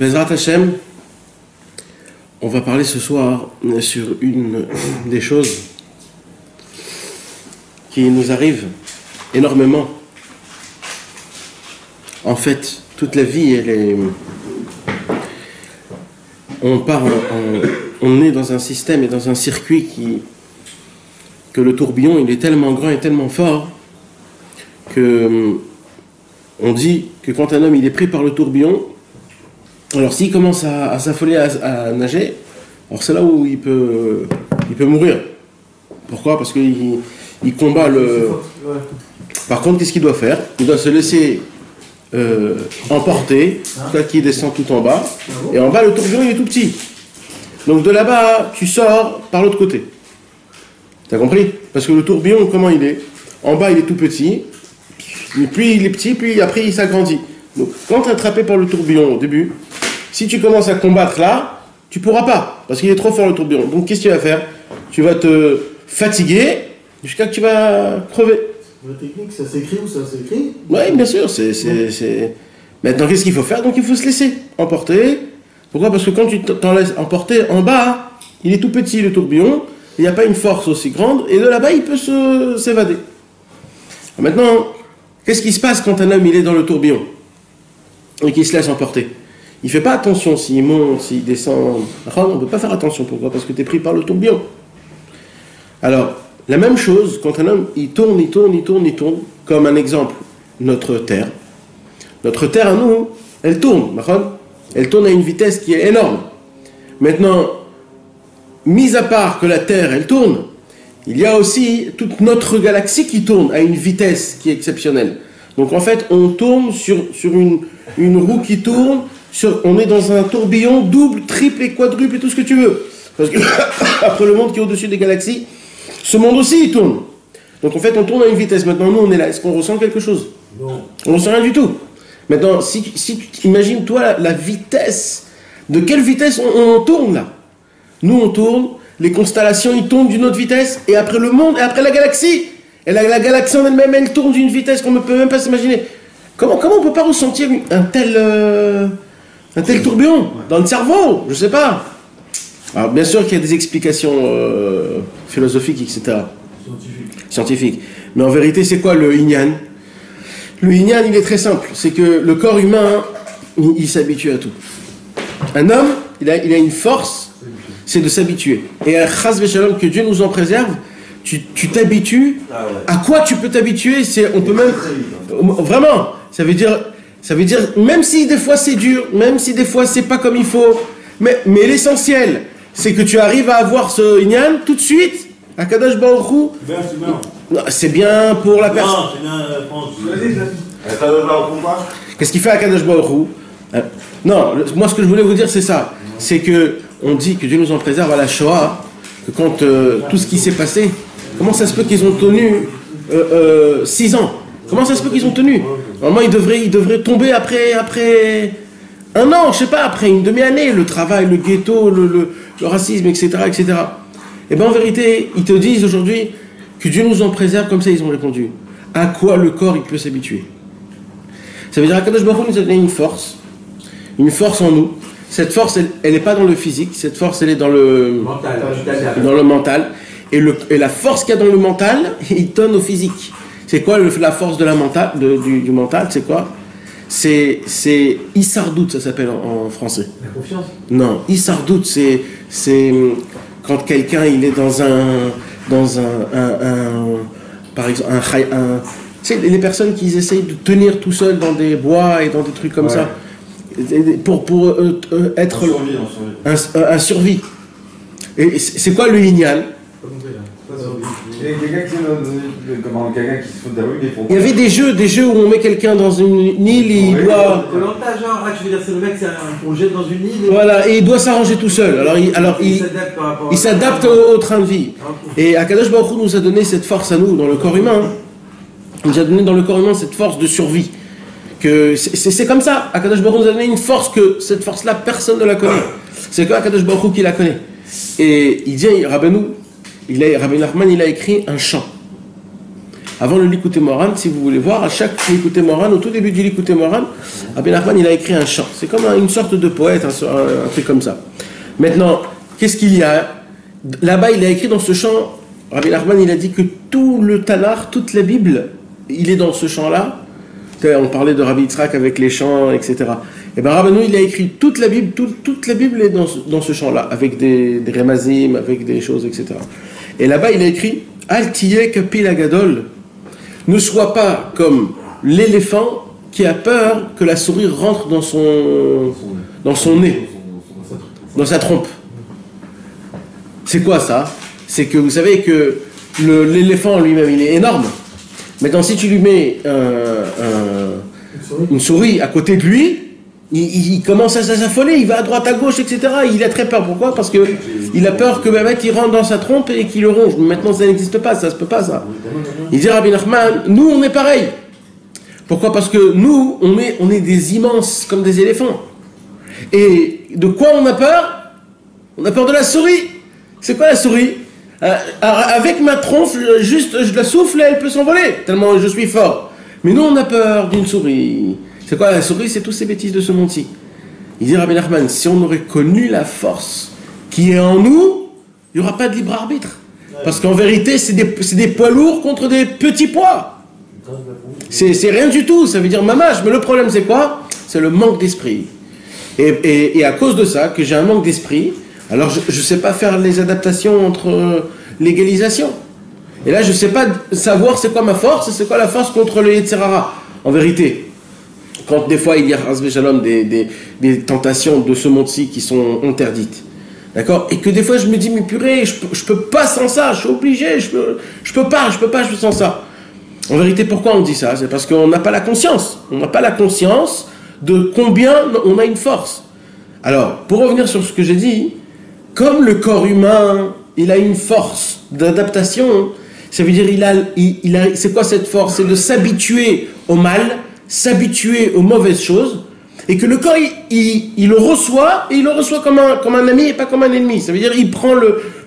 Bezrat Hashem, on va parler ce soir sur une des choses qui nous arrive énormément. En fait, toute la vie, on est dans un système et dans un circuit que le tourbillon, il est tellement grand et tellement fort que on dit que quand un homme il est pris par le tourbillon, alors s'il commence à s'affoler à nager, alors c'est là où il peut mourir. Pourquoi? Parce qu'il combat le... Par contre, qu'est-ce qu'il doit faire? Il doit se laisser emporter, qui descend tout en bas, et en bas le tourbillon il est tout petit. Donc de là-bas, tu sors par l'autre côté. T'as compris? Parce que le tourbillon, comment il est? En bas il est tout petit, puis il est petit, puis après il s'agrandit. Donc quand tu es attrapé par le tourbillon au début, si tu commences à combattre là, tu pourras pas, parce qu'il est trop fort le tourbillon. Donc qu'est-ce que tu vas faire? Tu vas te fatiguer jusqu'à que tu vas crever. La technique, ça s'écrit ou ça s'écrit? Oui, bien sûr. Maintenant, qu'est-ce qu'il faut faire? Donc il faut se laisser emporter. Pourquoi? Parce que quand tu t'en laisses emporter en bas, il est tout petit le tourbillon, il n'y a pas une force aussi grande, et de là-bas il peut s'évader. Maintenant, qu'est-ce qui se passe quand un homme il est dans le tourbillon et qu'il se laisse emporter? Il ne fait pas attention s'il monte, s'il descend. On ne peut pas faire attention. Pourquoi? Parce que tu es pris par le tourbillon. Alors, la même chose, quand un homme il tourne, comme un exemple, notre Terre. Notre Terre à nous, elle tourne. Elle tourne à une vitesse qui est énorme. Maintenant, mis à part que la Terre, elle tourne, il y a aussi toute notre galaxie qui tourne à une vitesse qui est exceptionnelle. Donc en fait, on tourne sur une roue qui tourne, on est dans un tourbillon double, triple et quadruple et tout ce que tu veux. Parce que après le monde qui est au-dessus des galaxies, ce monde aussi il tourne. Donc en fait, on tourne à une vitesse. Maintenant, nous, on est là. Est-ce qu'on ressent quelque chose? Non. On ne ressent rien du tout. Maintenant, si tu imagines, toi, la vitesse, de quelle vitesse on tourne là? Nous, on tourne, les constellations, ils tournent d'une autre vitesse, et après le monde, et après la galaxie. Et la galaxie en elle-même, elle tourne d'une vitesse qu'on ne peut même pas s'imaginer. Comment on ne peut pas ressentir un tel tourbillon dans le cerveau? Je ne sais pas. Alors, bien sûr qu'il y a des explications philosophiques, etc. Scientifiques. Mais en vérité, c'est quoi le yin-yang? Le yin-yang, il est très simple. C'est que le corps humain, il s'habitue à tout. Un homme, il a une force, c'est de s'habituer. Et à Chas Veshalom, que Dieu nous en préserve, tu t'habitues. À quoi tu peux t'habituer? On peut même... Vraiment, ça veut dire, même si des fois c'est dur, même si des fois c'est pas comme il faut, mais l'essentiel, c'est que tu arrives à avoir ce yin tout de suite. Akadosh Baruch Hu, c'est bien pour la personne. Qu'est-ce qu'il fait Akadosh Baruch Hu? Non, moi ce que je voulais vous dire c'est ça. C'est que on dit que Dieu nous en préserve à la Shoah, que quand tout ce qui s'est passé, comment ça se peut qu'ils ont tenu 6 ans? Comment ça se peut qu'ils ont tenu? Normalement ils devraient tomber après 1 an, je sais pas, après une demi-année, le travail, le ghetto, le racisme, etc., etc. Et bien en vérité, ils te disent aujourd'hui que Dieu nous en préserve, comme ça ils ont répondu. À quoi le corps il peut s'habituer? Ça veut dire qu'Akadosh Baruch Hu nous a donné une force en nous. Cette force, elle n'est pas dans le physique, cette force elle est dans le mental. Et la force qu'il y a dans le mental, il donne au physique. C'est quoi la force de du mental? C'est quoi? C'est Issardout, ça s'appelle en français. La confiance? Non, Issardout, c'est quand quelqu'un il est dans un par exemple tu sais, les personnes qui essayent de tenir tout seuls dans des bois et dans des trucs comme ça pour être un survie. Et c'est quoi le yin-yang? Il y avait des jeux où on met quelqu'un dans une île et il doit... je veux dire, c'est le mec, on le jette dans une île... Voilà, et il doit s'arranger tout seul. Alors il s'adapte au train de vie. Et Akadosh Baruch Hu nous a donné cette force à nous, dans le corps humain. Il nous a donné dans le corps humain cette force de survie. C'est comme ça. Akadosh Baruch Hu nous a donné une force que cette force-là, personne ne la connaît. C'est que Akadosh Baruch Hu qui la connaît. Et il dit, Rabbi Nachman, il a écrit un chant. Avant le Likutei Moharan, si vous voulez voir, à chaque Likutei Moharan, au tout début du Likutei Moharan, Rabbi Nachman, il a écrit un chant. C'est comme une sorte de poète, un truc comme ça. Maintenant, qu'est-ce qu'il y a? Là-bas, il a écrit dans ce chant, Rabbi Nachman, il a dit que tout le Tanakh, toute la Bible, il est dans ce chant-là. On parlait de Rabbi Yitzhak avec les chants, etc. Et bien Rabbeinu, il a écrit toute la Bible, toute la Bible est dans ce chant-là, avec des remazim, avec des choses, etc. Et là-bas, il a écrit Al tiyeh kapil hagadol, ne sois pas comme l'éléphant qui a peur que la souris rentre dans son nez, dans sa trompe. C'est quoi ça? C'est que vous savez que l'éléphant lui-même, il est énorme. Maintenant, si tu lui mets une souris à côté de lui, il commence à s'affoler, il va à droite, à gauche, etc. Il a très peur. Pourquoi? Parce qu'il a peur que le mec il rentre dans sa trompe et qu'il le ronge. Maintenant, ça n'existe pas, ça se peut pas, ça. Il dit Rabbi Nachman, nous, on est pareil. Pourquoi? Parce que nous, on est des immenses, comme des éléphants. Et de quoi on a peur? On a peur de la souris. C'est quoi la souris? Avec ma tronche, juste je la souffle, elle peut s'envoler, tellement je suis fort. Mais nous, on a peur d'une souris. C'est quoi la souris? C'est toutes ces bêtises de ce monde-ci. Il dit Rabbi Nachman, si on aurait connu la force qui est en nous, il n'y aura pas de libre arbitre. Parce qu'en vérité, c'est des poids lourds contre des petits poids. C'est rien du tout, ça veut dire mamache. Mais le problème, c'est quoi? C'est le manque d'esprit. Et à cause de ça, que j'ai un manque d'esprit, alors je ne sais pas faire les adaptations entre l'égalisation. Et là, je ne sais pas savoir c'est quoi ma force et c'est quoi la force contre le Yetzer Hara. En vérité, quand des fois il y a des tentations de ce monde-ci qui sont interdites, d'accord, et que des fois je me dis mais purée, je peux pas sans ça, je suis obligé, je peux pas sans ça. En vérité, pourquoi on dit ça? C'est parce qu'on n'a pas la conscience. On n'a pas la conscience de combien on a une force. Alors, pour revenir sur ce que j'ai dit, comme le corps humain, il a une force d'adaptation, ça veut dire c'est quoi cette force? C'est de s'habituer au mal, s'habituer aux mauvaises choses, et que le corps, il le reçoit, et il le reçoit comme un ami et pas comme un ennemi. Ça veut dire il prend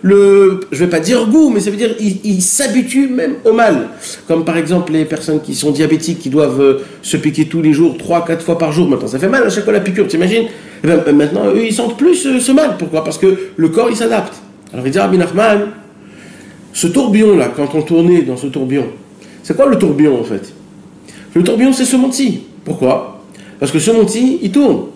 je vais pas dire goût, mais ça veut dire il s'habitue même au mal. Comme par exemple les personnes qui sont diabétiques, qui doivent se piquer tous les jours, 3-4 fois par jour. Maintenant, ça fait mal à chaque fois la piqûre, t'imagines? Et bien, maintenant, eux, ils sentent plus ce mal. Pourquoi? Parce que le corps, il s'adapte. Alors il dit Rabbi Nachman, ce tourbillon-là, quand on tournait dans ce tourbillon, c'est quoi le tourbillon en fait? Le tourbillon, c'est ce monde-ci. Pourquoi? Parce que ce monde-ci, il tourne.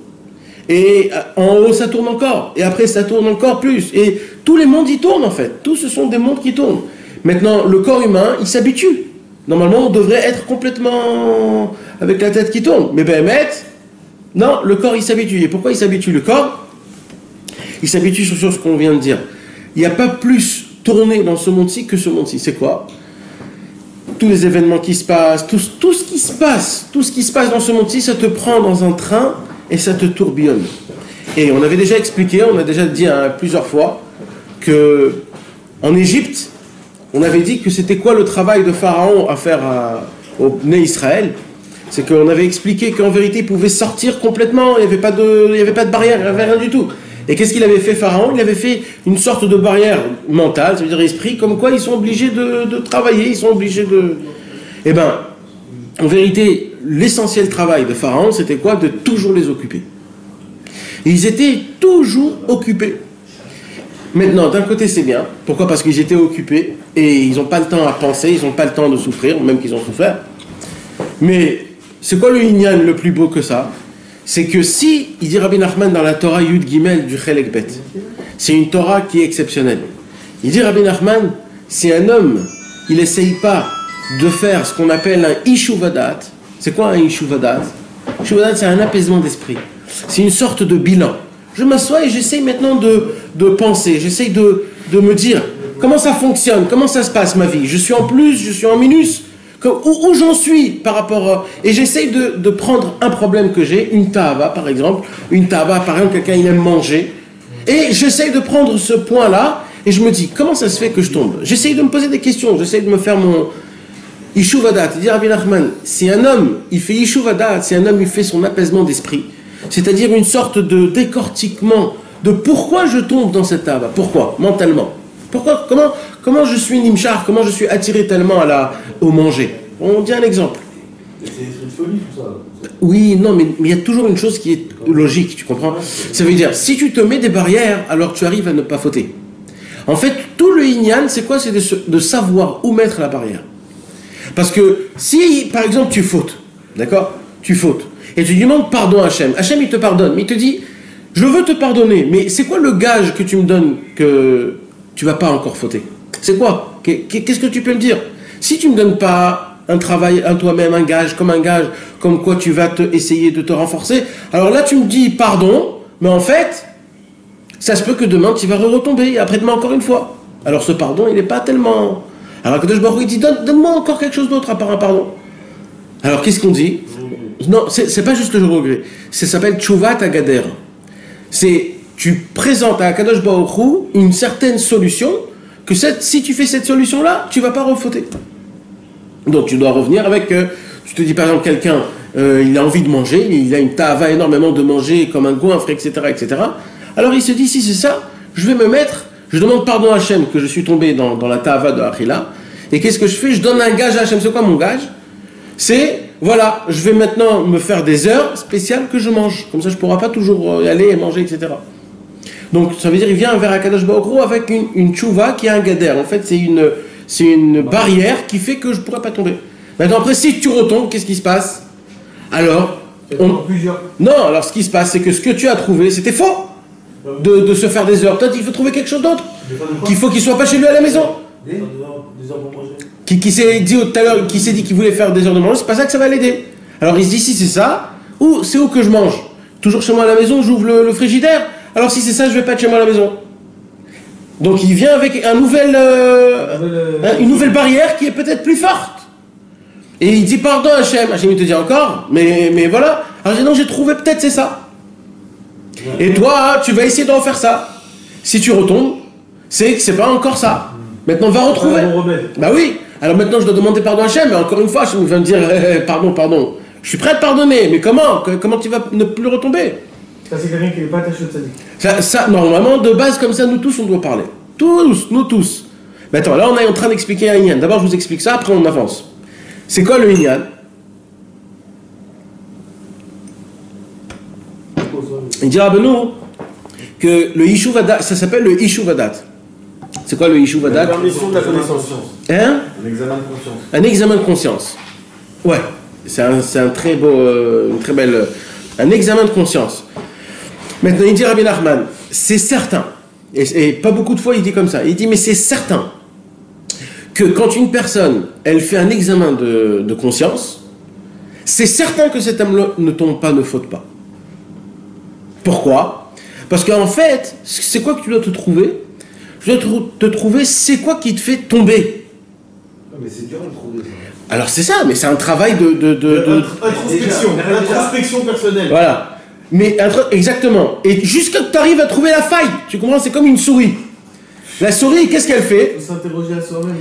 Et en haut, ça tourne encore. Et après, ça tourne encore plus. Et tous les mondes, ils tournent en fait. Tous, ce sont des mondes qui tournent. Maintenant, le corps humain, il s'habitue. Normalement, on devrait être complètement avec la tête qui tourne. Mais non, le corps, il s'habitue. Et pourquoi il s'habitue? Le corps, il s'habitue sur ce qu'on vient de dire. Il n'y a pas plus tourné dans ce monde-ci que ce monde-ci. C'est quoi? Tous les événements qui se passent, tout ce qui se passe dans ce monde-ci, ça te prend dans un train et ça te tourbillonne. Et on avait déjà expliqué, on a déjà dit plusieurs fois, que en Égypte, on avait dit que c'était quoi le travail de Pharaon à faire au Bnei Israël. C'est qu'on avait expliqué qu'en vérité, il pouvait sortir complètement, il n'y avait pas de barrière, il n'y avait rien du tout. Et qu'est-ce qu'il avait fait Pharaon? Il avait fait une sorte de barrière mentale, ça veut dire esprit, comme quoi ils sont obligés de travailler, ils sont obligés de... Eh bien, en vérité, l'essentiel travail de Pharaon, c'était quoi? De toujours les occuper. Et ils étaient toujours occupés. Maintenant, d'un côté, c'est bien. Pourquoi? Parce qu'ils étaient occupés et ils n'ont pas le temps à penser, ils n'ont pas le temps de souffrir, même qu'ils ont souffert. Mais c'est quoi le Inyan le plus beau que ça? C'est que si, il dit Rabbi Nachman dans la Torah Yud Gimel du Chelek Bet, c'est une Torah qui est exceptionnelle. Il dit Rabbi Nachman, si un homme, il n'essaye pas de faire ce qu'on appelle un Ishuvadat, c'est quoi un Ishuvadat? Ishuvadat, c'est un apaisement d'esprit. C'est une sorte de bilan. Je m'assois et j'essaye maintenant de penser, j'essaye de me dire comment ça fonctionne, comment ça se passe ma vie. Je suis en plus, je suis en minus. Où j'en suis par rapport à... Et j'essaye de prendre un problème que j'ai, une tahava par exemple, quelqu'un il aime manger, et j'essaye de prendre ce point-là, et je me dis, comment ça se fait que je tombe? J'essaye de me poser des questions, j'essaye de me faire mon... Ishuvadat, il dit Rabbi Nachman, si un homme, il fait Ishuvadat, si un homme, il fait son apaisement d'esprit, c'est-à-dire une sorte de décortiquement de pourquoi je tombe dans cette tahava, pourquoi, mentalement. Pourquoi, comment je suis nimchar, comment je suis attiré tellement au manger. On dit un exemple. C'est des trucs de folie tout ça. Oui, non, mais il y a toujours une chose qui est logique, tu comprends? Ça veut dire, si tu te mets des barrières, alors tu arrives à ne pas fauter. En fait, tout le Inyan, c'est quoi? C'est de savoir où mettre la barrière. Parce que si, par exemple, tu fautes, d'accord? Tu fautes, et tu demandes pardon à Hachem. Hachem, il te pardonne, mais il te dit, je veux te pardonner, mais c'est quoi le gage que tu me donnes que tu vas pas encore fauter? C'est quoi? Qu'est-ce que tu peux me dire? Si tu me donnes pas un travail à toi-même, un gage, comme quoi tu vas essayer de te renforcer, alors là, tu me dis pardon, mais en fait, ça se peut que demain, tu vas retomber, et après-demain encore une fois. Alors ce pardon, il n'est pas tellement... Alors Kadosh Baruch Hu, il dit, donne-moi encore quelque chose d'autre à part un pardon. Alors qu'est-ce qu'on dit? Non, c'est pas juste le regret. Ça s'appelle Tchouvat Agader. C'est, tu présentes à Kadosh Baruch Hu une certaine solution, que si tu fais cette solution-là, tu vas pas refauter. Donc tu dois revenir avec, tu te dis par exemple quelqu'un, il a envie de manger, il a une ta'ava énormément de manger comme un goinfre, etc., etc. Alors il se dit, si c'est ça, je demande pardon à Hachem que je suis tombé dans la ta'ava de Achila, et qu'est-ce que je fais? Je donne un gage à Hachem. C'est quoi mon gage? C'est, voilà, je vais maintenant me faire des heures spéciales que je mange. Comme ça, je ne pourrai pas toujours y aller et manger, etc. Donc, ça veut dire, il vient vers Akadosh Baruch Hu avec une tchouva qui est un gader. En fait, c'est une barrière qui fait que je ne pourrai pas tomber. Maintenant, après, si tu retombes, qu'est-ce qui se passe? Alors, non, alors ce qui se passe, c'est que ce que tu as trouvé, c'était faux. De se faire des heures. Peut-être qu'il faut trouver quelque chose d'autre. Qu'il faut qu'il ne soit pas chez lui à la maison. Des heures pour manger. Qui s'est dit tout à l'heure, qui s'est dit qu'il voulait faire des heures de manger, c'est pas ça que ça va l'aider. Alors il se dit, si c'est ça, c'est où que je mange? Toujours chez moi à la maison, j'ouvre le frigidaire. Alors si c'est ça, je vais pas être chez moi à la maison. Donc il vient avec une nouvelle barrière qui est peut-être plus forte. Et il dit pardon Hachem. Hachem il te dit encore, mais voilà. Alors non, j'ai trouvé, peut-être c'est ça. Et toi, tu vas essayer d'en faire ça. Si tu retombes, c'est que c'est pas encore ça. Maintenant, va retrouver. Bah oui. Alors maintenant, je dois demander pardon à Hachem, mais encore une fois, Hachem va me dire pardon. Je suis prêt à te pardonner, mais comment tu vas ne plus retomber? Ça, c'est quelqu'un qui n'est pas attaché au tzaddik. Ça, normalement, de base, comme ça, nous tous, on doit parler. Nous tous. Mais attends, là, on est en train d'expliquer un Inyan. D'abord, je vous explique ça, après, on avance. C'est quoi le Inyan? Il dit à Benoît que le Yishuv, ça s'appelle le Yishuv Hadat. C'est quoi le Yishuv Hadat? La permission de la connaissance. Hein? Un examen de conscience. Un examen de conscience. Ouais. C'est un très beau, une très belle, un examen de conscience. Maintenant, il dit Rabbi Nachman, c'est certain, et pas beaucoup de fois il dit comme ça, il dit mais c'est certain que quand une personne, elle fait un examen de conscience, c'est certain que cet homme-là ne tombe pas, ne faute pas. Pourquoi? Parce qu'en fait, c'est quoi que tu dois te trouver? Tu dois te trouver, c'est quoi qui te fait tomber? Mais c'est dur de trouver ça. Alors c'est ça, mais c'est un travail Introspection personnelle. Voilà. Mais exactement. Et jusqu'à ce que tu arrives à trouver la faille. Tu comprends? C'est comme une souris. La souris, qu'est-ce qu'elle fait? Il faut s'interroger à soi-même.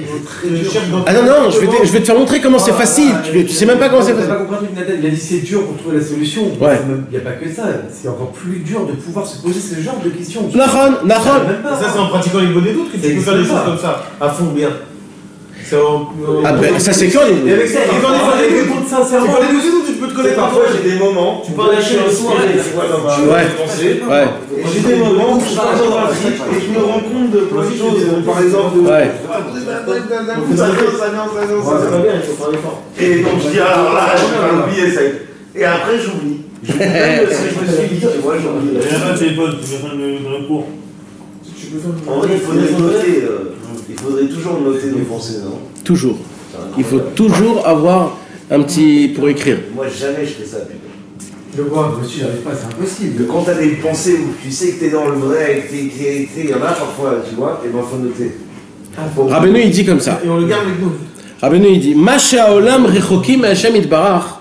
Ah non, je vais te faire montrer comment c'est facile. Tu sais même pas comment c'est facile. Tu n'as pas compris, Nadal. Il a dit c'est dur pour trouver la solution. Ouais. Il n'y a pas que ça. C'est encore plus dur de pouvoir se poser ce genre de questions. Nahon. Ça, c'est en pratiquant les bonnes et d'autres que tu peux faire des choses comme ça, à fond bien. Ah ben, ça c'est quand Et avec ça, il faut des réponses sincèrement. Tu peux aller où tu peux te connaître. Parfois j'ai des moments, Tu parles lâcher le soir, tu vois dans ma pensée. Ouais. Et j'ai des moments où je parle dans un truc et je me rends compte de plein de choses. Par exemple, Ouais. ça vient. Et donc je dis alors là, je vais pas l'oublier ça. Et après j'oublie. Même ce que je me suis dit, tu vois, j'oublie. En vrai, il faudrait noter. Il faudrait toujours noter nos pensées, non? Toujours. Il faut toujours avoir un petit pour écrire. Moi jamais je fais ça, putain. Je vois, monsieur, j'arrive pas, c'est impossible. Quand t'as des pensées où tu sais que t'es dans le vrai et que t'es écrit, il y en a parfois, tu vois, et ben faut noter. Rabbeinu il dit comme ça. Et on le garde avec nous. Rabbeinu il dit Ma she'aolam rechokim Hashem itbarach.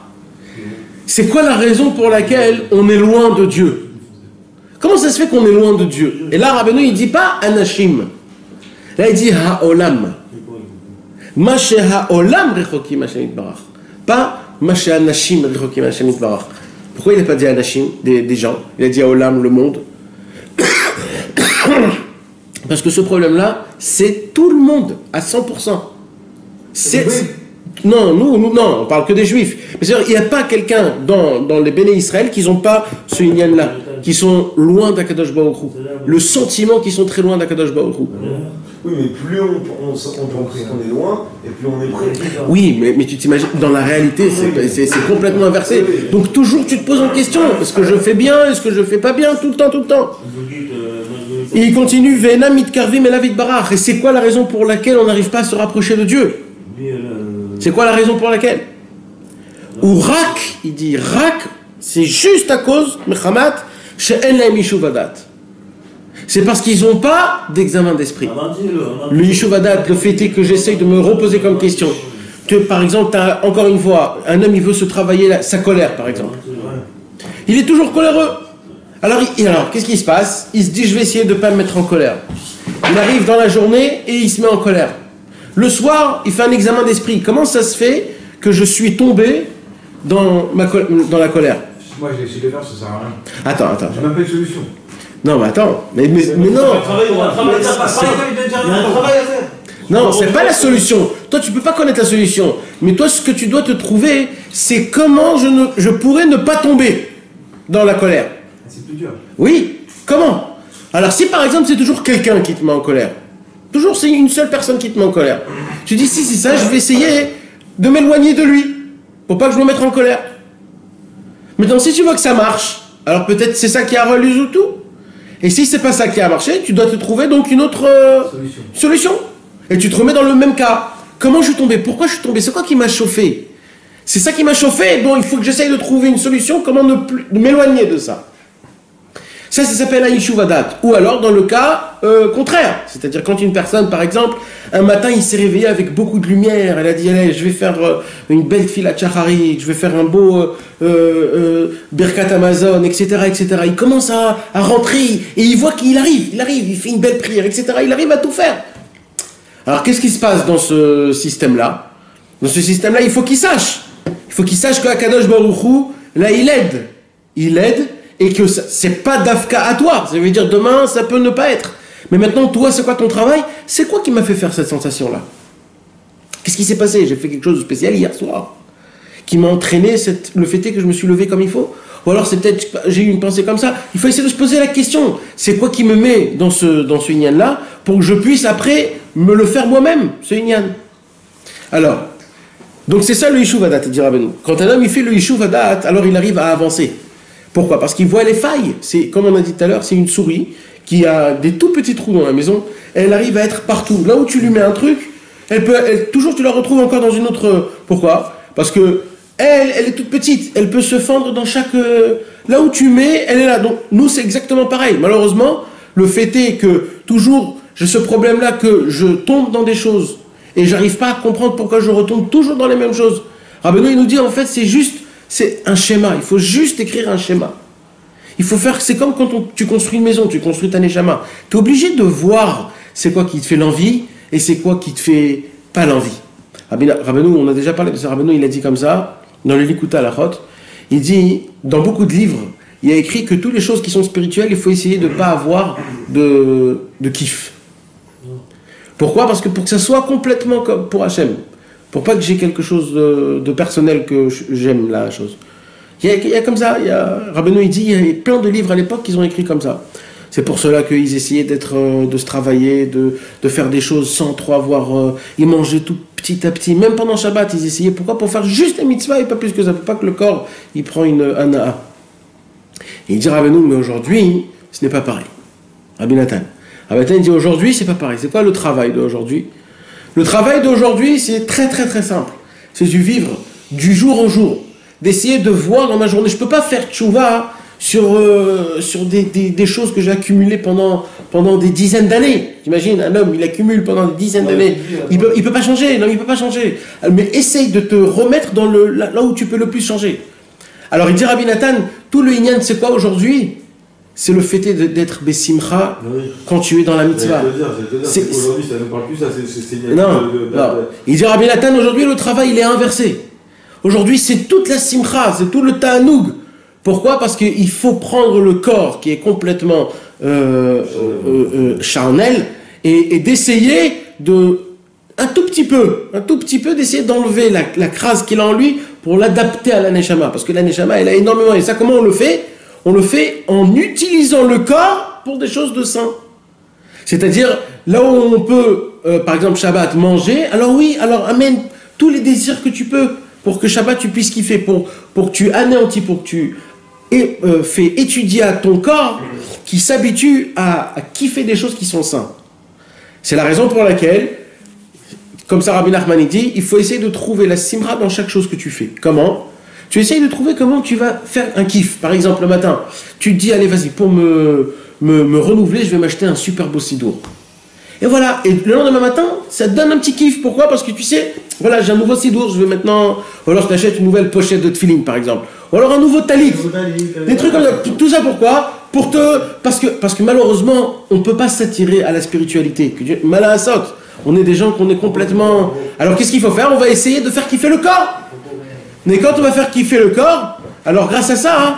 C'est quoi la raison pour laquelle on est loin de Dieu? Comment ça se fait qu'on est loin de Dieu? Et là Rabbeinu il dit pas Anashim. Là il dit Ha'olam. Ma she'aolam rechokim Hashem itbarach. Pas Ma she'anashim rechokim Hashem itbarach. Pourquoi il n'a pas dit Anashim, des gens? Il a dit Ha'olam, le monde. Parce que ce problème-là, c'est tout le monde, à 100%. Non, non, on parle que des Juifs. Mais c'est-à-dire, il n'y a pas quelqu'un dans les Béné Israël qui n'ont pas ce Inyan-là, qui sont loin d'Akadosh Baruch Hu. Le sentiment qu'ils sont très loin d'Akadosh Baruch Hu. Oui, mais plus on est loin, et plus on est près. Oui, mais tu t'imagines, dans la réalité, c'est complètement inversé. Donc toujours, tu te poses en question, est-ce que je fais bien, est-ce que je fais pas bien, tout le temps. Et il continue, Ve'ena mitkarvim elav barach. Et c'est quoi la raison pour laquelle on n'arrive pas à se rapprocher de Dieu? C'est quoi la raison pour laquelle? Ou rak, il dit rak, c'est juste à cause, mechamat, she'en lahem yishuvadat. C'est parce qu'ils n'ont pas d'examen d'esprit. Le yishuvadat, le fait est que j'essaye de me reposer comme question. Par exemple, encore une fois, un homme il veut se travailler sa colère, par exemple. Il est toujours coléreux. Alors qu'est-ce qui se passe? Il se dit, je vais essayer de ne pas me mettre en colère. Il arrive dans la journée et il se met en colère. Le soir, il fait un examen d'esprit. Comment ça se fait que je suis tombé dans la colère? Moi, j'ai essayé de faire, ça sert à rien. Attends. J'ai même pas de solution. Non, mais attends. Mais non. Il y a un travail à faire. Non, c'est pas la solution. Toi, tu peux pas connaître la solution. Mais toi, ce que tu dois te trouver, c'est comment je pourrais ne pas tomber dans la colère. C'est plus dur. Oui. Comment? Alors, si par exemple, c'est toujours quelqu'un qui te met en colère, toujours c'est une seule personne qui te met en colère, tu dis si c'est ça, je vais essayer de m'éloigner de lui pour pas que je me mette en colère. Maintenant, si tu vois que ça marche, alors peut-être c'est ça qui a relu tout. Et si c'est pas ça qui a marché, tu dois te trouver donc une autre solution. Et tu te remets dans le même cas. Comment je suis tombé? Pourquoi je suis tombé? C'est quoi qui m'a chauffé? C'est ça qui m'a chauffé. Bon, il faut que j'essaye de trouver une solution. Comment de m'éloigner de ça? Ça s'appelle un yishuvadat. Ou alors dans le cas contraire. C'est-à-dire quand une personne, par exemple, un matin, il s'est réveillé avec beaucoup de lumière. Elle a dit, allez, je vais faire une belle fila chacharit, je vais faire un beau Birkat Amazon, etc., etc. Il commence à rentrer et il voit qu'il arrive, il fait une belle prière, etc. Il arrive à tout faire. Alors qu'est-ce qui se passe dans ce système-là? Dans ce système-là, il faut qu'il sache. Il faut qu'il sache que Akadosh Baruch Hu, là, il aide. Il aide. Et que c'est pas d'afka à toi, ça veut dire demain ça peut ne pas être. Mais maintenant toi c'est quoi ton travail? C'est quoi qui m'a fait faire cette sensation là? Qu'est-ce qui s'est passé? J'ai fait quelque chose de spécial hier soir qui m'a entraîné le fait est que je me suis levé comme il faut. Ou alors c'est peut-être j'ai eu une pensée comme ça. Il faut essayer de se poser la question, c'est quoi qui me met dans ce inyan là pour que je puisse après me le faire moi-même, ce inyan. Alors donc c'est ça le yishuvadat, dit Rabbeinu. Quand un homme il fait le yishuvadat, alors il arrive à avancer. Pourquoi? Parce qu'il voit les failles. C'est, comme on a dit tout à l'heure, c'est une souris qui a des tout petits trous dans la maison. Elle arrive à être partout. Là où tu lui mets un truc, toujours tu la retrouves encore dans une autre... Pourquoi? Parce que elle est toute petite. Elle peut se fendre dans chaque... Là où tu mets, elle est là. Donc nous, c'est exactement pareil. Malheureusement, le fait est que toujours, j'ai ce problème-là que je tombe dans des choses et j'arrive pas à comprendre pourquoi je retombe toujours dans les mêmes choses. Rabbeinu, il nous dit, en fait, c'est un schéma, il faut juste écrire un schéma. Il faut faire, c'est comme quand tu construis une maison, tu construis ta neshama. Tu es obligé de voir c'est quoi qui te fait l'envie et c'est quoi qui te fait pas l'envie. Rabbeinu, on a déjà parlé de ça, Rabbeinu, il a dit comme ça, dans le Likuta Halachot, il dit, dans beaucoup de livres, il y a écrit que toutes les choses qui sont spirituelles, il faut essayer de ne pas avoir de kiff. Pourquoi? Parce que pour que ça soit complètement comme pour Hachem. Pour pas que j'ai quelque chose de personnel que j'aime la chose. Il y a comme ça, Rabbeinu il dit, il y a plein de livres à l'époque qu'ils ont écrit comme ça. C'est pour cela qu'ils essayaient de se travailler, de faire des choses sans trop avoir... ils mangeaient tout petit à petit, même pendant Shabbat, ils essayaient. Pourquoi? Pour faire juste la mitzvah et pas plus que ça. Pour pas que le corps, il prend un na'a. Et il dit Rabbeinu, mais aujourd'hui, ce n'est pas pareil. Rabbi Nathan. Rabbi Nathan dit, aujourd'hui, c'est pas pareil. C'est quoi le travail d'aujourd'hui? Le travail d'aujourd'hui, c'est très très très simple. C'est de vivre du jour en jour. D'essayer de voir dans ma journée. Je ne peux pas faire tchouva sur des choses que j'ai accumulées pendant des dizaines d'années. T'imagines, un homme, il accumule pendant des dizaines d'années. Il peut pas changer. Non, il peut pas changer. Mais essaye de te remettre dans là où tu peux le plus changer. Alors il dit Rabbi Nathan, tout le inyan, c'est quoi aujourd'hui? C'est le fait d'être Bessimcha quand tu es dans la mitzvah. Aujourd'hui, ça ne parle plus, ça, c'est non. Il dit Rabbi Nathan, aujourd'hui, le travail, il est inversé. Aujourd'hui, c'est toute la simcha, c'est tout le ta'anoug. Pourquoi? Parce qu'il faut prendre le corps qui est complètement charnel et d'essayer de, un tout petit peu d'essayer d'enlever la crase qu'il a en lui pour l'adapter à la Neshama. Parce que la Neshama, elle a énormément. Et ça, comment on le fait? On le fait en utilisant le corps pour des choses de saint. C'est-à-dire, là où on peut, par exemple, Shabbat, manger, alors oui, alors amène tous les désirs que tu peux pour que Shabbat, tu puisses kiffer, pour que tu anéantis, pour que tu fais étudier à ton corps qui s'habitue à kiffer des choses qui sont saintes. C'est la raison pour laquelle, comme ça Rabbi Nachman dit, il faut essayer de trouver la simra dans chaque chose que tu fais. Comment? Tu essayes de trouver comment tu vas faire un kiff. Par exemple, le matin, tu te dis, allez, vas-y, pour me renouveler, je vais m'acheter un super beau sidour. Et voilà, et le lendemain matin, ça te donne un petit kiff. Pourquoi? Parce que tu sais, voilà, j'ai un nouveau sidour, je vais maintenant... Ou alors, je t'achète une nouvelle pochette de tefilin, par exemple. Ou alors un nouveau talit. Des trucs comme ça. Tout ça pourquoi? Parce que malheureusement, on ne peut pas s'attirer à la spiritualité. Malassot. On est des gens qu'on est complètement... Alors, qu'est-ce qu'il faut faire? On va essayer de faire kiffer le corps. Mais quand on va faire kiffer le corps, alors grâce à ça, hein,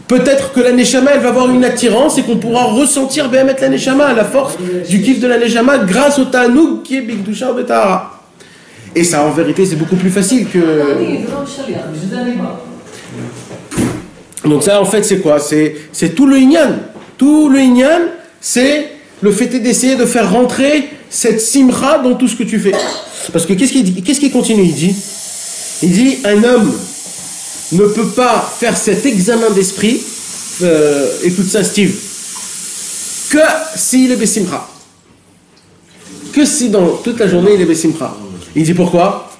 peut-être que la Neshama, elle va avoir une attirance et qu'on pourra ressentir Behemet la Neshama, la force du kiff de la Neshama grâce au Ta'anoug qui est Bigdusha ou Betahara. Et ça, en vérité, c'est beaucoup plus facile que... Donc ça, en fait, c'est quoi? C'est tout le Inyan. Tout le Inyan, c'est le fait d'essayer de faire rentrer cette simra dans tout ce que tu fais. Parce que qu'est-ce qu'il continue? Il dit, un homme ne peut pas faire cet examen d'esprit, écoute ça Steve, que s'il est Bessimcha. Que si dans toute la journée il est Bessimcha. Il dit pourquoi?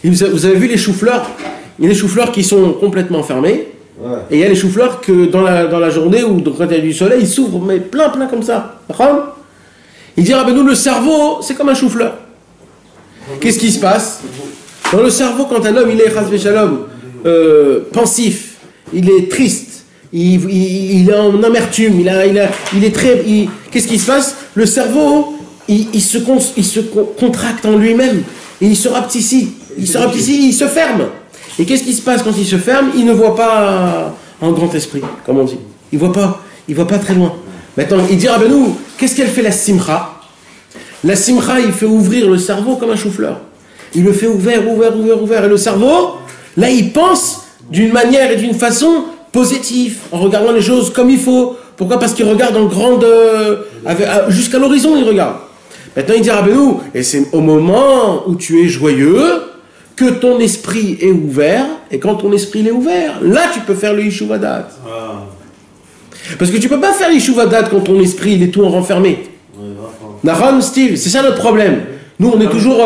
Vous avez vu les choux-fleurs? Il y a les choux-fleurs qui sont complètement fermés, ouais. Et il y a les choux-fleurs que dans la journée ou quand il y a du soleil, ils s'ouvrent, mais plein comme ça. Il dit, nous le cerveau, c'est comme un chou-fleur. Qu'est-ce qui se passe? Dans le cerveau, quand un homme il est chas v'shalom, pensif, il est triste, il est en amertume, il est très... Qu'est-ce qui se passe? Le cerveau, il se contracte en lui-même, et il se rapetissait, il se ferme. Et qu'est-ce qui se passe quand il se ferme? Il ne voit pas en grand esprit, comme on dit. Il voit pas très loin. Maintenant, il dit, nous, qu'est-ce qu'elle fait la simcha? La simcha, il fait ouvrir le cerveau comme un chou-fleur. Il le fait ouvert. Et le cerveau, là, il pense d'une manière et d'une façon positive, en regardant les choses comme il faut. Pourquoi? Parce qu'il regarde en grande... jusqu'à l'horizon, il regarde. Maintenant, il dit, nous, et c'est au moment où tu es joyeux que ton esprit est ouvert. Et quand ton esprit est ouvert, là, tu peux faire le Yishuvadat. Parce que tu ne peux pas faire le Yishuvadat quand ton esprit il est tout renfermé. Nahon, Steve, c'est ça notre problème. Nous, on est toujours...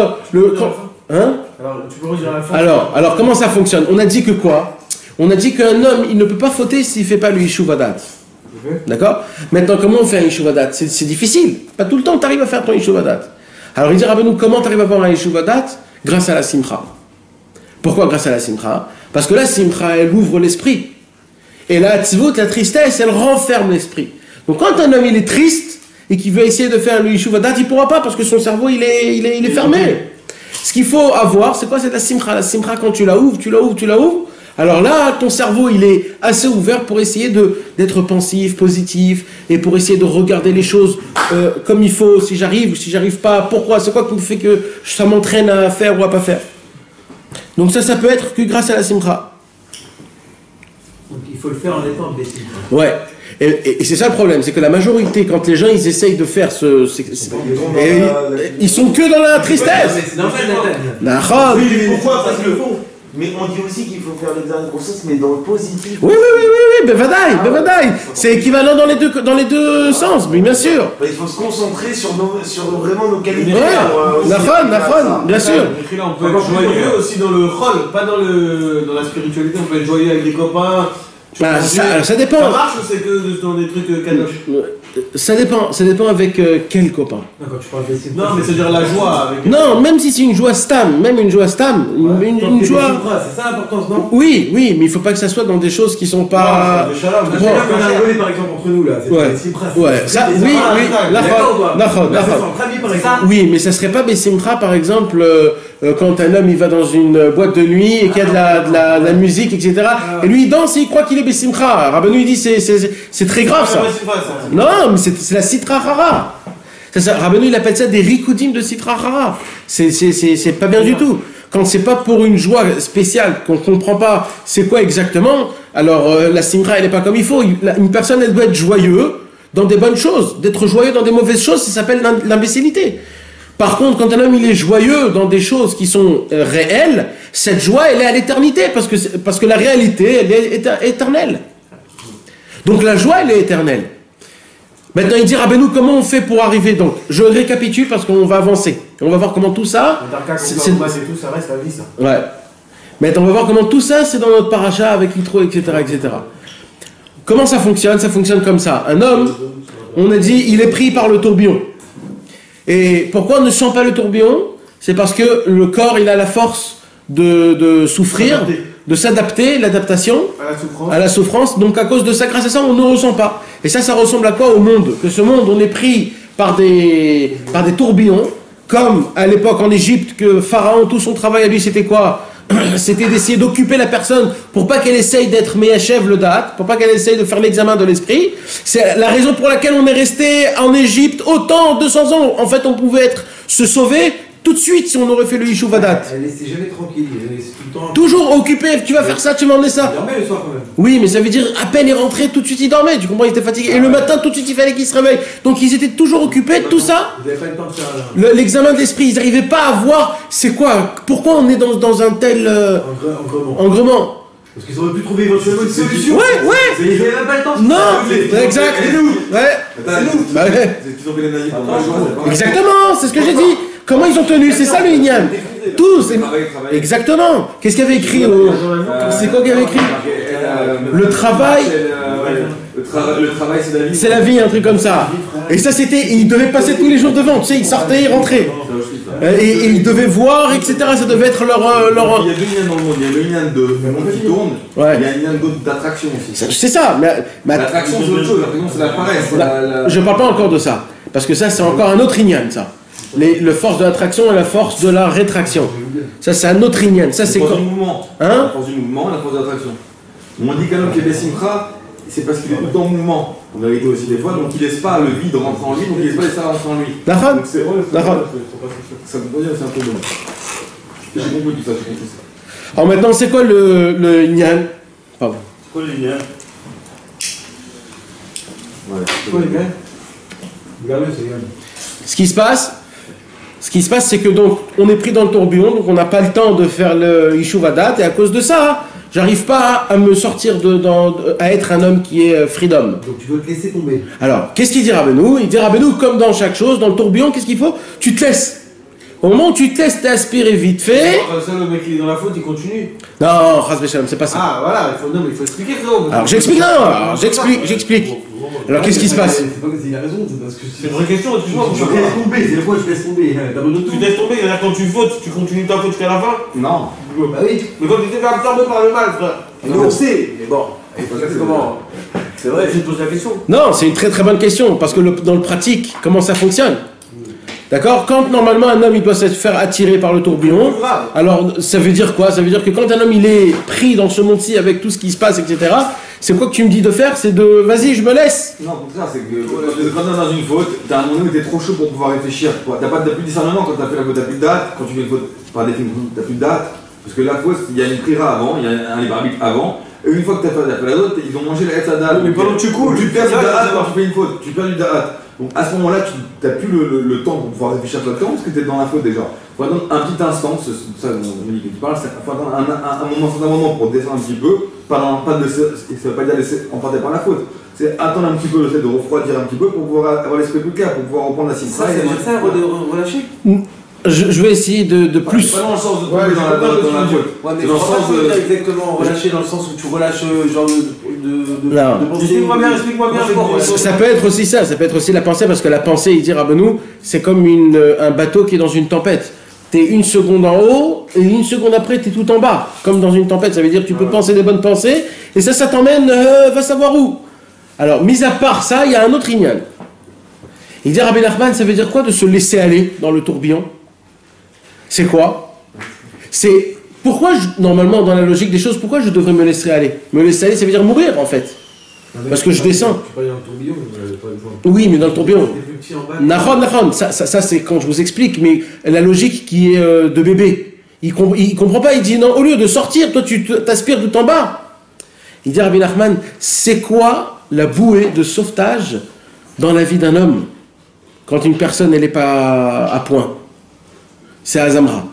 Hein? Alors, tu peux redire la fin. Alors, comment ça fonctionne? On a dit que quoi? On a dit qu'un homme, il ne peut pas fauter s'il ne fait pas le Yishuvadat. D'accord? Maintenant, comment on fait un Yishuvadat? C'est difficile. Pas tout le temps tu arrives à faire ton Yishuvadat. Alors, il dit, nous, comment tu arrives à faire un Yishuvadat? Grâce à la simcha. Pourquoi grâce à la simcha? Parce que la simcha, elle ouvre l'esprit. Et la tzvut, la tristesse, elle renferme l'esprit. Donc, quand un homme, il est triste et qu'il veut essayer de faire le Yishuvadat, il ne pourra pas parce que son cerveau, il est fermé. Ce qu'il faut avoir, c'est quoi? C'est la simcha. La simcha, quand tu la ouvres, alors là, ton cerveau, il est assez ouvert pour essayer d'être pensif, positif, et pour essayer de regarder les choses comme il faut, si j'arrive pas, pourquoi? C'est quoi qui me fait que ça m'entraîne à faire ou à pas faire? Donc ça peut être que grâce à la simcha. Donc il faut le faire en étant bessimcha. Ouais. Et c'est ça le problème, c'est que la majorité, quand les gens ils essayent de faire ils sont que dans la tristesse. C'est normal, Pourquoi? Parce que mais on dit aussi qu'il faut faire l'examen de conscience, mais dans le positif. Oui, bevadaï. C'est équivalent dans les deux sens, mais bien sûr. Il faut se concentrer sur vraiment nos qualités. Nafon, bien sûr. Là, on peut être joyeux aussi dans le chol, pas dans la spiritualité, on peut être joyeux avec des copains. Ça dépend. Ça marche ou c'est que dans des trucs kadosh? Ça dépend avec quel copain. Non, mais c'est-à-dire la joie. Avec... Non, même si c'est une joie stam, une joie. C'est ça l'importance, non? Oui, mais il ne faut pas que ça soit dans des choses qui ne sont pas... C'est qu'on a rigolé par exemple entre nous là. Ouais, ça, oui, oui, mais ça serait pas Bessimcha par exemple quand un homme il va dans une boîte de nuit et qu'il y a de la musique, etc. Et lui il danse et il croit qu'il est Bessimcha. Rabbeinu il dit c'est très grave ça. Non, mais c'est la Sitra Hara. Rabbeinu, il appelle ça des rikoudim de Sitra Achara. C'est pas bien du tout. Quand c'est pas pour une joie spéciale, qu'on comprend pas c'est quoi exactement, alors la simra elle est pas comme il faut. Une personne elle doit être joyeuse dans des bonnes choses. D'être joyeux dans des mauvaises choses, ça s'appelle l'imbécilité. Par contre, quand un homme il est joyeux dans des choses qui sont réelles, cette joie elle est à l'éternité parce que la réalité elle est éternelle. Donc la joie elle est éternelle. Maintenant il dit Rabbeinu comment on fait pour arriver donc. Je récapitule parce qu'on va avancer. On va voir comment tout ça. C'est tout, ça reste la vie ça. Ouais. Maintenant on va voir comment tout ça c'est dans notre paracha avec l'itro etc. Comment ça fonctionne? Ça fonctionne comme ça. Un homme, on a dit il est pris par le tourbillon. Et pourquoi on ne sent pas le tourbillon? C'est parce que le corps il a la force de souffrir, de s'adapter, l'adaptation à la souffrance. Donc à cause de ça, grâce à ça, on ne ressent pas. Et ça ressemble à quoi au monde? Que ce monde, on est pris par des tourbillons, comme à l'époque en Égypte, que Pharaon, tout son travail à lui, c'était quoi? C'était d'essayer d'occuper la personne pour pas qu'elle essaye d'être Meyachev le date, pour pas qu'elle essaye de faire l'examen de l'esprit. C'est la raison pour laquelle on est resté en Égypte autant, 200 ans. En fait, on pouvait se sauver tout de suite si on aurait fait le Yishuvadat. Elle laissait jamais tranquille, elle laissait tout le temps. Toujours occupé, tu vas faire ça, tu m'en es ça. Il dormait le soir quand même. Oui, mais ça veut dire à peine il rentrait, tout de suite il dormait, tu comprends, il était fatigué. Et le matin, tout de suite il fallait qu'il se réveille. Donc ils étaient toujours occupés, tout ça. Vous n'avez pas eu le temps de faire L'examen de l'esprit, ils n'arrivaient pas à voir c'est quoi, pourquoi on est dans un tel engrenant. Parce qu'ils auraient pu trouver éventuellement une solution. Ouais. Mais ils n'avaient même pas le temps. Non, exact. C'est nous. Ouais. C'est nous. Bah ouais. Ils ont fait les naïfs pendant la journée. Exactement, c'est ce que j'ai dit. Comment ils ont tenu, c'est ça le Inyan. Tous. Travailler. Exactement. Qu'est-ce qu'il y avait écrit c'est quoi qu'il y avait écrit? Le travail. Le travail, c'est la vie. C'est la vie, un truc comme ça. Et ça, c'était. Ils devaient passer tous les jours devant, tu sais, ils sortaient, ils rentraient. Et ils devaient voir, etc. Ça devait être leur. Il y a deux liens dans le monde. Il y a le lien de monde qui tourne. Ouais. Il y a un lien d'attraction aussi. C'est ça. Mais L'attraction, c'est autre chose. L'attraction, c'est la paresse. Je parle pas encore de ça. Parce que ça, c'est encore un autre Inyan, ça. Le force de l'attraction et la force de la rétraction. Ça, c'est un autre Inyan. Ça, c'est la force quoi? du mouvement. Hein? La force du mouvement et la force de l'attraction. On dit qu'un homme qui est Bessimcha, c'est parce qu'il est tout le temps en mouvement. En vérité aussi des fois, donc il laisse pas le vide rentrer en lui, donc il laisse pas les salles rentrer en lui. D'accord. Donc c'est ça me pose c'est un peu bon. J'ai compris tout ça, j'ai compris ça. Alors maintenant, c'est quoi le Inyan? Pardon. C'est quoi les liens? Ouais. C'est quoi les liens? Regardez, c'est les liens. Ce qui se passe, c'est que donc on est pris dans le tourbillon, donc on n'a pas le temps de faire le Yishuvadat, et à cause de ça, j'arrive pas à me sortir à être un homme qui est freedom. Donc tu dois te laisser tomber. Alors, qu'est-ce qu'il dit Rabbeinu? Il dit Rabbeinu, comme dans chaque chose, dans le tourbillon, qu'est-ce qu'il faut? Tu te laisses. Au moment où tu te laisses t'aspirer vite fait. Ça, le mec qui est dans la faute, il continue. Non, Chas V'Shalom, c'est pas ça. Ah, voilà, il faut expliquer, frérot. Alors j'explique. Alors qu'est-ce qui se passe? Il a raison, c'est parce que C'est une vraie question, excuse-moi. je te laisse tomber, c'est pourquoi je te laisse tomber. T'as besoin de tout. Tu laisses tomber, c'est-à-dire quand tu fautes, tu continues ta faute jusqu'à la fin. Non. Bah oui. Mais quand tu t'es fait absorber par le mal, frère. Nous on sait, mais bon. C'est comment? C'est vrai. Je te pose la question. Non, c'est une très très bonne question, parce que dans le pratique, comment ça fonctionne? D'accord? Quand normalement un homme il doit se faire attirer par le tourbillon, alors ça veut dire quoi? Ça veut dire que quand un homme il est pris dans ce monde-ci avec tout ce qui se passe, etc., c'est quoi que tu me dis de faire? C'est de vas-y, je me laisse. Non, pour ça, c'est que quand t'es dans une faute, t'as un moment où t'es trop chaud pour pouvoir réfléchir. T'as plus de discernement quand t'as fait la faute, t'as plus de date. Quand tu fais une faute par définition, t'as plus de date. Parce que la faute, il y a une prira avant, il y a un libre arbitre avant. Et une fois que t'as fait la faute, ils ont mangé la Hetzada. Mais pendant que tu coules, tu perds du date quand tu fais une faute, tu perds du date. Donc à ce moment-là, tu n'as plus le temps pour pouvoir réfléchir sur le temps parce que tu es dans la faute déjà. Il faut attendre un petit instant, ça on dit que tu parles, il faut attendre un moment pour descendre un petit peu, ça ne veut pas dire laisser emporter par la faute. C'est attendre un petit peu, le fait de refroidir un petit peu pour pouvoir avoir l'esprit plus clair, pour pouvoir reprendre la cible. Ça, c'est ça, relâcher. Je vais essayer de plus. Pas dans le sens de tomber dans la faute. Ouais, mais dans le sens de. Exactement, relâcher dans le sens où tu relâches genre Non. Explique-moi bien. Ça peut être aussi ça, ça peut être aussi la pensée, parce que la pensée, il dit Rabbeinu, c'est comme un bateau qui est dans une tempête. T'es une seconde en haut, et une seconde après, t'es tout en bas. Comme dans une tempête, ça veut dire que tu peux penser des bonnes pensées, et ça t'emmène, va savoir où. Alors, mis à part ça, il y a un autre Inyan. Il dit Rabbi Nachman, ça veut dire quoi de se laisser aller dans le tourbillon? C'est quoi? C'est pourquoi, normalement, dans la logique des choses, pourquoi je devrais me laisser aller? Me laisser aller, ça veut dire mourir, en fait. Parce que je descends. Tu peux aller dans le tourbillon, par exemple. Oui, mais dans le tourbillon. petit en bas. Nahon, ça c'est quand je vous explique, mais la logique qui est de bébé. Il comprend pas, il dit non, au lieu de sortir, toi tu t'aspires tout en bas. Il dit Rabbi Nachman, c'est quoi la bouée de sauvetage dans la vie d'un homme quand une personne elle n'est pas à point? C'est Azamra.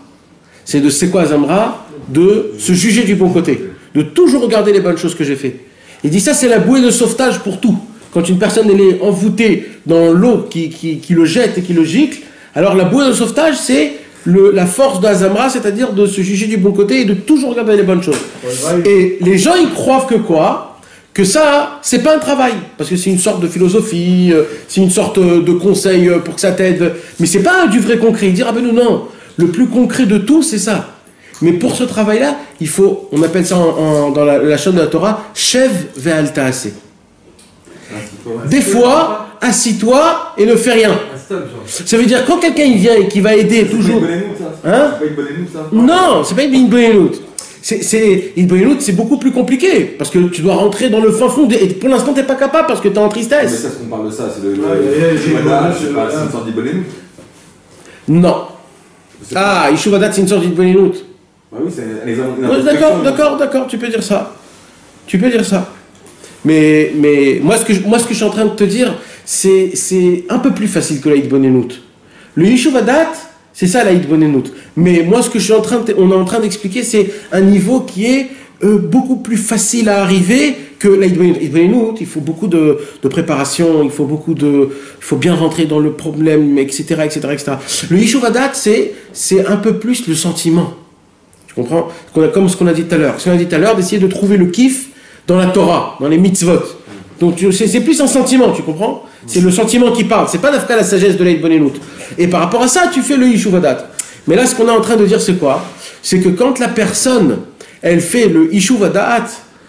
C'est quoi Azamra? De se juger du bon côté, de toujours regarder les bonnes choses que j'ai fait. Il dit ça c'est la bouée de sauvetage pour tout. Quand une personne elle est envoûtée dans l'eau qui le jette et qui le gicle, alors la bouée de sauvetage c'est la force de Azamra, c'est-à-dire de se juger du bon côté et de toujours regarder les bonnes choses. Et les gens ils croient que quoi? Que ça, c'est pas un travail, parce que c'est une sorte de philosophie, c'est une sorte de conseil pour que ça t'aide, mais c'est pas du vrai concret. Ils disent, ah ben non, le plus concret de tout, c'est ça. Mais pour ce travail-là, il faut, on appelle ça dans la chaîne de la Torah, Shev ve'al ta'aseh. Des fois, assis-toi et ne fais rien. Ça veut dire quand quelqu'un il vient et qui va aider toujours. Hein? C'est pas une bonne énoute, ça. Non, c'est pas une bonne énoute. Une bonne énoute, c'est beaucoup plus compliqué parce que tu dois rentrer dans le fin fond et pour l'instant t'es pas capable parce que t'es en Mais tristesse. ça, on parle de ça, c'est c'est une sorte d'Ibn Énoute. Non. Ah, Yeshuvadat, c'est une sorte de bonne énoute. Bah oui, c'est un exemple. D'accord, tu peux dire ça. Tu peux dire ça. Mais moi, ce que je suis en train de te dire, c'est un peu plus facile que la Hitbonenut. Le Yeshuvadat, c'est ça la Hitbonenut. Mais moi, ce que on est en train d'expliquer, c'est un niveau qui est beaucoup plus facile à arriver que la Hitbonenut. Il faut beaucoup de préparation, il faut bien rentrer dans le problème, etc. Le Yeshuvadat, c'est un peu plus le sentiment. Tu comprends? Comme ce qu'on a dit tout à l'heure. Ce qu'on a dit tout à l'heure, d'essayer de trouver le kiff dans la Torah, dans les mitzvot. Donc c'est plus un sentiment, tu comprends? C'est le sentiment qui parle, c'est pas la sagesse de la Hitbonenut. Et par rapport à ça, tu fais le Yeshuvadat. Mais là, ce qu'on est en train de dire, c'est quoi? C'est que quand la personne, elle fait le Yeshuvadat,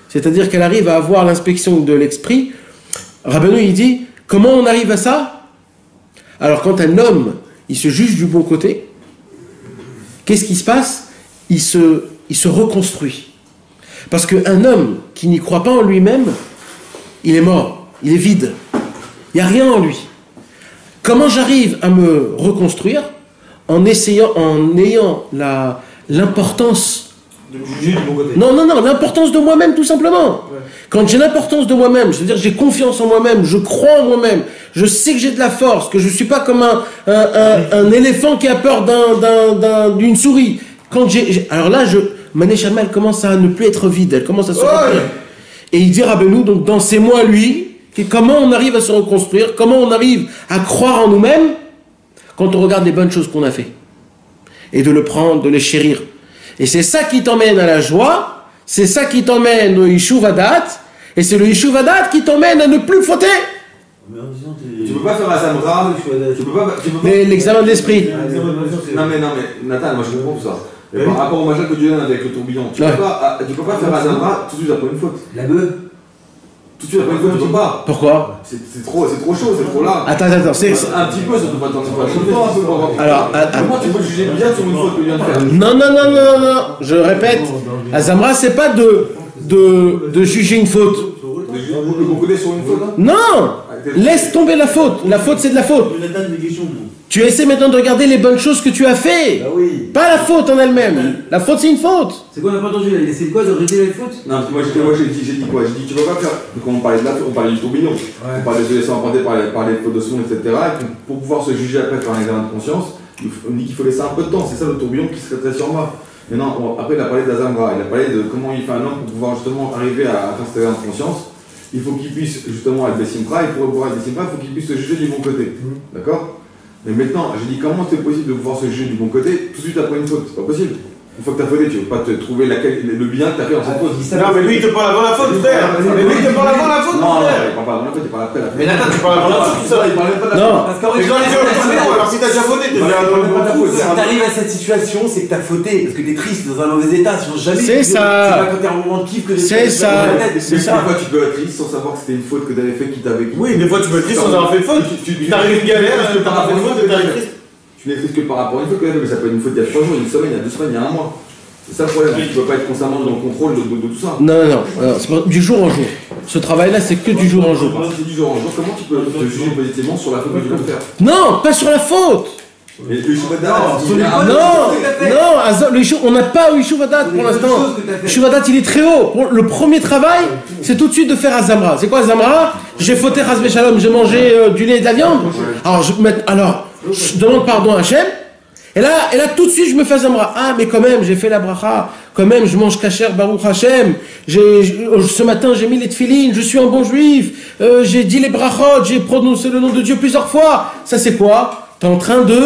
c'est-à-dire qu'elle arrive à avoir l'inspection de l'esprit, Rabbeinu, il dit, comment on arrive à ça? Alors quand un homme, il se juge du bon côté, qu'est-ce qui se passe? Il se reconstruit. Parce qu'un homme qui n'y croit pas en lui-même, il est mort, il est vide. Il n'y a rien en lui. Comment j'arrive à me reconstruire? En ayant l'importance. De juger du bon côté. Non, l'importance de moi-même, tout simplement. Ouais. Quand j'ai l'importance de moi-même, je veux dire, j'ai confiance en moi-même, je crois en moi-même, je sais que j'ai de la force, que je ne suis pas comme un éléphant qui a peur d'une souris. Alors là, ma neshama, elle commence à ne plus être vide, elle commence à se remplir. Et il dit Rabbeinu, donc dans ces mois, lui, comment on arrive à se reconstruire, comment on arrive à croire en nous-mêmes quand on regarde les bonnes choses qu'on a fait. Et de le prendre, de les chérir. Et c'est ça qui t'emmène à la joie, c'est ça qui t'emmène au Yeshuvadat, et c'est le Yeshuvadat qui t'emmène à ne plus fauter. Tu peux pas faire un Samra, tu peux pas. Mais l'examen d'esprit. Non mais Nathan, moi je comprends tout ça. Mais par rapport au machin que tu donnes avec le tourbillon, tu peux pas faire un Samra tout de suite après une faute. La bœuf. Tout de suite après une faute, tu peux pas. Pourquoi? C'est trop chaud, c'est trop là. Attends, c'est... Un petit peu, ça peut pas t'en faire. Alors, comment tu peux juger bien sur une faute que tu viens de faire? Non, je répète, Azamra, c'est pas de juger une faute. De juger le bon côté sur une faute? Non! Laisse tomber la faute. La faute, c'est de la faute. Tu essaies maintenant de regarder les bonnes choses que tu as fait. Bah oui. Pas la faute en elle-même. La faute, c'est une faute. C'est quoi, on n'a pas entendu? C'est quoi de régler la faute? Non, moi j'ai dit quoi? J'ai dit tu peux pas faire. Quand on parlait de la faute, on parlait du tourbillon. On parlait de laisser emprunter par les fautes de secondes, etc. Et pour pouvoir se juger après par un examen de conscience, on dit qu'il faut laisser un peu de temps. C'est ça le tourbillon qui se traiterait sur moi. Maintenant, après il a parlé d'Azamra. Il a parlé de comment il fait un homme pour pouvoir justement arriver à faire cet examen de conscience. Il faut qu'il puisse justement être Bessimra, et pour pouvoir être Bessimra, il faut qu'il puisse se juger du bon côté. D'accord? Mais maintenant, j'ai dit comment c'est possible de pouvoir se juger du bon côté tout de suite après une faute? C'est pas possible. Une fois que t'as fauté, tu veux pas te trouver le bien que t'as fait dans cette faute. Non, mais lui il te parle avant la faute, frère. Mais lui il te parle avant la faute, non, frère. il parle pas avant la faute, il parle après la faute. Mais Nathan, tu parles avant la faute, tout ça. Il parle même pas de la Non. faute. Parce qu'en Mais quand il dit alors si t'as déjà fauté, t'es déjà dans le bon coup. Si t'arrives à cette situation, c'est que t'as fauté, parce que t'es triste, dans un mauvais état, sinon jamais. C'est ça. C'est pas quand t'es en moment de kiff que C'est ça. Des fois, tu peux être triste sans savoir que c'était une faute que t'avais fait qui t'avait. Oui, des fois tu peux être triste sans avoir fait de faute. Tu t'arrives une galère, t'as fait de faute, t'arrives triste. Tu n'es triste que par rapport à une faute, mais ça peut être une faute il y a 3 jours, il y a une semaine, il y a 2 semaines, il y a un mois. C'est ça le problème, tu peux pas être constamment dans le contrôle de tout ça. Non, c'est pas- du jour en jour. Ce travail-là, c'est que du jour en jour. C'est du jour en jour, comment tu peux te juger positivement sur la faute que tu viens de faire? Non, pas sur la faute. Et le Yishuvadat, On n'a pas eu Yishuvadat pour l'instant. Yishuvadat, il est très haut. Le premier travail, c'est tout de suite de faire Azamra. C'est quoi Azamra? J'ai fauté Chasvé Shalom, j'ai mangé du lait et de la viande. Alors, je demande pardon à Hachem. Et là, tout de suite, je me fais Azamra. Ah, mais quand même, j'ai fait la bracha. Quand même, je mange kasher, Baruch Hashem. Ce matin, j'ai mis les tefilines. Je suis un bon juif. J'ai dit les brachot. J'ai prononcé le nom de Dieu plusieurs fois. Ça, c'est quoi? Tu es en train de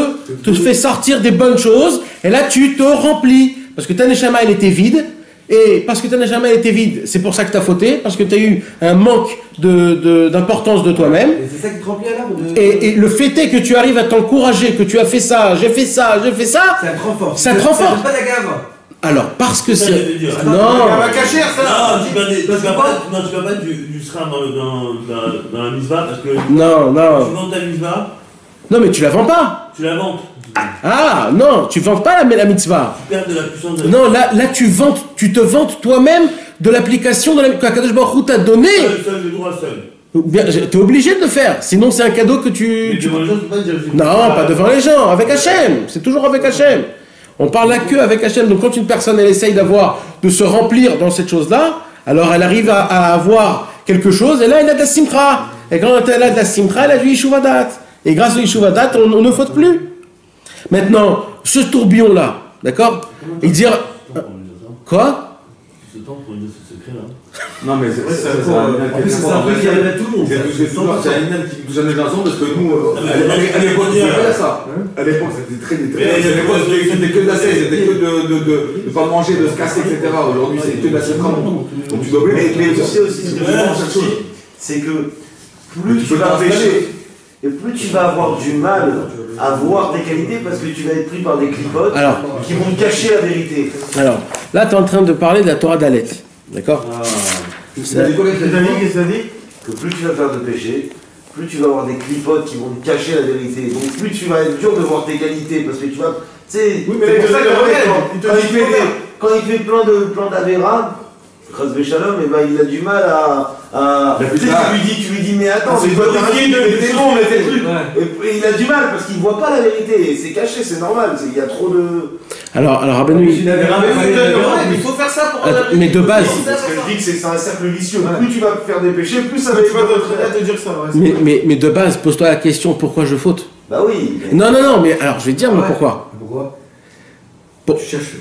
te faire sortir des bonnes choses. Et là, tu te remplis. Parce que ta neshama, elle était vide. Et parce que ta neshama, elle était vide, c'est pour ça que tu as fauté. Parce que tu as eu un manque d'importance de toi-même. Et c'est ça qui te remplit à l'âme. Et le fait est que tu arrives à t'encourager, que tu as fait ça, j'ai fait ça. Ça te renforce. Ça te renforce. C'est pas la gave. Alors, parce que Ça, c'est... je vais dire. Non. On va cacher ça. Non, tu vas pas du sram dans la misva parce que Non. tu vends ta misva, Non, mais tu la vends pas. tu la vends. Ah, non, tu vends pas la mitzvah. Tu perds de la puissance de Non, là tu te vantes toi-même de l'application que Kadosh Baruch Hu t'a donné. Seul, le droit seul. T'es obligé de le faire, sinon c'est un cadeau que tu... Devant les gens, tu peux pas dire. Non, pas devant les gens, avec Hachem. C'est toujours avec Hachem. On parle là que avec Hachem. Donc quand une personne elle essaye de se remplir dans cette chose-là, alors elle arrive à avoir quelque chose, et là elle a de la simcha. Et quand elle a de la simcha, elle a du Yishuvadat. Et grâce au Yishuvadat, on ne faute plus. Maintenant, ce tourbillon-là, d'accord? Et dire... Quoi? Ce temps pour dire ce secret-là. Non, mais c'est C'est un truc qui arrive à tout le monde. C'est un Inel qui nous jamais l'instant parce que nous, à l'époque, on faisait pas ça. À l'époque, c'était très c'était que de la cesse, c'était que de pas manger, de se casser, etc. Aujourd'hui, c'est que de la cesse. Donc tu dois oublier. Mais tu sais aussi ce que je pense aussi, c'est que plus tu vas pécher, et plus tu vas avoir du mal à voir tes qualités parce que tu vas être pris par des clipotes qui vont te cacher la vérité. Alors, là, tu es en train de parler de la Torah d'Alet. D'accord? C'est-à-dire que plus tu vas faire de péché, plus tu vas avoir des clipotes qui vont te cacher la vérité. Donc plus tu vas être dur de voir tes qualités parce que tu vas... Tu sais, Oui, mais c'est pour ça il quand il fait plein d'avéras, Chasvé Shalom, eh ben, il a du mal à... Tu sais, tu lui dis, mais attends, c'est pas t'es bon, mais tes trucs. Et il a du mal parce qu'il voit pas la vérité. C'est caché, c'est normal. Il y a trop de... Alors Rabbeinu, Il faut faire ça pour mais de base... Parce que je dis que c'est un cercle vicieux. Plus tu vas faire des péchés, plus ça va être... te dire ça. Mais de base, pose-toi la question, pourquoi je faute? Bah oui. Non, mais alors je vais te dire mais pourquoi. Pourquoi?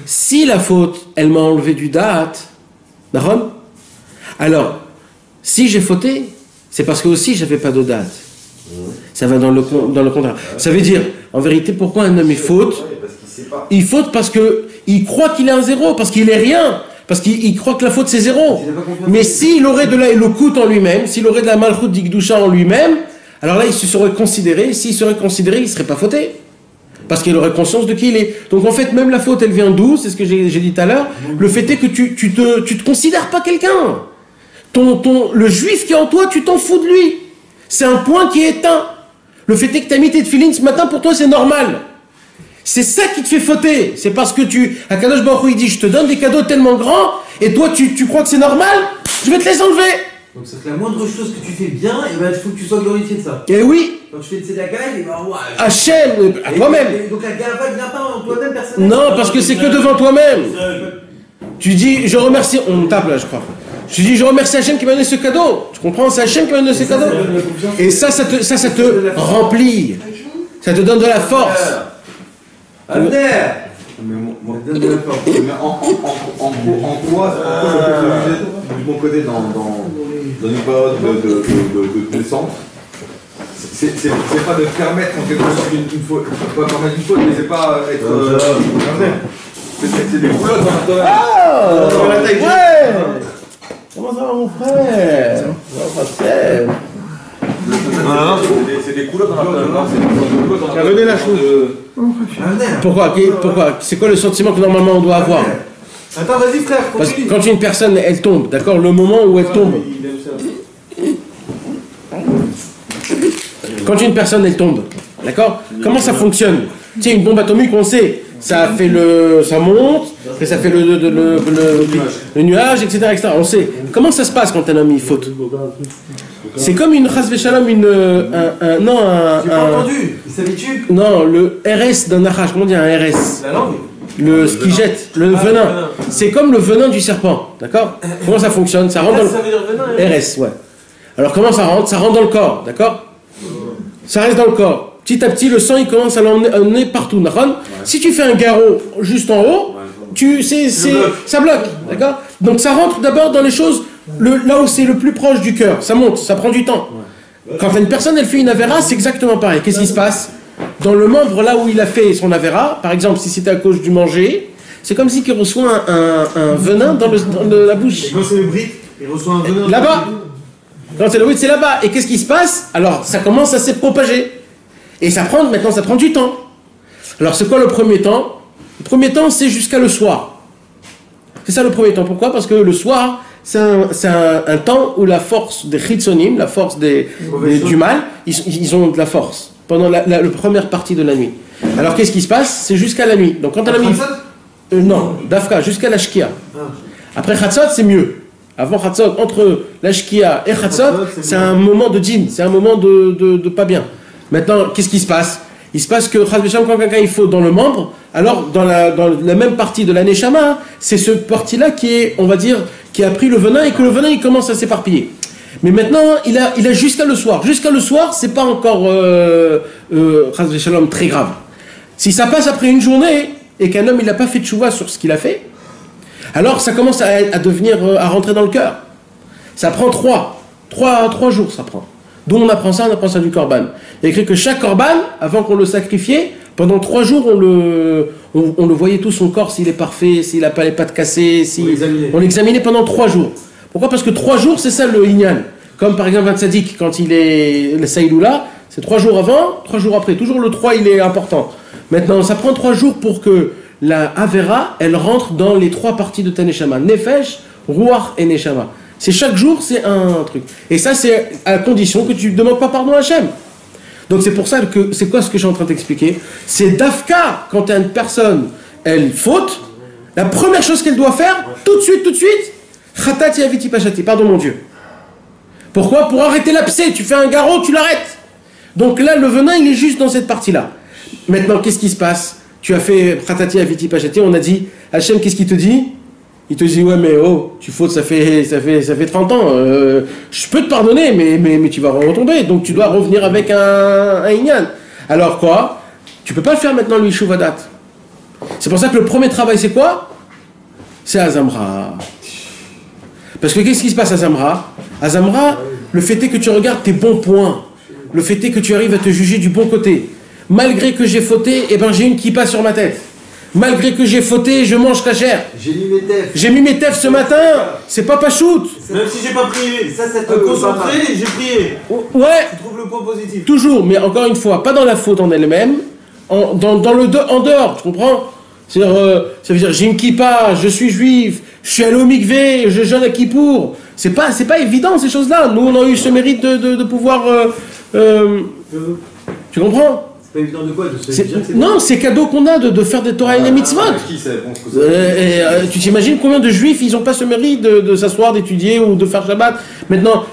Si la faute, elle m'a enlevé du da'at, d'accord? Alors, si j'ai fauté, c'est parce que aussi j'avais pas de da'at. Ça va dans le contraire. Ça veut dire, en vérité, pourquoi un homme il faute? Il faute parce que il croit qu'il est un zéro, parce qu'il est rien, parce qu'il croit que la faute c'est zéro. Mais s'il aurait de la Elokut en lui-même, s'il aurait de la Malchut d'Ikdusha en lui-même, alors là il se serait considéré, s'il serait considéré, il ne serait pas fauté. Parce qu'il aurait conscience de qui il est. Donc en fait, même la faute, elle vient d'où? C'est ce que j'ai dit tout à l'heure. Le fait est que tu te considères pas quelqu'un. Le juif qui est en toi, tu t'en fous de lui. C'est un point qui est éteint. Le fait est que tu as mis tes tefilines ce matin, pour toi c'est normal. C'est ça qui te fait fauter. C'est parce que Akadosh Baruch Hu, il dit, je te donne des cadeaux tellement grands, et toi tu crois que c'est normal, je vais te les enlever. Donc c'est que la moindre chose que tu fais bien, et ben il faut que tu sois glorifié de ça. Et oui, Quand tu fais de tzedaka, et ben ouais. Hachem, à toi-même. Donc la gava ne vient pas en toi-même personnellement. Non, parce que c'est que devant toi-même. Tu dis, je remercie, on me tape là, je crois. Je dis, je remercie Hachem qui m'a donné ce cadeau. Tu comprends? C'est Hachem qui m'a donné ce cadeau. Et ça te remplit. Ça te donne de la force. Abner. Mais en quoi je peux du bon côté dans une période de descente? C'est pas de permettre en quelque sorte une faute, pas permettre une faute, mais c'est pas être. C'est des coulottes dans la Ah ouais. Comment ça va mon frère? Ça va, c'est des coulottes dans la Revenez la chose. Pourquoi? C'est quoi le sentiment que normalement on doit avoir? Attends, vas-y frère, Parce que continue. quand une personne elle tombe, d'accord, le moment où elle tombe, quand une personne elle tombe, d'accord, comment ça fonctionne? Tu sais, une bombe atomique, on sait, ça monte, après ça fait le nuage, etc., etc. On sait. Comment ça se passe quand un homme il faute? C'est comme une chas v'shalom, J'ai pas entendu, il s'habitue. non, le RS d'un nachash, comment on dit un RS? La langue. Ce qui jette, le venin. C'est comme le venin du serpent, d'accord? Comment ça fonctionne? Ça rentre dans Ça veut dire venin, RS, ouais. Alors comment ça rentre? Ça rentre dans le corps, d'accord? Ça reste dans le corps. Petit à petit, le sang il commence à l'emmener partout. Ouais. Si tu fais un garrot juste en haut, ça bloque, d'accord? Donc ça rentre d'abord dans les choses là où c'est le plus proche du cœur. Ça monte, ça prend du temps. Quand une personne elle fait une avéra, c'est exactement pareil. Qu'est-ce qui se passe? Dans le membre là où il a fait son avéra, par exemple si c'était à cause du manger, c'est comme si il reçoit un venin dans la bouche. Quand c'est le brick, il reçoit un venin. Là-bas. Quand c'est le oui, c'est là-bas. Et qu'est-ce qui se passe? Alors ça commence à se propager. Et maintenant ça prend du temps. Alors c'est quoi le premier temps? Le premier temps c'est jusqu'à le soir. C'est ça le premier temps. Pourquoi? Parce que le soir c'est un temps où la force des chitzonim, la force du mal, ils ont de la force pendant la première partie de la nuit. Alors qu'est-ce qui se passe? C'est jusqu'à la nuit. Donc quand à la nuit... non, d'Afka, jusqu'à la Shkia. Après Chatzot c'est mieux. Avant Chatzot, entre la Shkia et Chatzot, c'est un moment de djinn, c'est un moment de pas bien. Maintenant, qu'est-ce qui se passe? Il se passe que quand quelqu'un il faut dans le membre, alors dans la même partie de la Neshama, c'est ce partie-là qui est, on va dire, qui a pris le venin et que le venin il commence à s'éparpiller. Mais maintenant, il a jusqu'à le soir. Jusqu'à le soir, c'est pas encore très grave. Si ça passe après une journée et qu'un homme il n'a pas fait de tchouva sur ce qu'il a fait, alors ça commence à rentrer dans le cœur. Ça prend 3 jours, ça prend. D'où on apprend ça du korban. Il y a écrit que chaque korban, avant qu'on le sacrifiait, pendant 3 jours, on le voyait tout son corps, s'il est parfait, s'il n'a pas les pattes cassées, on l'examinait pendant 3 jours. Pourquoi? Parce que 3 jours, c'est ça le inyan. Comme par exemple un tzaddik, quand il est le saïloula, c'est 3 jours avant, 3 jours après. Toujours le 3, il est important. Maintenant, ça prend 3 jours pour que la Avera, elle rentre dans les 3 parties de ta Neshama. Nefesh, Ruach et Neshama. C'est chaque jour, c'est un truc. Et ça, c'est à condition que tu ne demandes pas pardon à Hachem. Donc c'est pour ça que, c'est quoi ce que je suis en train d'expliquer? C'est d'Afka, quand une personne, elle faute, la première chose qu'elle doit faire, tout de suite, Chatati aviti pachati, pardon mon Dieu. Pourquoi? Pour arrêter l'abcès, tu fais un garrot, tu l'arrêtes. Donc là, le venin, il est juste dans cette partie-là. Maintenant, qu'est-ce qui se passe? Tu as fait Chatati aviti pachati, on a dit, Hachem, qu'est-ce qu'il te dit? Il te dit, ouais, mais oh, tu fautes, ça fait 30 ans. Je peux te pardonner, mais tu vas retomber. Donc tu dois revenir avec un inyan. Alors quoi? Tu peux pas le faire maintenant, lui, Shuvadat. C'est pour ça que le premier travail, c'est quoi? C'est Azamra. Parce que qu'est-ce qui se passe à Azamra? Azamra, le fait est que tu regardes tes bons points. Le fait est que tu arrives à te juger du bon côté. Malgré que j'ai fauté, eh ben, j'ai une kippa sur ma tête. Malgré que j'ai fauté, je mange kasher. J'ai mis mes tefs ce matin. C'est pas pachout. Même si j'ai pas prié, ça te concentré, j'ai prié. Ouais. Tu trouves le point positif. Toujours, mais encore une fois, pas dans la faute en elle-même, en dehors, tu comprends? C'est-à-dire, ça veut dire, j'ai une kippa, je suis juif, je suis allé au mikvé, je jeûne à Kippour. C'est pas évident ces choses-là. Nous, on a eu ce mérite de pouvoir. Tu comprends? C'est pas évident de quoi? Non, c'est cadeau qu'on a de faire des Torah et des mitzvot. Tu t'imagines combien de juifs ils n'ont pas ce mérite de s'asseoir, d'étudier ou de faire Shabbat. Maintenant,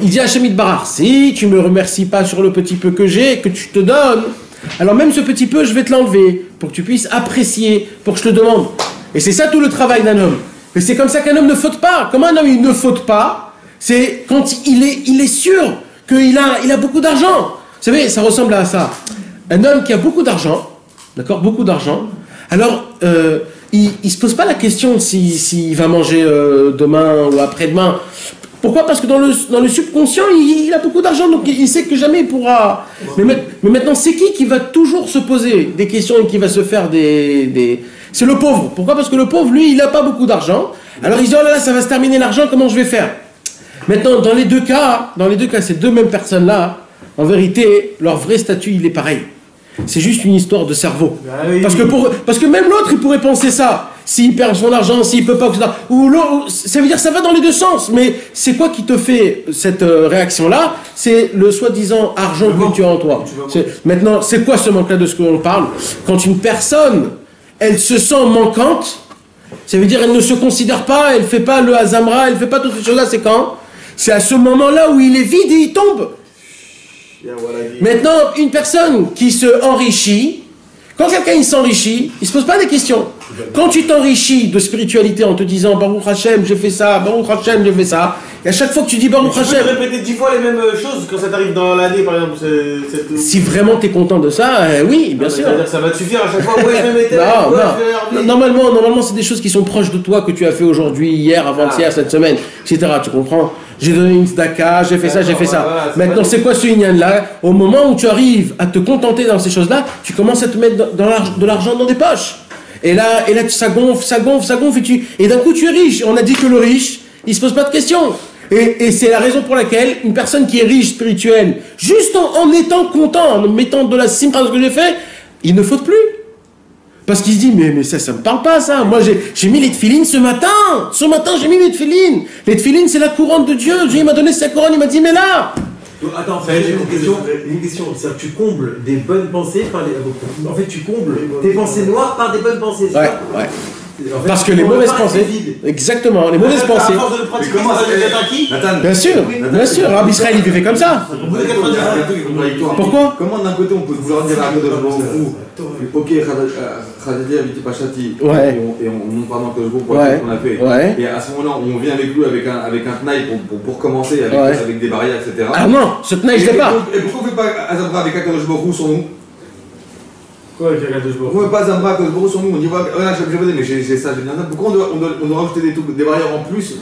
il dit à Hachem Barar, si tu me remercies pas sur le petit peu que j'ai, que tu te donnes, alors même ce petit peu, je vais te l'enlever pour que tu puisses apprécier, pour que je te demande. Et c'est ça tout le travail d'un homme. Et c'est comme ça qu'un homme ne faute pas. Comme un homme il ne faute pas, c'est quand il est sûr qu'il a beaucoup d'argent. Vous savez, ça ressemble à ça. Un homme qui a beaucoup d'argent, d'accord, beaucoup d'argent, alors il ne se pose pas la question s'il va manger demain ou après-demain. Pourquoi? Parce que dans le subconscient, il a beaucoup d'argent, donc il sait que jamais il pourra... Mais maintenant, c'est qui va toujours se poser des questions et qui va se faire des... C'est le pauvre. Pourquoi? Parce que le pauvre, lui, il n'a pas beaucoup d'argent. Alors il se dit, oh là là, ça va se terminer l'argent, comment je vais faire? Maintenant, dans les deux cas, ces deux mêmes personnes-là, en vérité, leur vrai statut, il est pareil. C'est juste une histoire de cerveau. Ah oui. Parce que même l'autre, il pourrait penser ça. S'il perd son argent, s'il peut pas, etc. Ou ça veut dire que ça va dans les deux sens. Mais c'est quoi qui te fait cette réaction-là? C'est le soi-disant argent que tu as en toi. Maintenant, c'est quoi ce manque-là de ce qu'on parle? Quand une personne, elle se sent manquante, ça veut dire elle ne se considère pas, elle ne fait pas le Hazamra, elle ne fait pas toutes ces choses-là, c'est quand? C'est à ce moment-là où il est vide et il tombe. Maintenant, une personne qui se enrichit, quand quelqu'un il s'enrichit, il ne se pose pas des questions. Quand tu t'enrichis de spiritualité en te disant Baruch Hashem, j'ai fait ça, Baruch Hashem, j'ai fait ça, et à chaque fois que tu dis Baruch Hashem. Tu peux répéter 10 fois les mêmes choses quand ça t'arrive dans l'année, par exemple. Si vraiment tu es content de ça, oui, bien sûr. Ça va te suffire à chaque fois. Ouais, je vais mettre. Non. Normalement, c'est des choses qui sont proches de toi que tu as fait aujourd'hui, hier, avant-hier, cette semaine, etc. Tu comprends? J'ai donné une tzedaka, j'ai fait ça, j'ai fait ça. Voilà, maintenant, c'est quoi ce inyan-là? Au moment où tu arrives à te contenter dans ces choses-là, tu commences à te mettre de l'argent dans des poches. Et là, ça gonfle, et d'un coup, tu es riche. On a dit que le riche, il se pose pas de questions. Et c'est la raison pour laquelle une personne qui est riche, spirituelle, juste en étant content, en mettant de la simra dans ce que j'ai fait, il ne faute plus. Parce qu'il se dit, mais ça me parle pas, ça. Moi, j'ai mis les tefilines ce matin. Ce matin, j'ai mis les tefilines. Les tefilines, c'est la couronne de Dieu. Dieu m'a donné sa couronne, il m'a dit, mais là. Attends, j'ai une question. C'est-à-dire que tu combles des bonnes pensées par les... En fait, tu combles tes pensées noires par des bonnes pensées, c'est ça? Ouais. En fait, parce que les mauvaises pensées... Exactement, les mauvaises pensées... Bien sûr, Rabbi Israël, il fait comme ça. Pourquoi? Comment d'un côté on peut vouloir dire à ok, Khadija Viti Pachati, et on monte pardon que je vous pour ce qu'on a fait. Et à ce moment-là, on vient avec lui avec un tnaï pour commencer avec des barrières, etc. Ah non, ce tnaï, je l'ai pas. Et pourquoi on ne fait pas Azamra avec Akadosh Baruch sur nous? Quoi avec Akadosh Baruch? Pourquoi on ne fait pas Azamra avec Akadosh Baruch sur nous? On dit voilà, j'ai posé, mais j'ai ça, j'ai bien ça. Pourquoi on doit rajouter des barrières en plus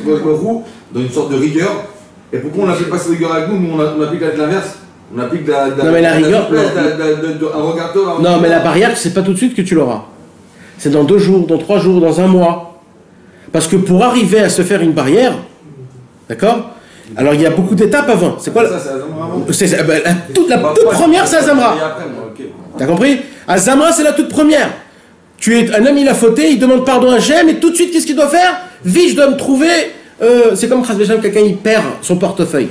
dans une sorte de rigueur? Et pourquoi on n'applique pas cette rigueur avec nous? Nous, on applique l'inverse. On applique non mais la rigueur, non mais la barrière, c'est pas tout de suite que tu l'auras. C'est dans 2 jours, dans 3 jours, dans 1 mois. Parce que pour arriver à se faire une barrière, d'accord? Alors il y a beaucoup d'étapes avant. C'est quoi la toute première, c'est Azamra. T'as compris? Azamra, c'est la toute première. Un homme, il a fauté, il demande pardon à Hachem, et tout de suite, qu'est-ce qu'il doit faire? Vite, je dois me trouver. C'est comme quelqu'un, il perd son portefeuille.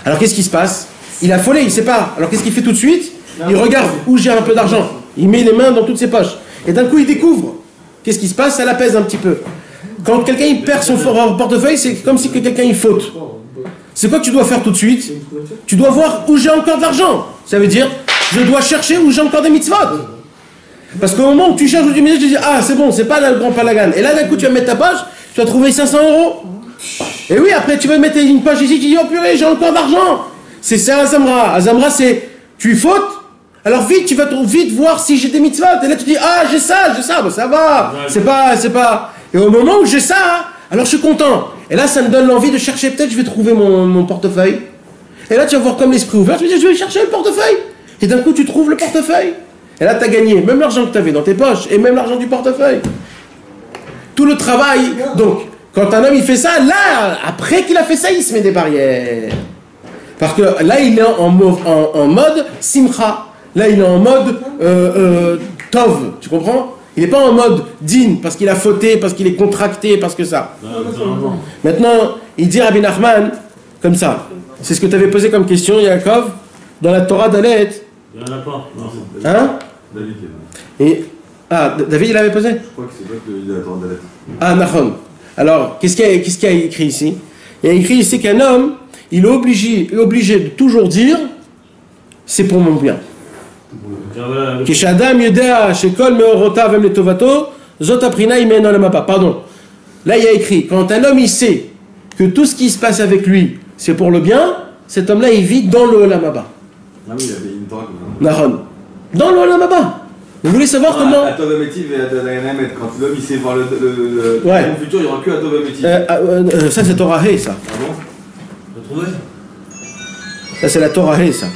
Alors qu'est-ce qui se passe? Il a volé, il ne sait pas. Alors qu'est-ce qu'il fait tout de suite? Il regarde où j'ai un peu d'argent. Il met les mains dans toutes ses poches. Et d'un coup, il découvre. Qu'est-ce qui se passe? Ça l'apaise un petit peu. Quand quelqu'un il perd son portefeuille, c'est comme si quelqu'un il faute. C'est quoi que tu dois faire tout de suite? Tu dois voir où j'ai encore de l'argent. Ça veut dire, je dois chercher où j'ai encore des mitzvot. Parce qu'au moment où tu cherches où tu dis, ah c'est bon, c'est pas le grand palagan. Et là d'un coup, tu vas mettre ta poche, tu vas trouver 500 €. Et oui, après tu vas mettre une poche ici, tu dis, oh purée, j'ai encore d'argent. C'est ça Azamra. Azamra, c'est tu fautes, alors vite, tu vas vite voir si j'ai des mitzvot. Et là, tu dis, ah, j'ai ça, bon, ça va. C'est pas. Et au moment où j'ai ça, alors je suis content. Et là, ça me donne l'envie de chercher, peut-être je vais trouver mon portefeuille. Et là, tu vas voir comme l'esprit ouvert, tu vas dire, je vais chercher le portefeuille. Et d'un coup, tu trouves le portefeuille. Et là, tu as gagné même l'argent que tu avais dans tes poches et même l'argent du portefeuille. Tout le travail. Donc, quand un homme, il fait ça, là, après qu'il a fait ça, il se met des barrières. Parce que là, il est en mode simcha. Là, il est en mode tov. Tu comprends? Il n'est pas en mode din, parce qu'il a fauté, parce qu'il est contracté, parce que ça. Maintenant, il dit Rabbi Nachman, comme ça. C'est ce que tu avais posé comme question, Yaakov, dans la Torah d'Alet. Il n'y en a pas. Non. Hein? David. David, il avait posé? Je crois que c'est toi qui as la Torah d'Alet. Ah, Nachon. Alors, qu'est-ce qu'il y a écrit ici? Il y a écrit ici qu'un homme, il est obligé de toujours dire c'est pour mon bien. Pardon. Là, il y a écrit quand un homme il sait que tout ce qui se passe avec lui c'est pour le bien, cet homme-là il vit dans le Olam Haba. Ah oui, il y avait une Torah comme ça. Dans le Olam Haba. Vous voulez savoir comment? Atov Ametiv et Adanayamet, quand l'homme il sait voir le futur, il n'y aura que Atov Ametiv. Ça c'est Torah He, ça. Ah bon? T'as trouvé? Ça c'est la Torah He, ça.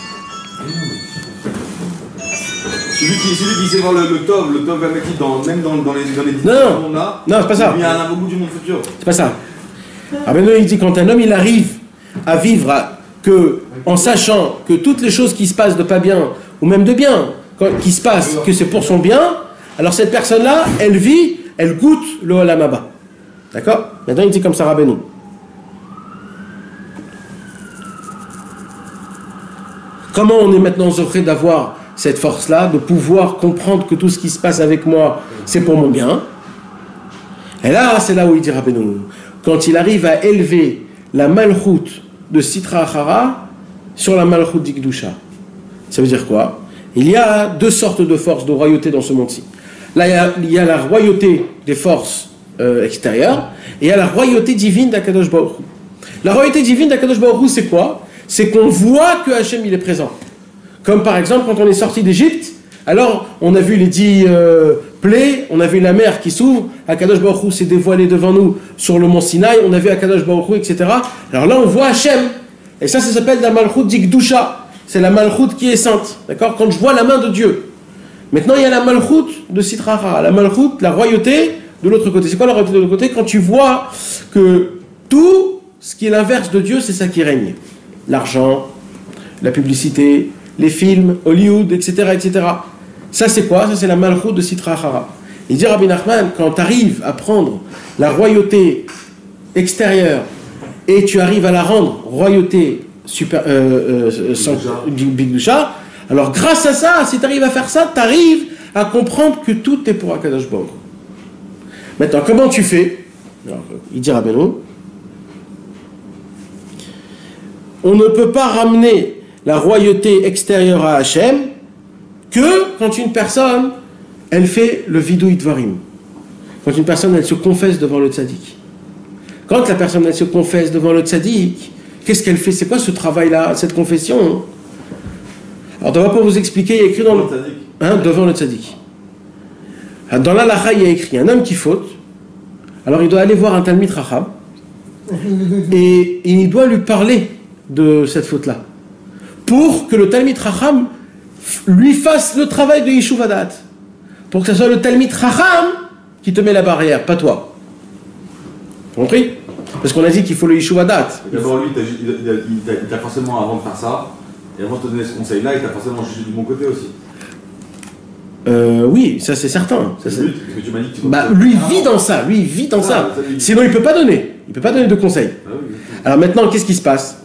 Celui qui sait voir le Tov Ametiv, même dans les non, là, non, c'est pas ça. Il y a un bout du monde futur. C'est pas ça. Ah ben non, il dit quand un homme il arrive à vivre en sachant que toutes les choses qui se passent de pas bien, ou même de bien, qui se passent, que c'est pour son bien, alors cette personne-là, elle vit, elle goûte le Olam Haba. D'accord? Maintenant il dit comme ça Rabbeinu. Comment on est maintenant offré d'avoir cette force-là, de pouvoir comprendre que tout ce qui se passe avec moi, c'est pour mon bien. Et là, c'est là où il dit Rabbeinu, quand il arrive à élever la malchoute de Sitra Achara sur la malchoute d'Ikdusha. Ça veut dire quoi? Il y a deux sortes de forces de royauté dans ce monde-ci. Là, il y a la royauté des forces extérieures, et il y a la royauté divine d'Akadosh Baruch Hu. La royauté divine d'Akadosh Baruch Hu, c'est quoi? C'est qu'on voit que Hachem, il est présent. Comme par exemple, quand on est sorti d'Égypte, alors on a vu les 10 plaies, on a vu la mer qui s'ouvre, Akadosh Baruch Hu s'est dévoilé devant nous sur le mont Sinaï, on a vu Akadosh Baruch Hu, etc. Alors là, on voit Hachem. Et ça s'appelle la malchoute d'Ikdusha. C'est la malchoute qui est sainte. D'accord? Quand je vois la main de Dieu. Maintenant, il y a la malchoute de Sitra Achara. La malchoute, la royauté de l'autre côté. C'est quoi la royauté de l'autre côté? Quand tu vois que tout ce qui est l'inverse de Dieu, c'est ça qui règne. L'argent, la publicité, les films, Hollywood, etc., etc. Ça, c'est quoi? Ça, c'est la malchoute de Sitra Achara. Il dit Rabbi Nachman, quand tu arrives à prendre la royauté extérieure et tu arrives à la rendre royauté Bigdusha, alors grâce à ça, si tu arrives à faire ça, tu arrives à comprendre que tout est pour Akadosh Baruch Hu. Maintenant, comment tu fais? Alors, il dit Rabbeinu, on ne peut pas ramener la royauté extérieure à Hachem que quand une personne, elle fait le vidouï dvarim. Quand une personne, elle se confesse devant le tzaddik. Quand la personne, elle se confesse devant le tzaddik, qu'est-ce qu'elle fait? C'est quoi ce travail-là, cette confession? Alors, on va pas vous expliquer, il y a écrit dans le... devant le tzaddik. Dans l'Halacha, il y a écrit, un homme qui faute, alors il doit aller voir un Talmid Chacham, et il doit lui parler de cette faute-là, pour que le Talmid Chacham lui fasse le travail de Yishuv Hadat, pour que ce soit le Talmid Chacham qui te met la barrière, pas toi. Compris? Parce qu'on a dit qu'il faut le Yishuv Hadat. D'abord, lui, il t'a forcément, avant de faire ça, et avant de te donner ce conseil-là, il t'a forcément jugé du bon côté aussi. Oui, ça c'est certain. Ça, c'est... Parce que tu m'as dit que tu lui vit dans ça, lui il vit dans ça. Sinon il peut pas donner. Il peut pas donner de conseils. Alors maintenant, qu'est-ce qui se passe?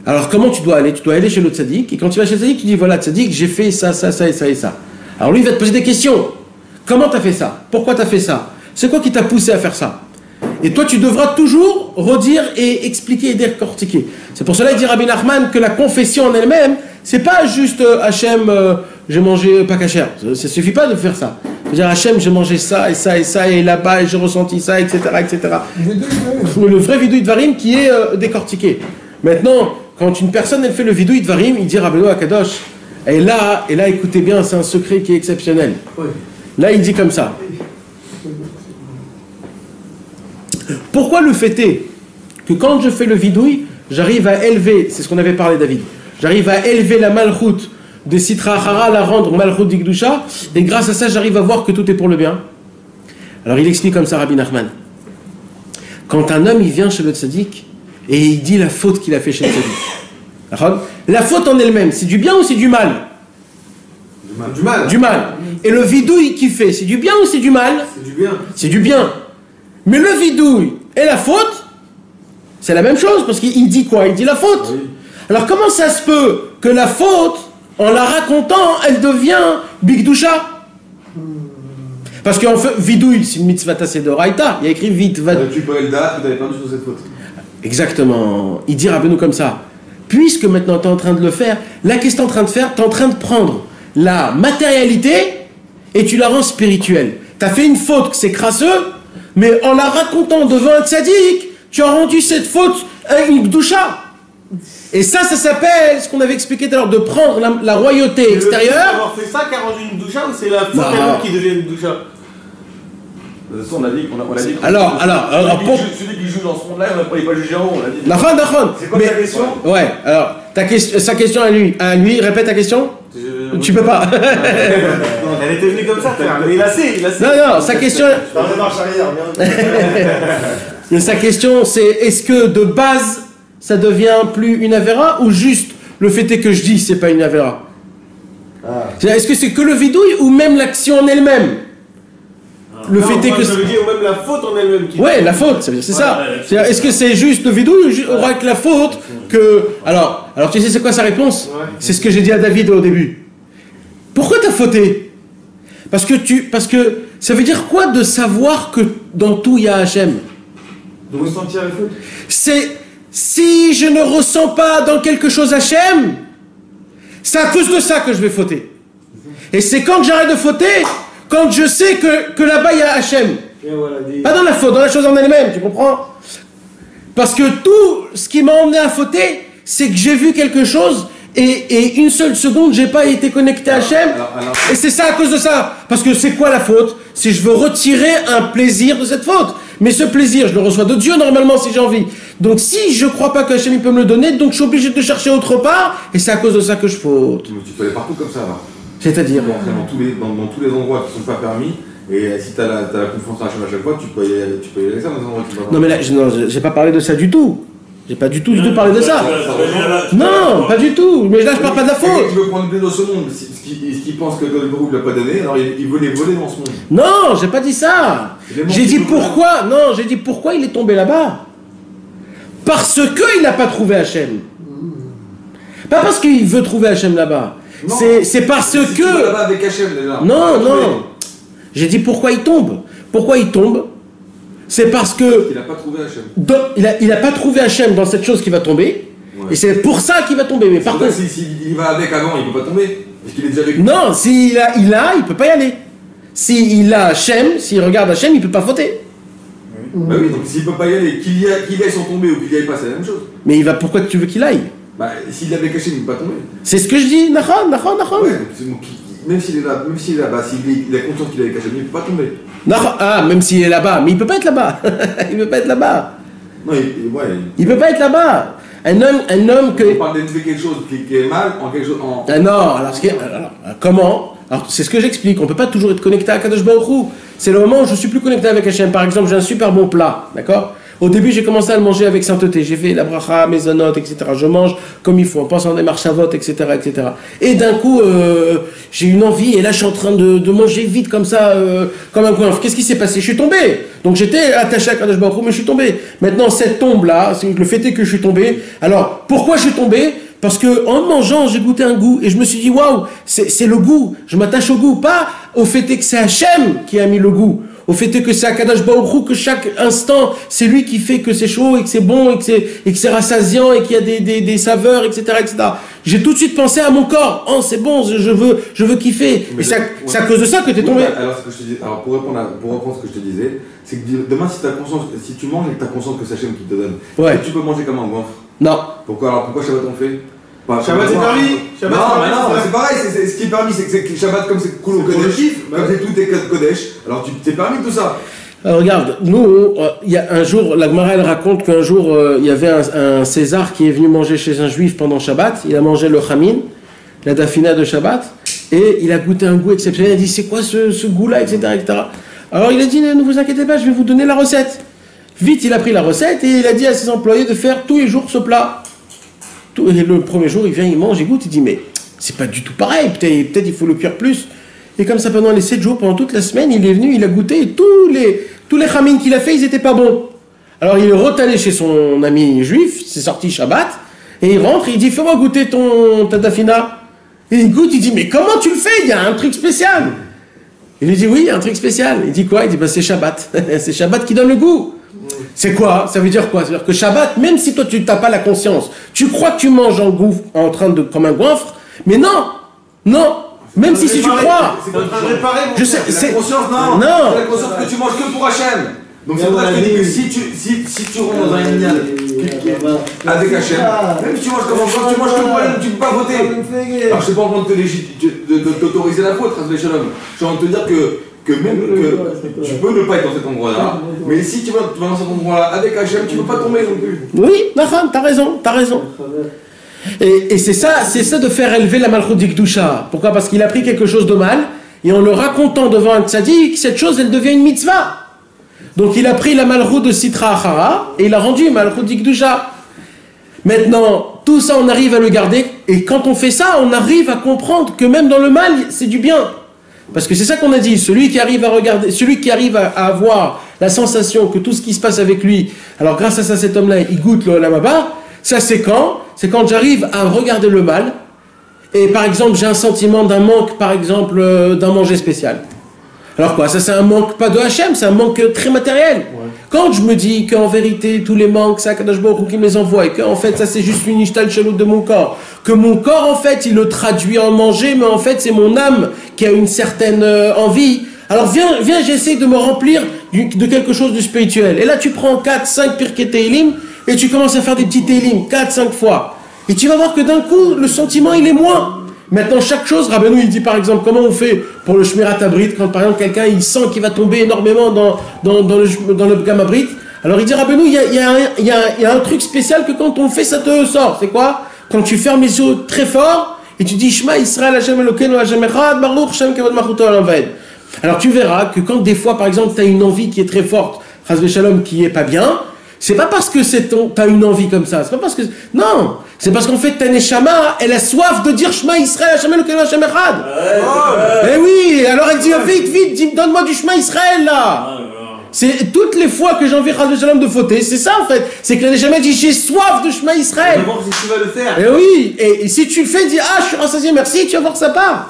Alors comment tu dois aller? Tu dois aller chez le tzaddik, et quand tu vas chez le tzaddik, tu dis voilà tzaddik, j'ai fait ça, ça, ça et ça et ça. Alors lui il va te poser des questions. Comment tu as fait ça? Pourquoi tu as fait ça? C'est quoi qui t'a poussé à faire ça? Et toi tu devras toujours redire et expliquer et décortiquer. C'est pour cela qu'il dit Rabbi Nachman que la confession en elle-même, c'est pas juste Hachem, j'ai mangé pas cachère. Ça suffit pas de faire ça. C'est-à-dire Hachem, j'ai mangé ça et ça et ça et là-bas et j'ai ressenti ça, etc., etc. Le vrai vidouï dvarim qui est décortiqué. Maintenant, quand une personne elle fait le vidouï dvarim, il dit Rabbeinu Akadosh. Et là, écoutez bien, c'est un secret qui est exceptionnel. Là, il dit comme ça. Pourquoi le fait est que quand je fais le vidouï, j'arrive à élever, c'est ce qu'on avait parlé David, j'arrive à élever la malchoute de Sitra Achara, la rendre malchoute d'Ikdusha, et grâce à ça j'arrive à voir que tout est pour le bien. Alors il explique comme ça Rabbi Nachman. Quand un homme il vient chez le tzaddik et il dit la faute qu'il a fait chez le tzaddik, la faute en elle-même, c'est du bien ou c'est du mal? Du mal. Du mal. Et le vidouï qu'il fait, c'est du bien ou c'est du mal? C'est du bien. C'est du bien. Mais le vidouï et la faute, c'est la même chose, parce qu'il dit quoi? Il dit la faute. Oui. Alors comment ça se peut que la faute, en la racontant, elle devient Bigdusha? Parce qu'en fait, vidouï, c'est une mitzvah tassée de Raïta. Il y a écrit vite. Tu peux le date, tu n'avais pas du tout cette faute. Exactement. Il dit Rabbeinu comme ça. Puisque maintenant tu es en train de le faire, là qu'est-ce que tu es en train de faire? Tu es en train de prendre la matérialité et tu la rends spirituelle. Tu as fait une faute que c'est crasseux, mais en la racontant devant un tzaddik, tu as rendu cette faute à une gdusha. Et ça s'appelle, ce qu'on avait expliqué tout à l'heure, de prendre la royauté extérieure. C'est ça qui a rendu une gdusha ou c'est la faute elle-même qui devient une gdusha? De toute façon, on a dit que... Alors, celui qui joue dans ce monde-là, il n'est pas jugé en haut, on a dit. D'accord. C'est quoi ta question? Ouais, alors, sa question à lui, répète ta question. Tu peux pas. Elle était venue comme ça, mais il a assez. Non, sa question... marche arrière, sa question, c'est est-ce que de base, ça devient plus une avéra ou juste le fait est que je dis c'est pas une avéra? Est-ce que c'est que le vidouille ou même l'action en elle-même? Le fait est que... Ça veut dire même la faute en elle-même. Ouais, la faute, c'est ça. Est-ce que c'est juste le vidouille ou avec la faute que... Alors tu sais c'est quoi sa réponse? C'est ce que j'ai dit à David au début. Pourquoi tu as fauté? Parce que ça veut dire quoi de savoir que dans tout il y a Hachem? De ressentir la faute. C'est si je ne ressens pas dans quelque chose Hachem, c'est à cause de ça que je vais fauter. Et c'est quand j'arrête de fauter, quand je sais que là-bas il y a Hachem. Voilà, Pas dans la faute, dans la chose en elle-même, tu comprends? Parce que tout ce qui m'a emmené à fauter, c'est que j'ai vu quelque chose et une seule seconde, j'ai pas été connecté à Hachem. Et c'est ça à cause de ça. Parce que c'est quoi la faute? C'est je veux retirer un plaisir de cette faute. Mais ce plaisir, je le reçois de Dieu normalement si j'ai envie. Donc si je crois pas que Hachem il peut me le donner, donc je suis obligé de chercher autre part. Et c'est à cause de ça que je faute. Mais tu peux aller partout comme ça, là. C'est-à-dire dans tous les endroits qui sont pas permis. Et si tu as la confiance en Hachem à chaque fois, tu peux y aller avec ça dans les endroits qui sont pas permis. Non mais là, j'ai pas parlé de ça du tout. J'ai pas du tout parlé de ça. Non, pas du tout. Mais là, je parle pas de la faute. Tu veux prendre le blé dans ce monde, ce qu'il pense que le groupe ne l'a pas donné, alors il veut les voler dans ce monde. Non, j'ai pas dit ça. J'ai dit pourquoi. Non, j'ai dit pourquoi il est tombé là-bas. Parce que il n'a pas trouvé Hachem. Pas parce qu'il veut trouver Hachem là-bas. C'est parce que. Là-bas avec Hachem déjà. Non. J'ai dit pourquoi il tombe. Pourquoi il tombe? C'est parce que il n'a pas trouvé Hachem. Il a pas trouvé Hachem dans cette chose qui va tomber. Ouais. Et c'est pour ça qu'il va tomber. Mais par contre, s'il va avec avant, il ne peut pas tomber. Parce qu'il est déjà avec. Non, s'il il peut pas y aller. S'il a Hachem, s'il regarde Hachem, il peut pas fauter. Bah oui, donc s'il peut pas y aller, qu'il y aille sans tomber ou qu'il y aille pas, c'est la même chose. Mais pourquoi tu veux qu'il aille? Bah s'il est avec Hachem, il ne peut pas tomber. C'est ce que je dis. Nachon. Ouais, même s'il est là-bas, s'il a conscience qu'il est avec Hachem, il ne peut pas tomber. Même s'il est là-bas, mais il peut pas être là-bas. Il peut pas être là-bas. Non, il peut pas être là-bas. Un homme que. On parle d'élever quelque chose qui est mal en quelque chose. Non, alors comment? Alors c'est ce que j'explique. On peut pas toujours être connecté à Kadosh Baruch Hu. C'est le moment où je suis plus connecté avec Hachem. Par exemple, j'ai un super bon plat, d'accord? Au début, j'ai commencé à le manger avec sainteté. J'ai fait la bracha, mes anotes, etc. Je mange comme il faut, en pensant des marchavot, etc., etc. Et d'un coup, j'ai une envie, et là, je suis en train de manger vite comme ça, comme un coin. Qu'est-ce qui s'est passé? Je suis tombé. Donc, j'étais attaché à Kadosh Baruch Hu, mais je suis tombé. Maintenant, cette tombe-là, le fait est que je suis tombé. Alors, pourquoi je suis tombé? Parce que en mangeant, j'ai goûté un goût, et je me suis dit, waouh, c'est le goût. Je m'attache au goût, pas au fait est que c'est Hachem qui a mis le goût. Au fait est que c'est Akadosh Baruch Hu, que chaque instant, c'est lui qui fait que c'est chaud et que c'est bon et que c'est rassasiant et qu'il y a des saveurs, etc., etc. J'ai tout de suite pensé à mon corps. Oh, c'est bon, je veux kiffer. Mais c'est à cause de ça que t'es tombé. Alors, pour reprendre ce que je te disais, c'est que demain, si tu manges et que tu as conscience que c'est Hachem qui te donne, tu peux manger comme un goinfre. Non. Pourquoi Shabbat on fait? Shabbat c'est permis. Non, c'est pareil, ce qui est permis, c'est que Shabbat, comme c'est cool au Kodesh, comme c'est tout est Kodesh, alors tu t'es permis tout ça. Regarde, nous, il y a un jour, la Gemara elle raconte qu'un jour, il y avait un César qui est venu manger chez un juif pendant Shabbat, il a mangé le chamin, la dafina de Shabbat, et il a goûté un goût exceptionnel, il a dit c'est quoi ce goût-là, etc., etc. Alors il a dit ne vous inquiétez pas, je vais vous donner la recette. Vite, il a pris la recette et il a dit à ses employés de faire tous les jours ce plat. Et le premier jour, il vient, il mange, il goûte, il dit mais c'est pas du tout pareil, peut-être il faut le cuire plus. Et comme ça, pendant les 7 jours, pendant toute la semaine, il est venu, il a goûté, et tous les chamines qu'il a fait, ils étaient pas bons. Alors il est retourné chez son ami juif, c'est sorti Shabbat, et il rentre, et il dit fais-moi goûter ta dafina. Et il goûte, il dit mais comment tu le fais? Il y a un truc spécial. Il lui dit oui, il y a un truc spécial. Il dit quoi? Il dit bah c'est Shabbat. C'est Shabbat qui donne le goût. C'est quoi? Ça veut dire quoi? C'est-à-dire que Shabbat, même si toi tu n'as pas la conscience, tu crois que tu manges comme un goinfre, mais non, même si tu crois. C'est en train de réparer, je sais, c'est la conscience, non. C'est la conscience que tu manges que pour Hachem. Donc c'est pour ça que je te dis que si tu rentres dans un minyan avec Hachem, même si tu manges comme un goinfre, tu manges que pour Hachem, tu ne peux pas voter. Alors je ne suis pas en train de t'autoriser la faute, Chas Veshalom. Je suis en train de te dire que tu peux ne pas être dans cet endroit-là, mais si tu vas dans cet endroit-là avec Hachem, tu ne peux pas tomber non plus. Oui, Nachan, t'as raison. Et c'est ça de faire élever la Malchut d'Ikdusha. Pourquoi? Parce qu'il a pris quelque chose de mal, et en le racontant devant un tzaddik, cette chose, elle devient une mitzvah. Donc il a pris la Malchut de Sitra Achara, et il a rendu une Malchut d'Ikdusha. Maintenant, tout ça, on arrive à le garder, et quand on fait ça, on arrive à comprendre que même dans le mal, c'est du bien. Parce que c'est ça qu'on a dit, celui qui arrive à avoir la sensation que tout ce qui se passe avec lui, alors grâce à ça, cet homme-là, il goûte le Olam Haba, ça c'est quand j'arrive à regarder le mal, et par exemple j'ai un sentiment d'un manque, par exemple, d'un manger spécial. Alors quoi, ça c'est un manque pas de Hachem, c'est un manque très matériel. Ouais. Quand je me dis qu'en vérité tous les manques, c'est Akadosh Baruch Hu qui me les envoie, et qu'en fait ça c'est juste une ishtal chelou de mon corps, que mon corps en fait il le traduit en manger, mais en fait c'est mon âme qui a une certaine envie. Alors viens, j'essaie de me remplir de quelque chose de spirituel. Et là tu prends 4, 5 Pirkei Teilim, et tu commences à faire des petits Teilim, 4, 5 fois. Et tu vas voir que d'un coup, le sentiment il est moins. Maintenant, chaque chose, Rabbeinu il dit par exemple, comment on fait pour le Shmirat Habrit, quand par exemple quelqu'un il sent qu'il va tomber énormément dans le Pgam Habrit. Alors il dit Rabbeinu, il y a un truc spécial que quand on fait, ça te sort. C'est quoi? Quand tu fermes les yeux très fort et tu dis Shema Israël Hashem Elokeinu Hashem Echad Baruch Hashem Kavod Malchuto Olam Vaed. Alors tu verras que quand des fois, par exemple, tu as une envie qui est très forte, Chas v'Shalom, qui est pas bien, c'est pas parce que t'as une envie comme ça, c'est pas parce que... Non, c'est parce qu'en fait ta Neshama, elle a soif de dire Shema Israël, Hashem Elokeinu Hashem Echad. Eh oui, alors elle dit vite, donne-moi du Shema Israël là. C'est toutes les fois que j'ai envie Chas v'Shalom de fauter, c'est ça en fait. C'est que la Neshama dit j'ai soif de Shema Israël. On va voir si tu vas le faire. Eh oui, et si tu le fais, dis je suis rassasié, merci, tu vas voir que ça part.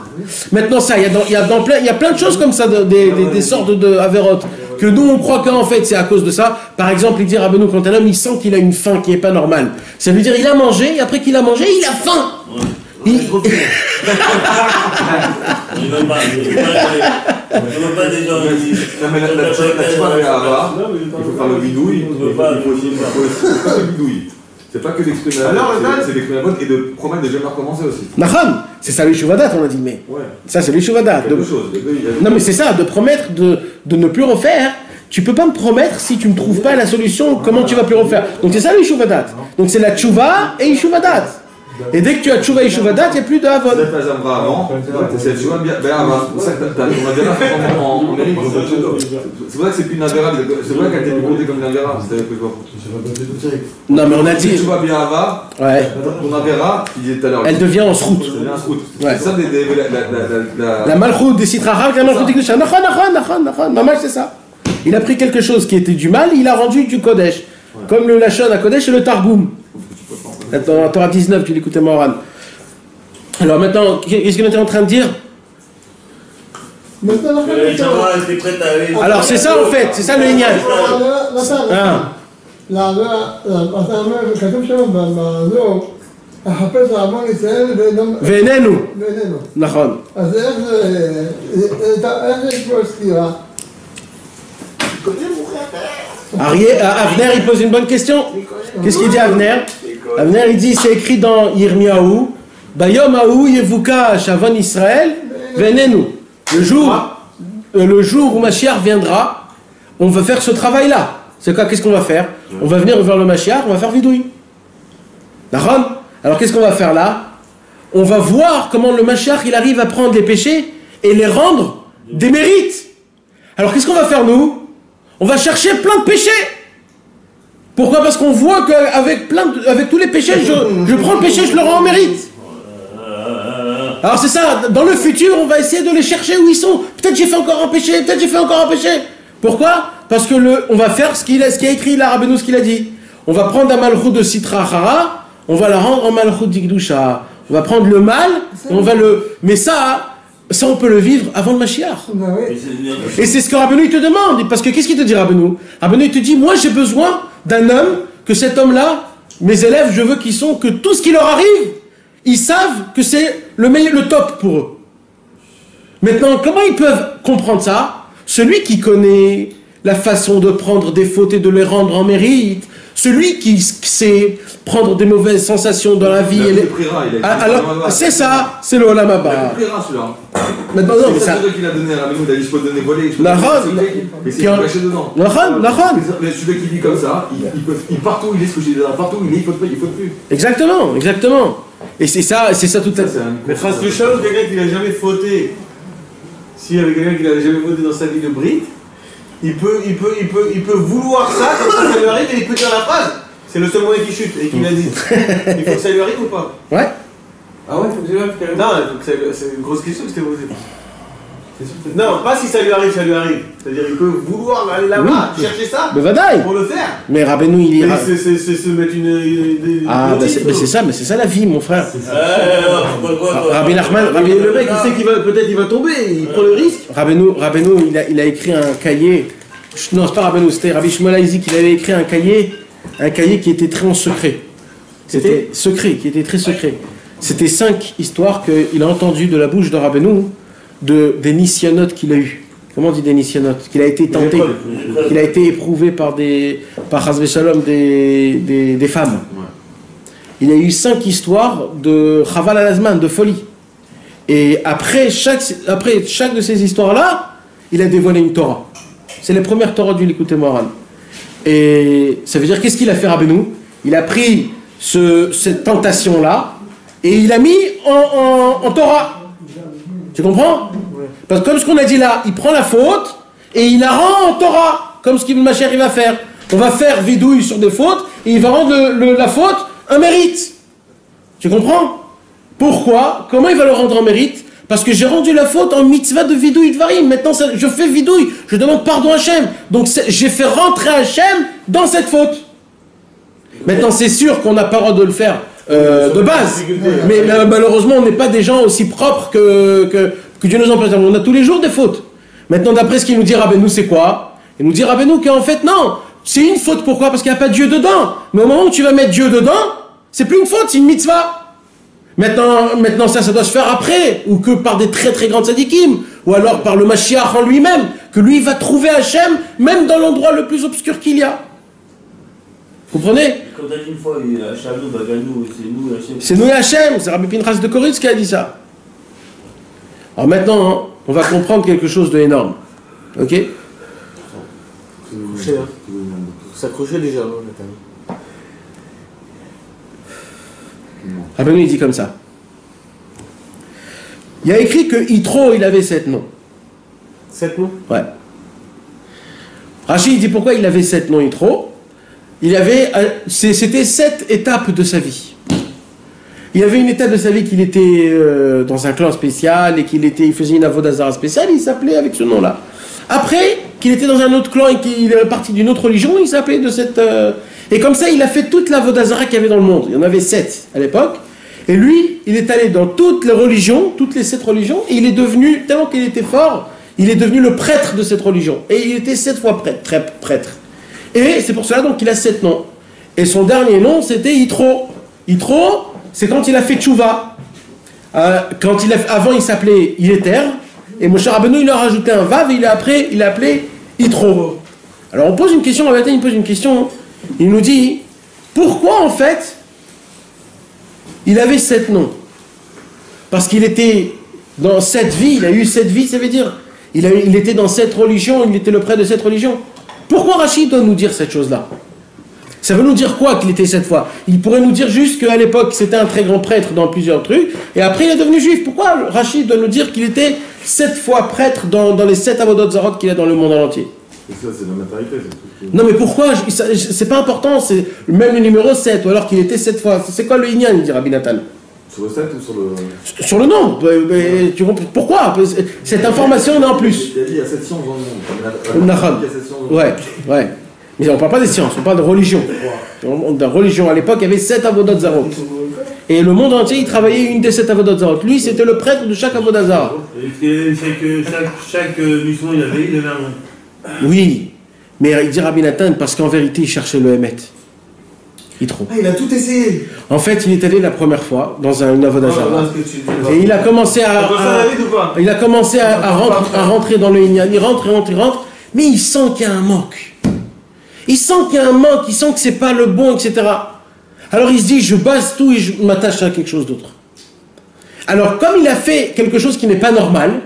Maintenant ça, il y a plein de choses comme ça, des sortes de Averot. Que nous on croit qu'en fait c'est à cause de ça. Par exemple, il dit Rabbeinu, quand un homme il sent qu'il a une faim qui n'est pas normale, ça veut dire il a mangé, et après qu'il a mangé, il a faim. Il ne veut pas des gens qui... Non mais la tchouva Be'ahava, il faut faire le bidouille, il faut faire le bidouille. C'est pas que d'exprimer la faute, c'est d'exprimer la faute et de promettre de jamais recommencer aussi. Naham, c'est ça le Shuvadat, on a dit, mais. Ouais. Ça c'est le Shuvadat. Non mais c'est ça, de promettre de ne plus refaire. Tu peux pas me promettre si tu ne trouves pas la solution, comment tu vas plus refaire. Donc c'est ça le Shuvadat. Donc c'est la Tchouva et Shuvadat. Et dès que tu as Tchouva et Shuvadat, il n'y a plus d'Avon. C'est la Zamra avant, c'est la Tchouva Be'ahava. C'est pour ça que on a bien en Amérique. C'est pour ça que c'est plus une Avera, c'est vrai qu'elle était plus comptée comme une Avera. Non mais on a dit. Tchouva Be'ahava, on Avera, tu disais tout à l'heure. Elle devient en srout. Elle devient en srout. Ouais. C'est ça la Malchout des Sitrahar, la Malchout des Kedusha. Nachon. Maman, c'est ça. Il a pris quelque chose qui était du mal, il a rendu du Kodesh. Comme le Lachon à Kodesh et le Targum. Attends, Torah 19, tu l'écoutais Moran. Alors maintenant, qu'est-ce qu'on était en train de dire? Alors c'est ça en fait, c'est ça le Inyan. ואיננו. נכון. אז איך יש פה סתירה? Avner il pose une bonne question. Qu'est-ce qu'il dit Avner? Avner il dit, c'est écrit dans Yirmiyahu, Bayom Haou Yevuka Shavon Israël Venenu. Le jour où Mashiach viendra, on va faire ce travail-là. C'est quoi? Qu'est-ce qu'on va faire? On va venir vers le Mashiach, on va faire vidouille. D'accord? Alors qu'est-ce qu'on va faire là? On va voir comment le Mashiach il arrive à prendre les péchés et les rendre des mérites. Alors qu'est-ce qu'on va faire nous? On va chercher plein de péchés. Pourquoi? Parce qu'on voit qu'avec avec tous les péchés, je prends le péché, je le rends en mérite. Alors c'est ça, dans le futur, on va essayer de les chercher où ils sont. Peut-être j'ai fait encore un péché, peut-être j'ai fait encore un péché. Pourquoi? Parce que on va faire ce qui a écrit là, Rabbeinu, ce qu'il a dit. On va prendre un malchut de Sitra Achara, on va la rendre en malchut d'Ikdusha. On va prendre le mal, et on va le... Mais ça on peut le vivre avant le Mashiach. Et c'est ce que Rabbeinu il te demande. Parce que qu'est-ce qu'il te dit Rabbeinu? Rabbeinu il te dit, moi j'ai besoin d'un homme, que cet homme-là, mes élèves, je veux que tout ce qui leur arrive, ils savent que c'est le top pour eux. Maintenant, comment ils peuvent comprendre ça? Celui qui connaît la façon de prendre des fautes et de les rendre en mérite, celui qui sait prendre des mauvaises sensations dans la vie. Alors, c'est ça, c'est le Olam Haba. Maintenant, non, mais ça. C'est qu'il a donné à Rabbeinu, je peux te donner volé, je peux mais c'est caché dedans. Celui qui dit comme ça, il partout, il est ce que j'ai dit, partout, il faut plus. Exactement. Et c'est ça tout à fait. Mais Chas v'Shalom, quelqu'un qui n'a jamais fauté, s'il y avait quelqu'un qui n'a jamais fauté dans sa vie de brite, il peut vouloir ça, quand ça lui arrive, et il peut dire la phrase. C'est le seul moyen qui chute et qui l'a dit. Il faut que ça lui arrive ou pas? Ouais. Ah ouais, il faut que ça lui arrive. Non, c'est une grosse question que je t'ai posée. Non, pas si ça lui arrive, C'est-à-dire il peut vouloir aller là-bas, chercher ça, Mais vadaï. pour le faire. Mais Rabbeinu, il Mais est. c'est se mettre une Mais c'est ça la vie, mon frère. Rabbi Rabbi Nachman, le mec, il sait qu'il va, peut-être il va tomber, il prend le risque. Rabbeinu, il a écrit un cahier. Non, c'est pas Rabbeinu, c'était Rabbi Shmuel Isaac, il avait écrit un cahier qui était très en secret. C'était secret, qui était très secret. C'était 5 histoires qu'il a entendues de la bouche de Rabbeinu, des nisyonotes qu'il a eues. Comment on dit des nisyonotes? Qu'il a été tenté, qu'il a été éprouvé par Chas v'Shalom des femmes. Il a eu 5 histoires de Chaval al-Azman, de folie. Et après chaque de ces histoires-là, il a dévoilé une Torah. C'est les premières Torahs du Likutei Moharan. Et ça veut dire, qu'est-ce qu'il a fait Rabbeinu? Il a pris cette tentation-là et il l'a mis en Torah. Tu comprends? Parce que comme ce qu'on a dit là, il prend la faute et il la rend en Torah, comme ce qu'Ibn Mashiach il va faire. On va faire vidouille sur des fautes et il va rendre la faute un mérite. Tu comprends? Pourquoi? Comment il va le rendre en mérite? Parce que j'ai rendu la faute en mitzvah de vidouille dvarim. Maintenant je fais vidouille, je demande pardon à Hachem. Donc j'ai fait rentrer Hachem dans cette faute. Maintenant c'est sûr qu'on n'a pas le droit de le faire de base. Mais malheureusement on n'est pas des gens aussi propres que Dieu nous en préserve. On a tous les jours des fautes. Maintenant d'après ce qu'il nous dit Rabbeinu, c'est quoi? Il nous dit Rabbeinu qu'en fait non, c'est une faute. Pourquoi? Parce qu'il n'y a pas Dieu dedans. Mais au moment où tu vas mettre Dieu dedans, c'est plus une faute, c'est une mitzvah. Maintenant ça doit se faire après, ou que par des très très grandes tzadikim, ou alors par le Mashiach en lui-même, que lui va trouver Hachem, même dans l'endroit le plus obscur qu'il y a. Vous comprenez? Quand t'as dit une fois, Hachem, Baganou, c'est nous Hachem. C'est nous et Hachem, c'est Rabbi Pinchas de Koritz qui a dit ça. Alors maintenant, on va comprendre quelque chose d'énorme. Ok? S'accrocher déjà, Nathalie. Rabbeinu il dit comme ça. Il y a écrit que Yitro il avait 7 noms. 7 noms? Ouais. Rachid dit pourquoi il avait 7 noms Yitro. C'était 7 étapes de sa vie. Il y avait une étape de sa vie qu'il était dans un clan spécial et il faisait une avodah zara spéciale, il s'appelait avec ce nom-là. Après, qu'il était dans un autre clan et qu'il est parti d'une autre religion, il s'appelait de cette... Et comme ça, il a fait toute l'avodah zara qu'il y avait dans le monde. Il y en avait 7 à l'époque. Et lui, il est allé dans toutes les religions, toutes les 7 religions, et il est devenu, tellement qu'il était fort, il est devenu le prêtre de cette religion. Et il était 7 fois prêtre. Et c'est pour cela donc qu'il a 7 noms. Et son dernier nom, c'était Yitro. Yitro, c'est quand il a fait tchouva. Avant, il s'appelait Yéter. Et Moshe Rabbeinu, il a rajouté un vav et il a appelé Yitro. Alors on pose une question, il pose une question. Il nous dit, pourquoi en fait, il avait 7 noms? Parce qu'il était dans 7 vies, il a eu 7 vies, ça veut dire, il était dans 7 religions, il était le prêtre de 7 religions. Pourquoi Rachid doit nous dire cette chose-là? Ça veut nous dire quoi qu'il était 7 fois? Il pourrait nous dire juste qu'à l'époque, c'était un très grand prêtre dans plusieurs trucs, et après il est devenu juif. Pourquoi Rachid doit nous dire qu'il était 7 fois prêtre dans les 7 avodot zarot qu'il y a dans le monde entier? Et ça, c'est la matérialité. Non, mais pourquoi? C'est pas important, c'est même le numéro 7, ou alors qu'il était 7 fois. C'est quoi le Inyan, il dit Rabbi Nathan? Sur le 7 ou sur le... Sur le nom. Pourquoi? Cette information, on est en plus. Il a dit il y a 7 sciences dans le monde. Ouais. Mais on parle pas des sciences, on parle de religion. De religion. À l'époque, il y avait 7 avodot zarot. Et le monde entier, il travaillait une des 7 avodot zarot. Lui, c'était le prêtre de chaque avodah zara. Chaque mission, il avait un nom. Oui, mais il dit Rabbi Nathan parce qu'en vérité, il cherchait le Hémet. Il a tout essayé. En fait, il est allé la première fois dans une avodah zara. Et il a commencé à rentrer dans le Inyan. Il rentre, mais il sent qu'il y a un manque. Il sent que c'est pas le bon, etc. Alors il se dit, je base tout et je m'attache à quelque chose d'autre. Alors comme il a fait quelque chose qui n'est pas normal,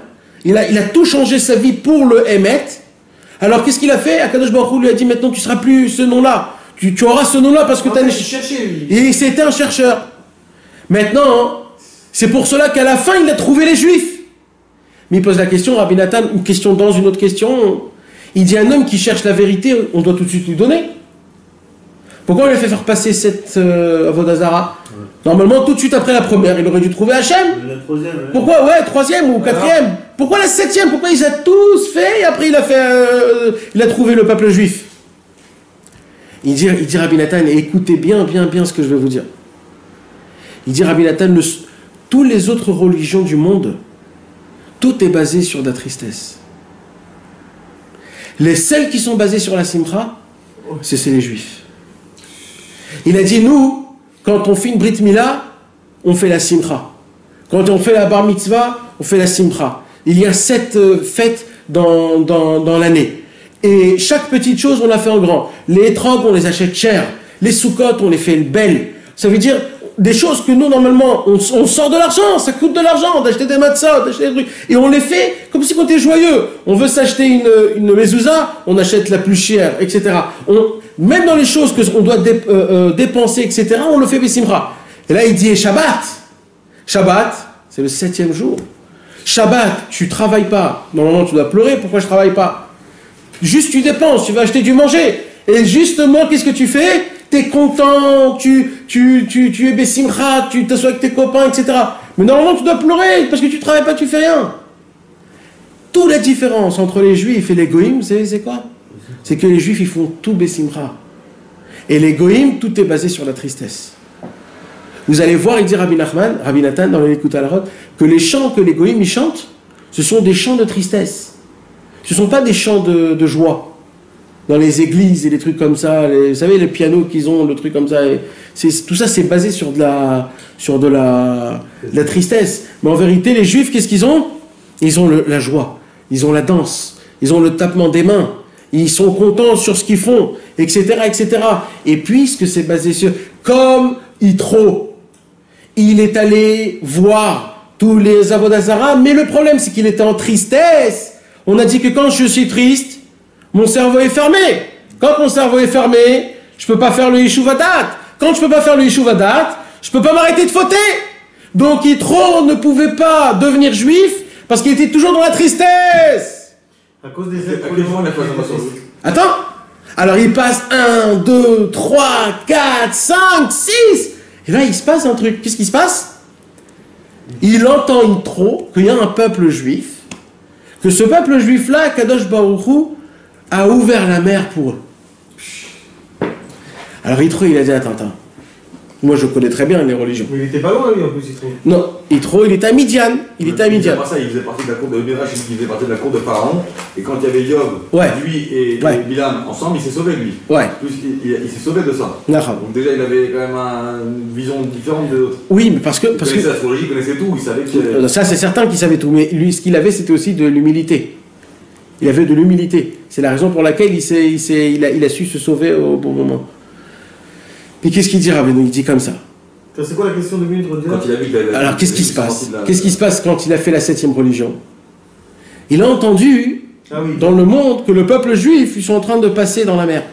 il a tout changé sa vie pour le Hémet. Alors qu'est-ce qu'il a fait? Akadosh Baruch Hu lui a dit, maintenant tu seras plus ce nom-là. Tu auras ce nom-là parce que tu as cherché, lui. Et c'était un chercheur. Maintenant, c'est pour cela qu'à la fin, il a trouvé les Juifs. Mais il pose la question, Rabbi Nathan, une question dans une autre question. Il dit, un homme qui cherche la vérité, on doit tout de suite lui donner. Pourquoi on lui a fait faire passer cette Avodazara? Normalement, tout de suite après la première, il aurait dû trouver Hachem. La troisième. Ouais. Pourquoi? Ouais, troisième ou quatrième. Pourquoi la septième? Pourquoi ils ont tous fait et après il a trouvé le peuple juif? Il dit Rabbi Nathan, et écoutez bien ce que je vais vous dire. Il dit Rabbi Nathan, toutes les autres religions du monde, tout est basé sur la tristesse. Les seuls qui sont basés sur la simcha, c'est les juifs. Il a dit, nous, quand on fait une brit mila, on fait la simcha. Quand on fait la bar mitzvah, on fait la simcha. Il y a 7 fêtes dans l'année. Et chaque petite chose, on la fait en grand. Les étrogues, on les achète cher. Les soukottes, on les fait belles. Ça veut dire des choses que nous, normalement, on sort de l'argent. Ça coûte de l'argent d'acheter des matzahs, d'acheter des trucs. Et on les fait comme si on était joyeux. On veut s'acheter une mezouza, on achète la plus chère, etc. Même dans les choses qu'on doit dépenser, etc., on le fait besimra. Et là, il dit Shabbat. Shabbat, c'est le 7e jour. Shabbat, tu travailles pas. Normalement, tu dois pleurer. Pourquoi je travaille pas? Juste tu dépenses, tu vas acheter du manger. Et justement, qu'est-ce que tu fais? Tu es content, tu es besimra, tu t'assois avec tes copains, etc. Mais normalement, tu dois pleurer parce que tu travailles pas, tu fais rien. Toute la différence entre les juifs et les goïms, c'est quoi? C'est que les juifs, ils font tout besimra. Et les goïms, tout est basé sur la tristesse. Vous allez voir, il dit Rabbi Nathan, dans l'Écoute à la Rote, que les chants que les goïms, ils chantent, ce sont des chants de tristesse. Ce ne sont pas des chants de joie. Dans les églises et des trucs comme ça, vous savez, les pianos qu'ils ont, le truc comme ça, tout ça c'est basé sur de la tristesse. Mais en vérité, les juifs, qu'est-ce qu'ils ont? Ils ont la joie, ils ont la danse, ils ont le tapement des mains, ils sont contents sur ce qu'ils font, etc., etc. Et puisque c'est basé sur... Comme Yitro, il est allé voir tous les Avodazara, mais le problème c'est qu'il était en tristesse. On a dit que quand je suis triste, mon cerveau est fermé. Quand mon cerveau est fermé, je ne peux pas faire le Yeshuvadat. Quand je ne peux pas faire le Yeshuvadat, je ne peux pas m'arrêter de fauter. Donc Yitro ne pouvait pas devenir juif parce qu'il était toujours dans la tristesse. À cause des Attends. Alors il passe 1, 2, 3, 4, 5, 6. Et là il se passe un truc. Qu'est-ce qui se passe? Il entend Yitro qu'il y a un peuple juif. Que ce peuple juif-là, Kadosh Baruch Hu, a ouvert la mer pour eux. Alors Yitro, il a dit, attends. Moi, je connais très bien les religions. Mais il était pas loin, lui, en plus, Yitro. Non, Yitro, il était à Midian. Il était à Midian. Ça, il faisait partie de la cour de Midrash, il faisait partie de la cour de Pharaon. Et quand il y avait Yob, lui et Bilam ensemble, il s'est sauvé, lui. Ouais. Plus, il s'est sauvé de ça. Donc déjà, il avait quand même une vision différente des autres. Oui, mais parce que... Il connaissait l'astrologie, il connaissait tout, il savait que... Ça, c'est certain qu'il savait tout. Mais lui, ce qu'il avait, c'était aussi de l'humilité. Il avait de l'humilité. C'est la raison pour laquelle il a su se sauver au bon moment. Puis qu'est-ce qu'il dit, Rabbeinu? Il dit comme ça. C'est quoi la question de minute? Alors qu'est-ce qui se passe? Qu'est-ce qui se passe quand il a fait la 7e religion? Il a entendu dans le monde que le peuple juif, ils sont en train de passer dans la mer.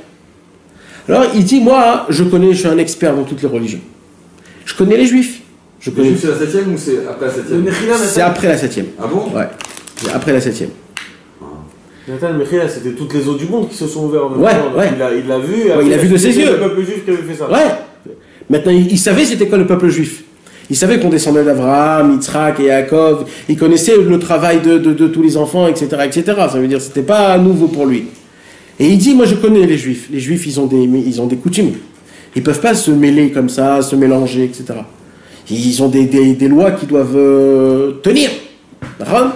Alors il dit, moi, je suis un expert dans toutes les religions. Je connais les juifs. Les juifs, c'est la 7e ou c'est après la 7e? C'est après la 7e. Ah bon? Ouais, c'est après la 7e. Nathan Mechila, c'était toutes les eaux du monde qui se sont ouvertes. Ouais. Il l'a vu. Il a vu de ses yeux. Le peuple juif qui avait fait ça. Ouais. Maintenant, il savait c'était quoi le peuple juif. Il savait qu'on descendait d'Abraham, Yitzhak et Yaakov. Il connaissait le travail de tous les enfants, etc., etc. Ça veut dire que c'était pas nouveau pour lui. Et il dit, moi je connais les juifs. Les juifs, ils ont des coutumes. Ils peuvent pas se mêler comme ça, se mélanger, etc. Ils ont des lois qui doivent tenir. D'accord ?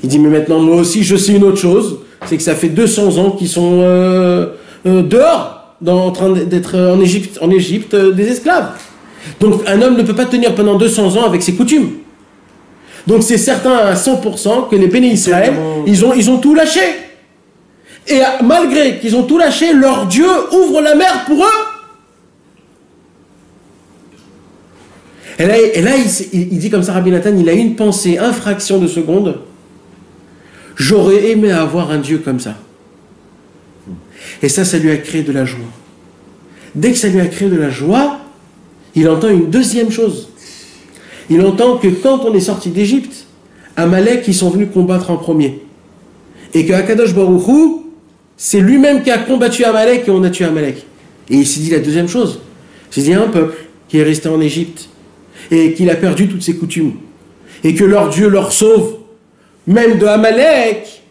Il dit, mais maintenant, moi aussi, je sais une autre chose, c'est que ça fait 200 ans qu'ils sont dehors, en train d'être en Égypte des esclaves. Donc, un homme ne peut pas tenir pendant 200 ans avec ses coutumes. Donc, c'est certain à 100% que les bénis Israël, ils ont tout lâché. Et malgré qu'ils ont tout lâché, leur Dieu ouvre la mer pour eux. Et là il dit comme ça, Rabbi Nathan, il a une pensée, une fraction de seconde. J'aurais aimé avoir un Dieu comme ça. Et ça lui a créé de la joie. Dès que ça lui a créé de la joie, il entend une deuxième chose. Il entend que quand on est sorti d'Égypte, Amalek, ils sont venus combattre en premier. Et que Akadosh Baruch Hu, c'est lui-même qui a combattu Amalek et on a tué Amalek. Et il s'est dit la deuxième chose. Il s'est dit, il y a un peuple qui est resté en Égypte et qu'il a perdu toutes ses coutumes. Et que leur Dieu leur sauve, même de Amalek.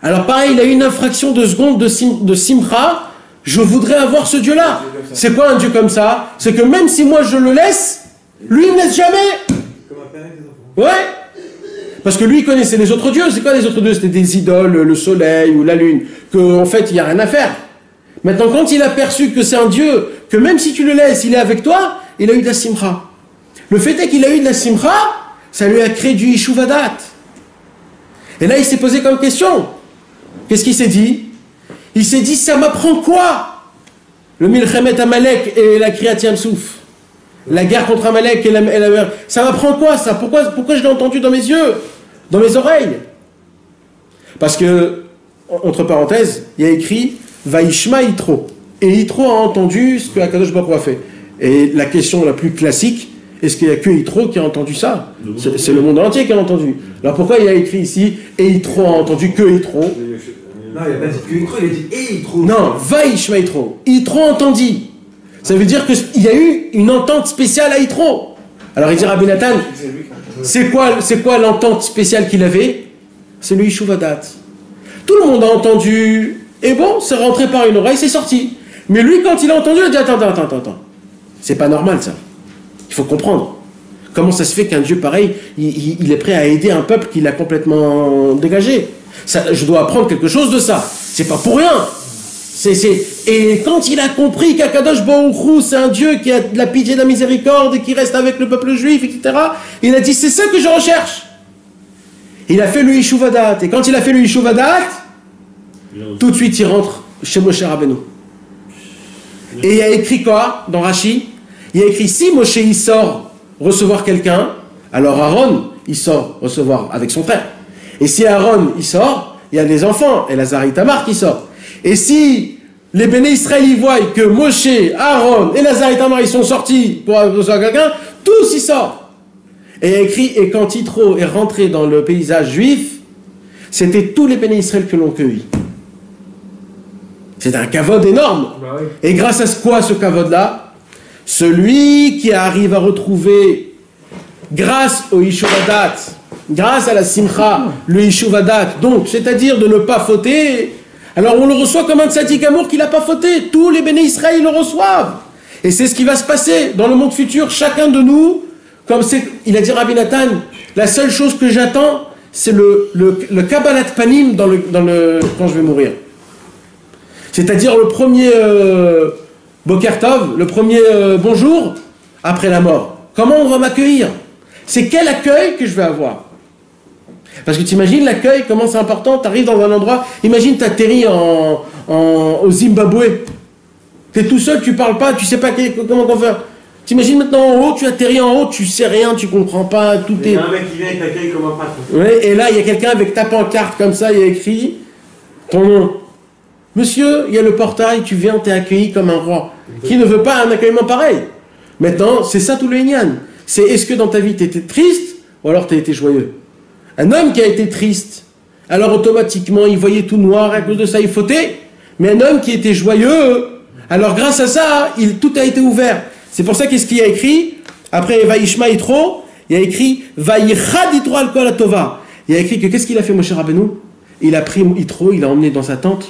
Alors pareil, il a eu une infraction de seconde de Simcha. Je voudrais avoir ce Dieu-là. C'est quoi un Dieu comme ça? C'est que même si moi je le laisse, lui il ne laisse jamais. Ouais. Parce que lui il connaissait les autres dieux. C'est quoi les autres dieux? C'était des idoles, le soleil ou la lune. Qu'en fait il n'y a rien à faire. Maintenant quand il a perçu que c'est un Dieu, que même si tu le laisses, il est avec toi, il a eu de la simcha. Le fait est qu'il a eu de la simcha, ça lui a créé du Yishuvadat. Et là il s'est posé comme question. Qu'est-ce qu'il s'est dit? Il s'est dit, ça m'apprend quoi? Le Milchemet Amalek et la Kriyat Yamsouf. La guerre contre Amalek et la mer. Ça m'apprend quoi ça? Pourquoi je l'ai entendu dans mes yeux? Dans mes oreilles? Parce que, entre parenthèses, il y a écrit Vaishma Yitro. Et Yitro a entendu ce que Akadosh Baruch Hu a fait. Et la question la plus classique, est-ce qu'il n'y a que Yitro qui a entendu ça? C'est le monde entier qui a entendu. Alors pourquoi il y a écrit ici et Yitro a entendu que Yitro? Non, il n'a pas dit que Yitro, il a dit et Yitro. Non, Vaishma Yitro. Yitro entendit. Ça veut dire qu'il y a eu une entente spéciale à Yitro. Alors il dit Rabbi Nathan, c'est quoi l'entente spéciale qu'il avait? C'est le Yishuvadat. Tout le monde a entendu, et bon, c'est rentré par une oreille, c'est sorti. Mais lui, quand il a entendu, il a dit attends. C'est pas normal ça. Il faut comprendre. Comment ça se fait qu'un Dieu pareil, il est prêt à aider un peuple qu'il a complètement dégagé? Ça, je dois apprendre quelque chose de ça. C'est pas pour rien. Et quand il a compris qu'Akadosh Baruch Hu, c'est un Dieu qui a de la pitié, de la miséricorde et qui reste avec le peuple juif, etc., il a dit, c'est ça que je recherche. Il a fait le Yishuvadat. Et quand il a fait le Yishuvadat, tout de suite il rentre chez Moshe Rabbeinu. Et il y a écrit quoi dans Rashi? Il y a écrit, si Moshe il sort recevoir quelqu'un, alors Aaron il sort recevoir avec son frère. Et si Aaron il sort, il y a des enfants, Elazar et Tamar qui sortent. Et si les Béné Israël y voient que Moshe, Aaron, Elazar et Tamar ils sont sortis pour recevoir quelqu'un, tous ils sortent. Et il y a écrit, et quand Yitro est rentré dans le paysage juif, c'était tous les Béné Israël que l'on cueillit. C'est un kavod énorme. Bah oui. Et grâce à quoi ce kavod-là? Celui qui arrive à retrouver, grâce au Yishuvadat, grâce à la simcha, le Yishuvadat, donc, c'est-à-dire de ne pas fauter, alors on le reçoit comme un tzaddik amour qui n'a pas fauté. Tous les Béné Israël le reçoivent. Et c'est ce qui va se passer dans le monde futur. Chacun de nous, comme il a dit Rabbi Nathan, la seule chose que j'attends, c'est le Kabbalat Panim quand je vais mourir. C'est-à-dire le premier Boker Tov, le premier bonjour après la mort. Comment on va m'accueillir? C'est quel accueil que je vais avoir? Parce que tu imagines l'accueil, comment c'est important, tu arrives dans un endroit, imagine tu atterris au Zimbabwe, tu es tout seul, tu parles pas, tu sais pas comment on faire. T'imagines maintenant en haut, tu atterris en haut, tu sais rien, tu comprends pas, tout est... Il y a un mec qui vient et t'accueille comme un patron. Ouais, et là il y a quelqu'un avec ta pancarte comme ça, il y a écrit ton nom. Monsieur, il y a le portail, tu viens, t'es accueilli comme un roi. Qui ne veut pas un accueillement pareil? Maintenant, c'est ça tout le Inyan. C'est est-ce que dans ta vie tu étais triste ou alors tu as été joyeux? Un homme qui a été triste, alors automatiquement il voyait tout noir, à cause de ça il fautait. Mais un homme qui était joyeux, alors grâce à ça, tout a été ouvert. C'est pour ça qu'est-ce qu'il y a écrit? Après Vaishma Yitro, il y a écrit Vayichad Yitro al kol hatova. Il y a écrit que qu'est-ce qu'il a fait Moshe Rabbeinu? Il a pris Yitro, il l'a emmené dans sa tente.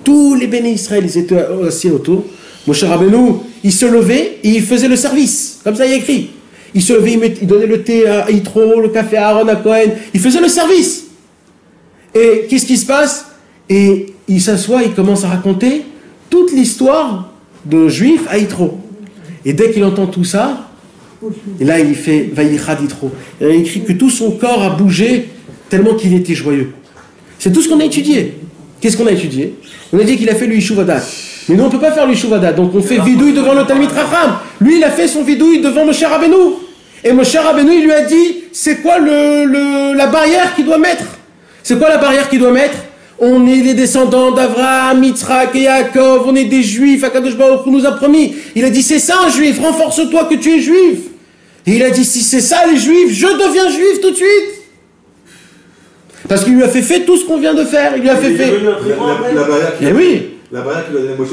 Tous les Béné Israël, ils étaient assis autour. Moshe Rabbeinu, il se levait et il faisait le service. Comme ça il y a écrit. Il se levait, il donnait le thé à Yitro, le café à Aaron, à Cohen. Il faisait le service. Et qu'est-ce qui se passe? Et il s'assoit, il commence à raconter toute l'histoire de Juif à Yitro. Et dès qu'il entend tout ça, et là il fait Vayichad Yitro. Il a écrit que tout son corps a bougé tellement qu'il était joyeux. C'est tout ce qu'on a étudié. Qu'est-ce qu'on a étudié? On a dit qu'il a fait le Yishuvadat. Mais nous on ne peut pas faire le Yishuvadat. Donc on fait vidouille devant le Talmid Chacham. Lui il a fait son vidouille devant Moshe Rabbeinu. Et Moshe Rabbeinu il lui a dit c'est quoi la barrière qu'il doit mettre? C'est quoi la barrière qu'il doit mettre? On est les descendants d'Avraham, Yitzhak et Yaakov, on est des juifs, Akadosh Baruch Hu nous a promis. Il a dit c'est ça un juif, renforce-toi que tu es juif. Et il a dit si c'est ça les juifs, je deviens juif tout de suite. Parce qu'il lui a fait tout ce qu'on vient de faire. Il lui a fait. La barrière qui... Et oui. La barrière qu'il a donné Moshe,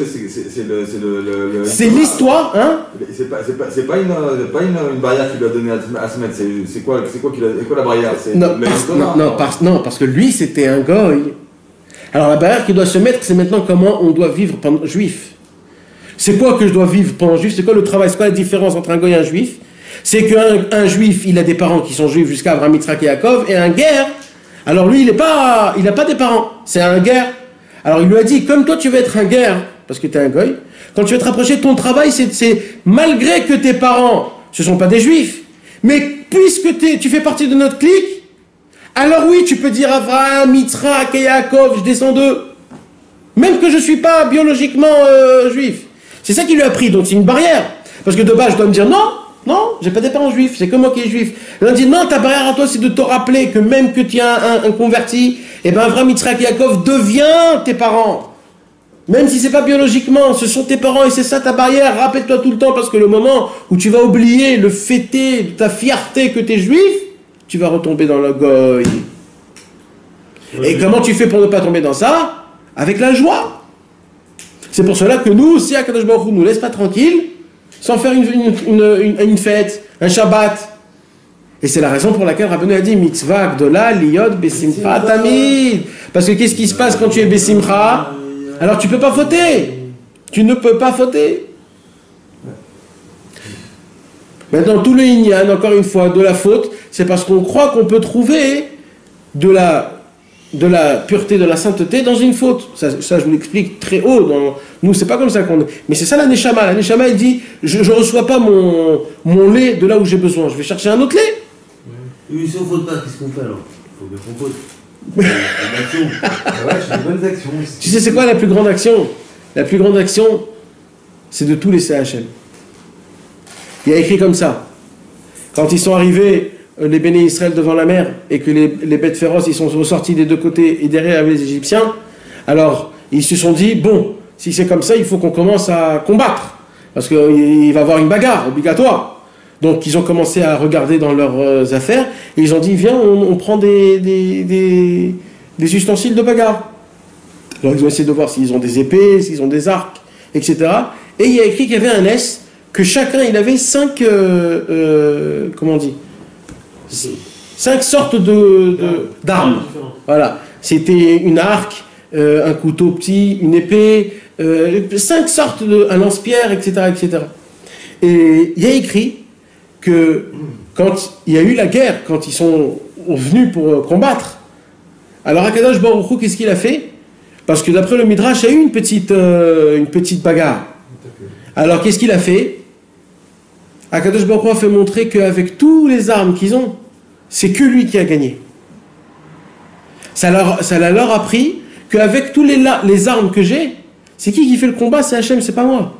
C'est l'histoire, hein? C'est pas une barrière qu'il lui a donnée à se mettre. C'est quoi la barrière? Non, parce que lui, c'était un goy. Alors la barrière qu'il doit se mettre, c'est maintenant comment on doit vivre pendant juif. C'est quoi que je dois vivre pendant juif? C'est quoi le travail? C'est quoi la différence entre un goy et un juif? C'est qu'un juif, il a des parents qui sont juifs jusqu'à Abraham, Yitzhak et Yaakov, et un guerre, alors lui, il n'a pas des parents, c'est un guerre. Alors il lui a dit, comme toi tu veux être un guerre, parce que tu es un goy, quand tu veux te rapprocher de ton travail, c'est malgré que tes parents, ce ne sont pas des juifs, mais puisque tu fais partie de notre clique, alors oui, tu peux dire Abraham, Yitzhak et Yaakov, je descends d'eux, même que je ne suis pas biologiquement juif. C'est ça qu'il lui a pris, donc c'est une barrière. Parce que de base, je dois me dire, non, j'ai pas des parents juifs, c'est que moi qui est juif. Il a dit, non, ta barrière à toi, c'est de te rappeler que même que tu es un converti, et bien Abraham, Yitzhak et Yaakov devient tes parents. Même si c'est pas biologiquement, ce sont tes parents et c'est ça ta barrière. Rappelle-toi tout le temps, parce que le moment où tu vas oublier le fêter de ta fierté que tu es juif, tu vas retomber dans le goy. Et comment tu fais pour ne pas tomber dans ça? Avec la joie. C'est pour cela que nous, si Akadosh Baruch Hu nous laisse pas tranquille, sans faire une fête, un Shabbat. Et c'est la raison pour laquelle Rabbeinu a dit mitzvah gdola liyot besimcha tamid. Parce que qu'est-ce qui se passe quand tu es besimcha? Alors tu peux pas fauter. Tu ne peux pas fauter. Maintenant, tout le inyan, encore une fois, de la faute, c'est parce qu'on croit qu'on peut trouver de la pureté, de la sainteté dans une faute. Ça je vous l'explique très haut. Nous, c'est pas comme ça qu'on est. Mais c'est ça la neshama. La neshama, elle dit, je ne reçois pas mon lait de là où j'ai besoin. Je vais chercher un autre lait. Oui, si on ne faute pas, qu'est-ce qu'on fait alors? Il faut bien qu'on faute. Une action. Ouais, c'est des bonnes actions aussi. Tu sais, c'est quoi la plus grande action? La plus grande action, c'est de tout laisser à Hachem. Il y a écrit comme ça. Quand ils sont arrivés, les béné Israël devant la mer, et que les bêtes féroces, ils sont ressortis des deux côtés et derrière les Égyptiens, alors ils se sont dit, bon, si c'est comme ça, il faut qu'on commence à combattre. Parce qu'il va y avoir une bagarre obligatoire. Donc ils ont commencé à regarder dans leurs affaires, et ils ont dit, viens, on prend des ustensiles de bagarre. Alors ils ont essayé de voir s'ils ont des épées, s'ils ont des arcs, etc. Et il y a écrit qu'il y avait un S, que chacun, il avait 5, comment on dit, 5 sortes d'armes. Voilà. C'était une arc, un couteau petit, une épée, 5 sortes un lance-pierre, etc., etc. Et il y a écrit que quand il y a eu la guerre, quand ils sont venus pour combattre, alors Akadosh Baruch Hu, qu'est-ce qu'il a fait? Parce que d'après le Midrash, il y a eu une petite bagarre. Alors qu'est-ce qu'il a fait? Akadosh Baruch Hu a fait montrer qu'avec tous les armes qu'ils ont, c'est que lui qui a gagné. Ça leur a appris qu'avec tous les armes que j'ai, c'est qui fait le combat? C'est Hachem, c'est pas moi.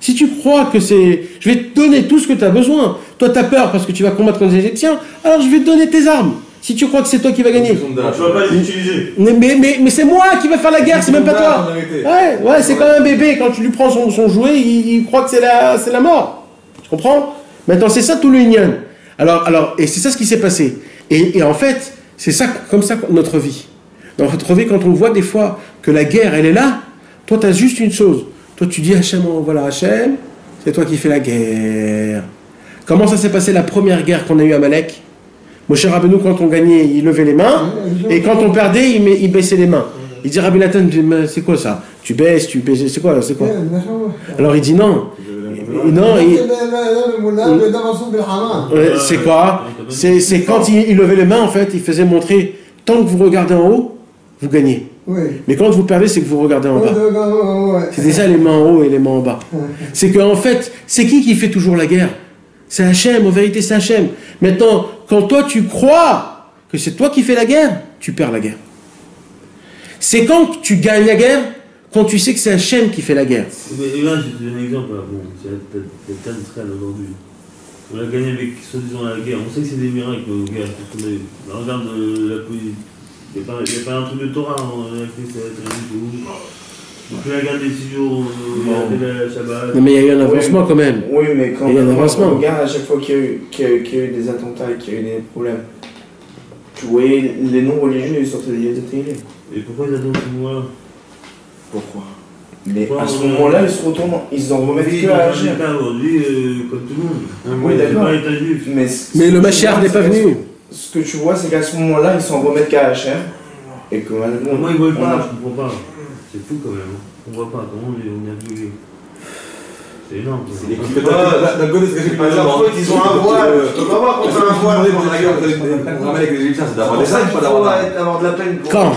Si tu crois que c'est... Je vais te donner tout ce que tu as besoin. Toi, tu as peur parce que tu vas combattre contre les Égyptiens, alors je vais te donner tes armes. Si tu crois que c'est toi qui vas gagner. Tu vas pas les utiliser. Mais c'est moi qui vais faire la guerre, c'est même pas toi. Ouais, c'est comme un bébé, quand tu lui prends son jouet, il croit que c'est la mort. Tu comprends? Maintenant, c'est ça tout le inyan. Alors, et c'est ça ce qui s'est passé. Et en fait, c'est ça, comme ça notre vie. Dans notre vie, quand on voit des fois que la guerre, elle est là, toi, tu as juste une chose. Toi, tu dis Hachem, voilà Hachem, c'est toi qui fais la guerre. Comment ça s'est passé la première guerre qu'on a eue à Malek? Moshe Rabbeinu, quand on gagnait, il levait les mains, et quand on perdait, il baissait les mains. Il dit Rabbi Nathan, c'est quoi ça? Tu baisses, c'est quoi? Alors il dit non. C'est quoi? C'est quand il levait les mains, en fait, il faisait montrer, tant que vous regardez en haut, vous gagnez. Mais quand vous perdez, c'est que vous regardez en bas. C'est déjà les mains en haut et les mains en bas. C'est qu'en fait, c'est qui fait toujours la guerre? C'est Hachem, en vérité c'est Hachem. Maintenant, quand toi tu crois que c'est toi qui fais la guerre, tu perds la guerre. C'est quand tu gagnes la guerre, quand tu sais que c'est Hachem qui fait la guerre. Et là, je te donne un exemple. Bon, c'est le cas d'Israël aujourd'hui. On a gagné avec soi-disant la guerre. On sait que c'est des miracles aux guerres. On regarde la police. Il n'y a pas un truc de Torah, on a fait ça, on peut la garder 6 jours, la Shabbat. Non, mais il y a eu un avancement quand même. Oui, mais quand on regarde à chaque fois qu'il y a eu des attentats et qu'il y a eu des problèmes, tu voyais les non-religieux, ils sortaient des télé. Et pourquoi ils attendent ce mois-là? Pourquoi? Mais à ce moment-là, ils se retournent, ils en remettent que à Hachem. Aujourd'hui, comme tout le monde. Oui, d'accord. Mais le Mashiach n'est pas venu. Ce que tu vois, c'est qu'à ce moment-là, ils s'en remettent qu'à Hachem. Et que maintenant. Moi, ils ne voient pas, je comprends pas. C'est fou quand même. On voit pas, comment on est aveuglé. C'est énorme. C'est l'équipe la gosse que j'ai pas dit. Ils ont un voile. Tu peux pas voir quand t'as un voile. On ramène avec les Égyptiens, c'est d'avoir des armes, pas d'avoir de la peine. Quand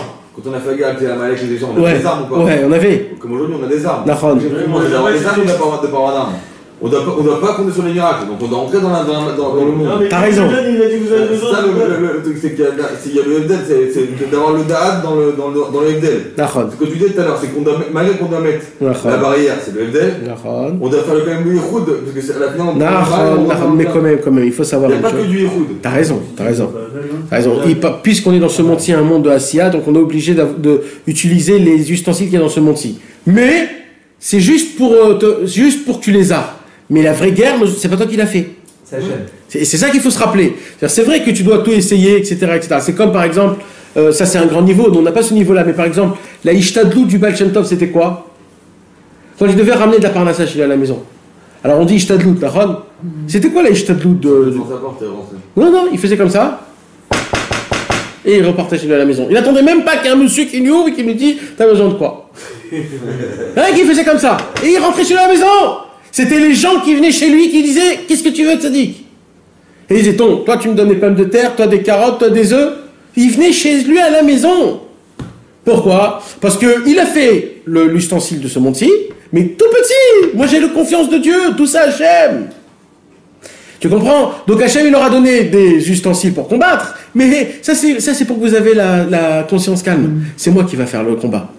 on a fait la guerre avec les Égyptiens, on avait des armes ou pas? Ouais, on avait. Comme aujourd'hui, on a des armes. D'accord. C'est d'avoir des armes ou de ne pas avoir d'armes. On doit pas compter sur les miracles, donc on doit entrer dans le monde. T'as raison. Il a dit vous avez besoin. Ça, le truc, c'est qu'il y a le Hebdel, c'est d'avoir le Da'at dans le Hebdel. D'accord. Ce que tu disais tout à l'heure, c'est qu'on doit, malgré qu'on doit mettre la barrière, c'est le Hebdel. D'accord. On doit faire quand même le Yichoud, parce que c'est à la fin. Mais quand même, il faut savoir. Il n'y a pas que du Yichoud. T'as raison. Puisqu'on est dans ce monde-ci, un monde de Asiya, donc on est obligé d'utiliser les ustensiles qu'il y a dans ce monde-ci. Mais c'est juste pour que tu les as. Mais la vraie guerre, c'est pas toi qui l'as fait. C'est ça qu'il faut se rappeler. C'est vrai que tu dois tout essayer, etc. C'est comme par exemple, ça c'est un grand niveau, on n'a pas ce niveau-là, mais par exemple, la Ishtadlou du Baal Shem Tov, c'était quoi? Quand il devait ramener de la parnassa chez lui à la maison. Alors on dit Ishtadlou, d'accord? C'était quoi la Ishtadlou de... Non, il faisait comme ça. Et il repartait chez lui à la maison. Il attendait même pas qu'il y ait un monsieur qui lui ouvre et qui lui dit, t'as besoin de quoi? Il faisait comme ça. Et il rentrait chez lui à la maison. C'était les gens qui venaient chez lui qui disaient « Qu'est-ce que tu veux, Tzadik ?» Et ils disaient « Toi, tu me donnes des pommes de terre, toi des carottes, toi des œufs. » Il venait chez lui à la maison. Pourquoi? Parce qu'il a fait l'ustensile de ce monde-ci, mais tout petit. Moi, j'ai la confiance de Dieu, tout ça, Hachem. Tu comprends? Donc Hachem, il leur a donné des ustensiles pour combattre, mais ça, c'est pour que vous avez la conscience calme. C'est moi qui va faire le combat.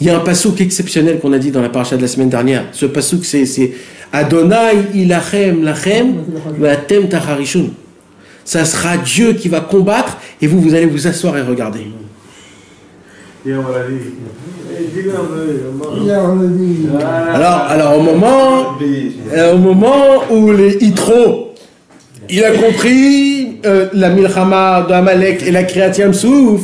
Il y a un passouk exceptionnel qu'on a dit dans la paracha de la semaine dernière. Ce passouk, c'est Adonai ilachem lachem v'atem tacharishun. Ça sera Dieu qui va combattre et vous allez vous asseoir et regarder. Alors au moment où les Yitro, il a compris la milchama d'Amalek et la Kriyat Yam-Souf,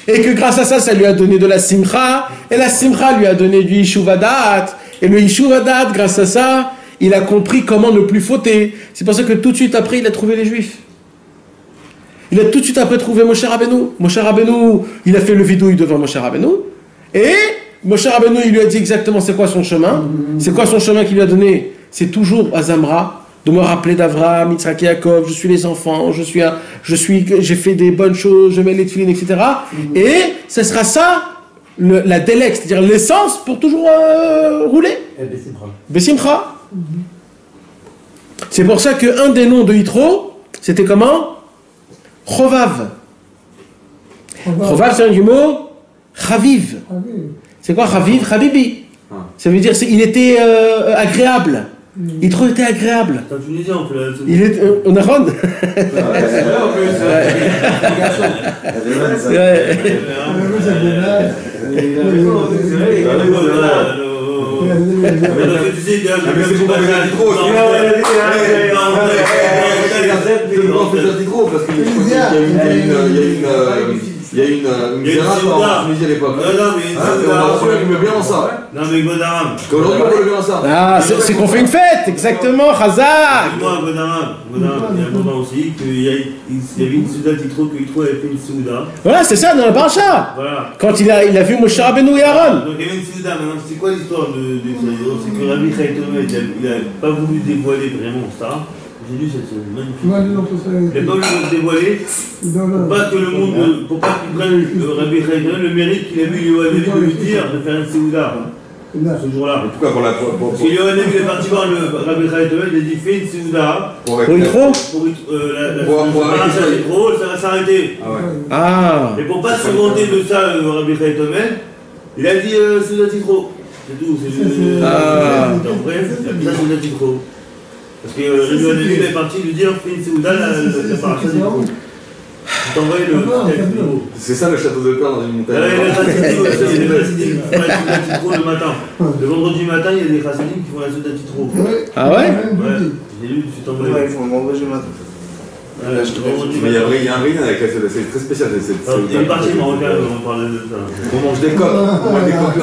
et que grâce à ça lui a donné de la simcha, et la simcha lui a donné du Yishuvadat, et le Yishuvadat, grâce à ça, il a compris comment ne plus fauter. C'est pour ça que tout de suite après, il a trouvé les Juifs. Il a tout de suite après trouvé Moshe Rabbeinu. Moshe Rabbeinu, il a fait le vidouille devant Moshe Rabbeinu, et Moshe Rabbeinu, il lui a dit exactement c'est quoi son chemin. C'est quoi son chemin qu'il lui a donné? C'est toujours à Zamra, de me rappeler d'Avraham, Yitzhak et Yaakov, je suis les enfants, j'ai fait des bonnes choses, je mets les tefilines, etc. Et ce sera ça, la délec, c'est-à-dire l'essence pour toujours rouler. Besimcha. C'est pour ça qu'un des noms de Yitro, c'était comment? Chovav. Chovav, c'est un du mot Chaviv. C'est quoi Chaviv? Chabibi. Ça veut dire il était agréable. Yitro était agréable. T'as Tunisien, on fait la il est, on a Ron. Il y a une zéra en Tunisie à l'époque. Non, mais on met bien dans ça. Non, mais Godaram. Aujourd'hui, on met bien dans ça. Ah, c'est qu'on fait une fête, exactement, Chazak. Moi, Godaram, il y a un moment aussi qu'il y avait une souda Yitro, que Yitro avait fait une souda. Voilà, c'est ça, dans la paracha. Voilà. Quand il a vu Moshe Rabbeinu et Aaron. Donc il y avait une souda, maintenant, c'est quoi l'histoire de ça? C'est que Rabbi Chaïtomet, il n'a pas voulu dévoiler vraiment ça. J'ai lu cette chose magnifique. Il n'a pas voulu le dévoiler pour pas qu'il prenne Rabbi Chaïtomet le mérite qu'il a vu Yohann de lui dire de faire une séouda ce jour-là. Pourquoi pour la Parce que Yohann est parti voir le Rabbi Chaïtomet, il a dit fais une séouda pour Yitro. Pour Yitro, ça va s'arrêter. Ah. Et pour pas se vanter de ça, Rabbi Chaïtomet, il a dit séouda Yitro. C'est tout. En vrai, ça séouda Yitro. Parce que le est parti lui dire fais une séouda la paracha des gros. Je t'envoie le texte des gros. C'est ça le château de peur dans une montagne. Il y a des chassidim qui font la séouda Yitro le matin. Le vendredi matin, il y a des chassidim qui font la séouda Yitro. Ah ouais? Ouais, j'ai lu, je t'envoie. Ouais, il faut m'envoyer le matin. Mais il y a un vrai lien avec c'est très spécial. Il est parti marocain, on parlait de ça. On mange des coques. On mange des coques.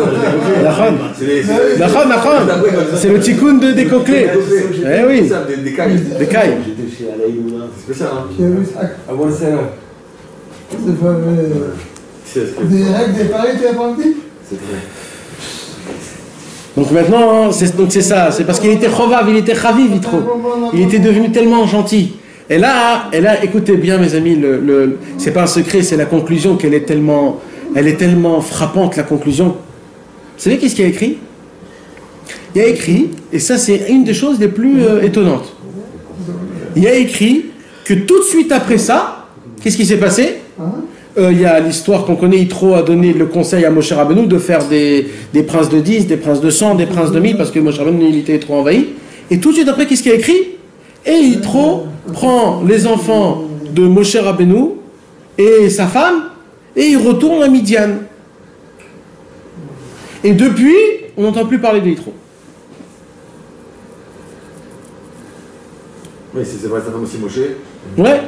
C'est le tikkun des coquelets. Eh oui. Des cailles. Des cailles. J'étais chez Alaïmouna. C'est spécial, hein. Avant le Sénat. Des règles, des paris, tu as pas dit? C'est vrai. Donc maintenant, c'est ça. C'est parce qu'il était chovav, il était chaviv, Yitro. Il était devenu tellement gentil. Et là, écoutez bien, mes amis, c'est pas un secret, c'est la conclusion qu'elle est tellement frappante, la conclusion. Vous savez qu'est-ce qu'il y a écrit? Il y a écrit, et ça c'est une des choses les plus étonnantes. Il y a écrit que tout de suite après ça, qu'est-ce qui s'est passé? Il y a l'histoire qu'on connaît, Yitro a donné le conseil à Moshe Rabbeinu de faire des princes de 10, des princes de 100, des princes de 1000, parce que Moshe Rabbeinu il était trop envahi. Et tout de suite après, qu'est-ce qu'il y a écrit? Et Yitro prend les enfants de Moshe Rabbeinu et sa femme, et il retourne à Midian. Et depuis, on n'entend plus parler de Yitro. Oui, c'est vrai, sa femme aussi Moshe. Ouais.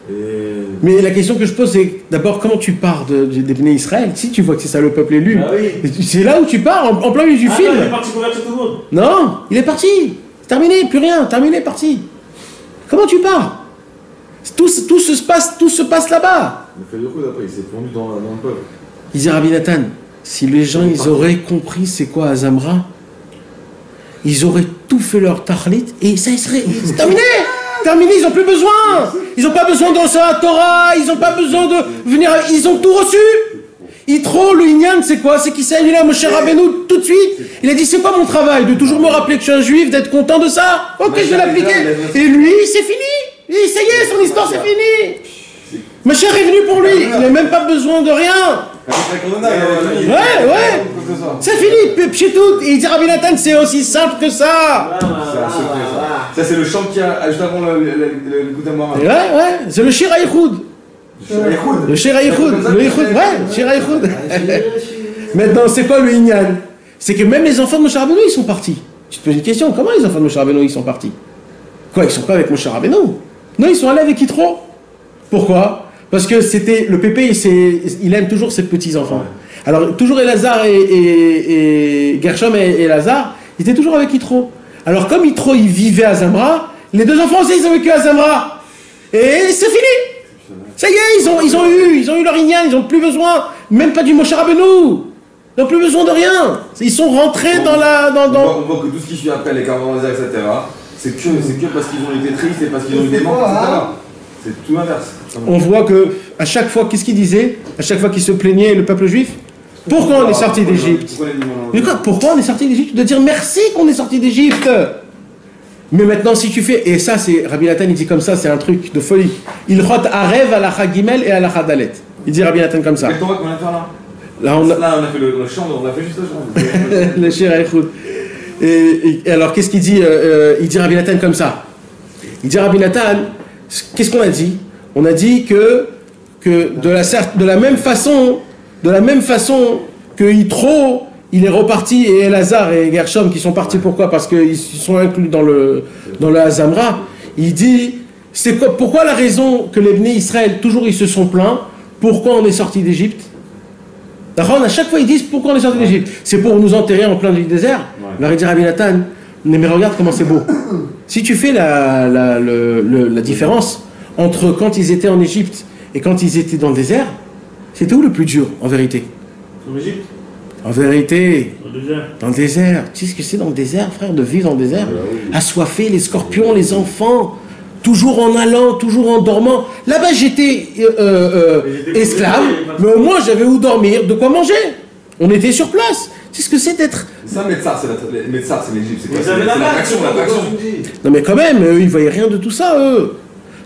Et... Mais la question que je pose, c'est d'abord, comment tu pars des Bnei Israël? Si tu vois que c'est ça le peuple élu, c'est là où tu pars, en plein milieu du film. Il est parti convertir tout le monde. Non, il est parti. C'est terminé, plus rien, terminé, parti. Comment tu pars? Tout se passe là-bas. Il a fait le coup après, il s'est fondu dans le peuple. Il dit Rabbi Nathan, si les gens ils auraient compris c'est quoi Azamra, ils auraient tout fait leur tahlit et ça serait terminé. Terminé, ils n'ont plus besoin. Ils n'ont pas besoin d'enseigner la Torah, ils n'ont pas besoin de venir, ils ont tout reçu. Yitro, le Inyan, c'est quoi? C'est qu'il s'est annulé à Moshe Rabbeinu tout de suite. Il a dit, c'est quoi mon travail? De toujours me rappeler que je suis un juif, d'être content de ça? Ok, je vais l'appliquer. Et lui, c'est fini. Et ça y est, son histoire, c'est fini. Moshe est venu pour lui. Il n'a même pas besoin de rien. Ouais. C'est fini, tout. Et il dit, Rabbi Nathan, c'est aussi simple que ça. Ça, c'est le chant qu'il y a juste avant le coup d'Amara. Ouais. C'est le Shir HaYichud. Le Shir HaYichud. Shir HaYichud. Maintenant, c'est quoi le Inyan? C'est que même les enfants de Moshe Rabbeinu, ils sont partis. Tu te poses une question, comment les enfants de Moshe Rabbeinu, ils sont partis? Quoi, ils sont pas avec Moshe Rabbeinu? Non, ils sont allés avec Yitro. Pourquoi? Parce que c'était le pépé, il aime toujours ses petits-enfants. Alors, toujours Elazar et Gershom et Elazar, ils étaient toujours avec Yitro. Alors, comme Yitro, il vivait à Zamra, les deux enfants aussi, ils ont vécu à Zamra. Et c'est fini. Ça y est, ils ont eu leur Inyan, ils n'ont plus besoin, même pas du Moshe Rabbeinu. Ils n'ont plus besoin de rien. Ils sont rentrés dans la... On voit que tout ce qui suit après, les caravanes, etc., c'est que parce qu'ils ont été tristes et parce qu'ils ont eu des manques, etc. C'est tout l'inverse. On voit que à chaque fois, qu'est-ce qu'il disait? À chaque fois qu'il se plaignait, le peuple juif, pourquoi on est sorti d'Égypte? Pourquoi on est sorti d'Égypte? De dire merci qu'on est sorti d'Égypte. Mais maintenant, si tu fais, et ça, c'est Rabbi Nathan, il dit comme ça, c'est un truc de folie. Il rote à rêve à la Chagimel et à la Chadalet. Il dit Rabbi Nathan comme ça. Là, on a fait le chant, on a fait juste le chant. Le Shir HaYichud. Et alors, qu'est-ce qu'il dit? Il dit Rabbi Nathan comme ça. Il dit Rabbi Nathan, qu'est-ce qu'on a dit? On a dit que de la même façon que Yitro, il est reparti, et Elazar et Gershom qui sont partis, pourquoi? Parce qu'ils sont inclus dans le Azamra. Il dit, pourquoi la raison que les Bnei Israël, toujours ils se sont plaints, pourquoi on est sorti d'Égypte? À chaque fois ils disent pourquoi on est sorti d'Égypte. C'est pour nous enterrer en plein du désert. Alors il dit Rabbi Nathan, mais regarde comment c'est beau. Si tu fais la différence entre quand ils étaient en Égypte et quand ils étaient dans le désert, c'était où le plus dur en vérité? En Égypte? En vérité, dans le désert. Dans le désert. Tu sais ce que c'est dans le désert, frère, de vivre dans le désert? Assoiffé, les scorpions, les enfants, toujours en allant, toujours en dormant. Là-bas, j'étais esclave, mais au moins j'avais où dormir, de quoi manger. On était sur place. Tu sais ce que c'est d'être... Ça, Metzar, c'est l'Égypte. C'est l'attraction. Non mais quand même, eux, ils voyaient rien de tout ça, eux.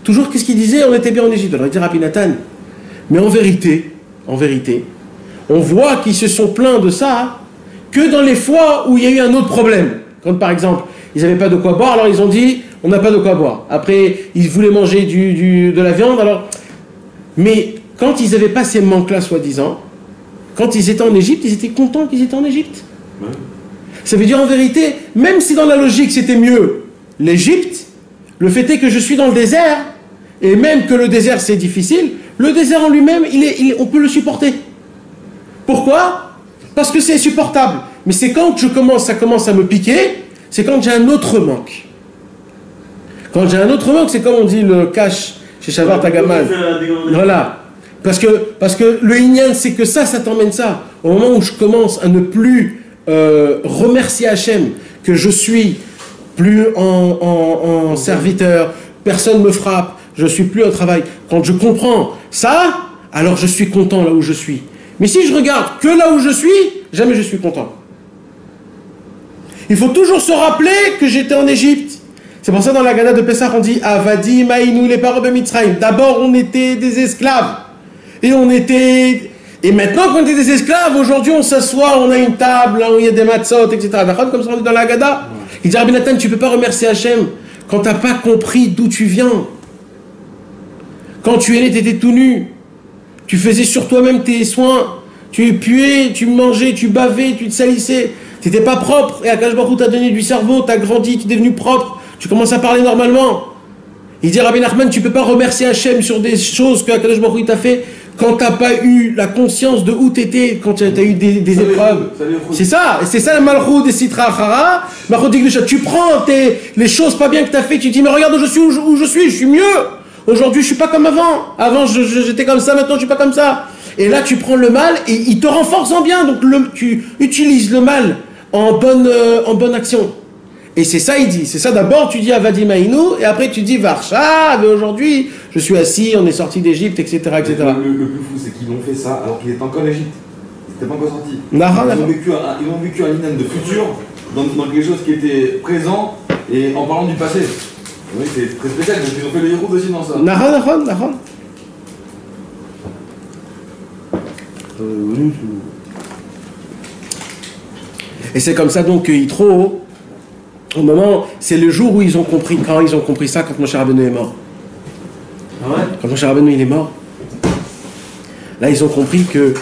Toujours, qu'est-ce qu'ils disaient? On était bien en Égypte. Alors il dit Rabbi Nathan, mais en vérité, on voit qu'ils se sont plaints de ça que dans les fois où il y a eu un autre problème. Quand par exemple, ils n'avaient pas de quoi boire, alors ils ont dit, on n'a pas de quoi boire. Après, ils voulaient manger de la viande, alors... Mais quand ils n'avaient pas ces manques-là, soi-disant, quand ils étaient en Égypte, ils étaient contents qu'ils étaient en Égypte. Ouais. Ça veut dire en vérité, même si dans la logique c'était mieux l'Égypte, le fait est que je suis dans le désert, et même que le désert c'est difficile, le désert en lui-même, on peut le supporter. Pourquoi? Parce que c'est supportable. Mais c'est quand ça commence à me piquer, c'est quand j'ai un autre manque. Quand j'ai un autre manque, c'est comme on dit le cash chez Shavar Tagaman. Voilà. Parce que le Inyan, c'est que ça t'emmène ça. Au moment où je commence à ne plus remercier Hachem, que je suis plus en serviteur, personne me frappe, je suis plus au travail. Quand je comprends ça, alors je suis content là où je suis. Mais si je regarde que là où je suis, jamais je suis content. Il faut toujours se rappeler que j'étais en Égypte. C'est pour ça dans la Gada de Pessah on dit Avadi Maïnou les parents de Mitzrayim. D'abord on était des esclaves. Et maintenant qu'on était des esclaves, aujourd'hui on s'assoit, on a une table, où il y a des matzot, etc. Comme ça on dit dans la Gada. Il dit Rabbi Nathan, tu ne peux pas remercier Hachem quand tu n'as pas compris d'où tu viens. Quand tu es né, tu étais tout nu. Tu faisais sur toi-même tes soins. Tu puais, tu mangeais, tu bavais, tu te salissais. Tu n'étais pas propre. Et Akash Baruch Hu t'a donné du cerveau, tu as grandi, tu es devenu propre. Tu commences à parler normalement. Il dit Rabbi Nachman, tu ne peux pas remercier Hachem sur des choses que Akash Baruch Hu t'a fait quand tu n'as pas eu la conscience de où tu étais, quand tu as eu des épreuves. C'est ça le malchut des Sitra Achara. Tu prends les choses pas bien que tu as fait, tu te dis mais regarde où je suis mieux. Aujourd'hui, je suis pas comme avant. Avant, j'étais comme ça, maintenant, je suis pas comme ça. Et là, tu prends le mal et il te renforce en bien. Donc, tu utilises le mal en bonne action. Et c'est ça, il dit. C'est ça, d'abord, tu dis Avadi Maïnou, et après, tu dis Varsha, mais aujourd'hui, je suis assis, on est sorti d'Égypte, etc., etc. Le plus fou, c'est qu'ils ont fait ça alors qu'il est encore en Égypte. Il n'était pas encore sorti. Ils ont vécu un Inan de futur dans quelque chose qui était présent et en parlant du passé. Oui, c'est très spécial, donc ils ont fait le héros aussi dans ça. Nahon. Et c'est comme ça donc que Yitro, au moment, c'est le jour où ils ont compris, quand ils ont compris ça, quand Moshe Rabbeinu est mort. Ah ouais? Quand Moshe Rabbeinu il est mort, là ils ont compris que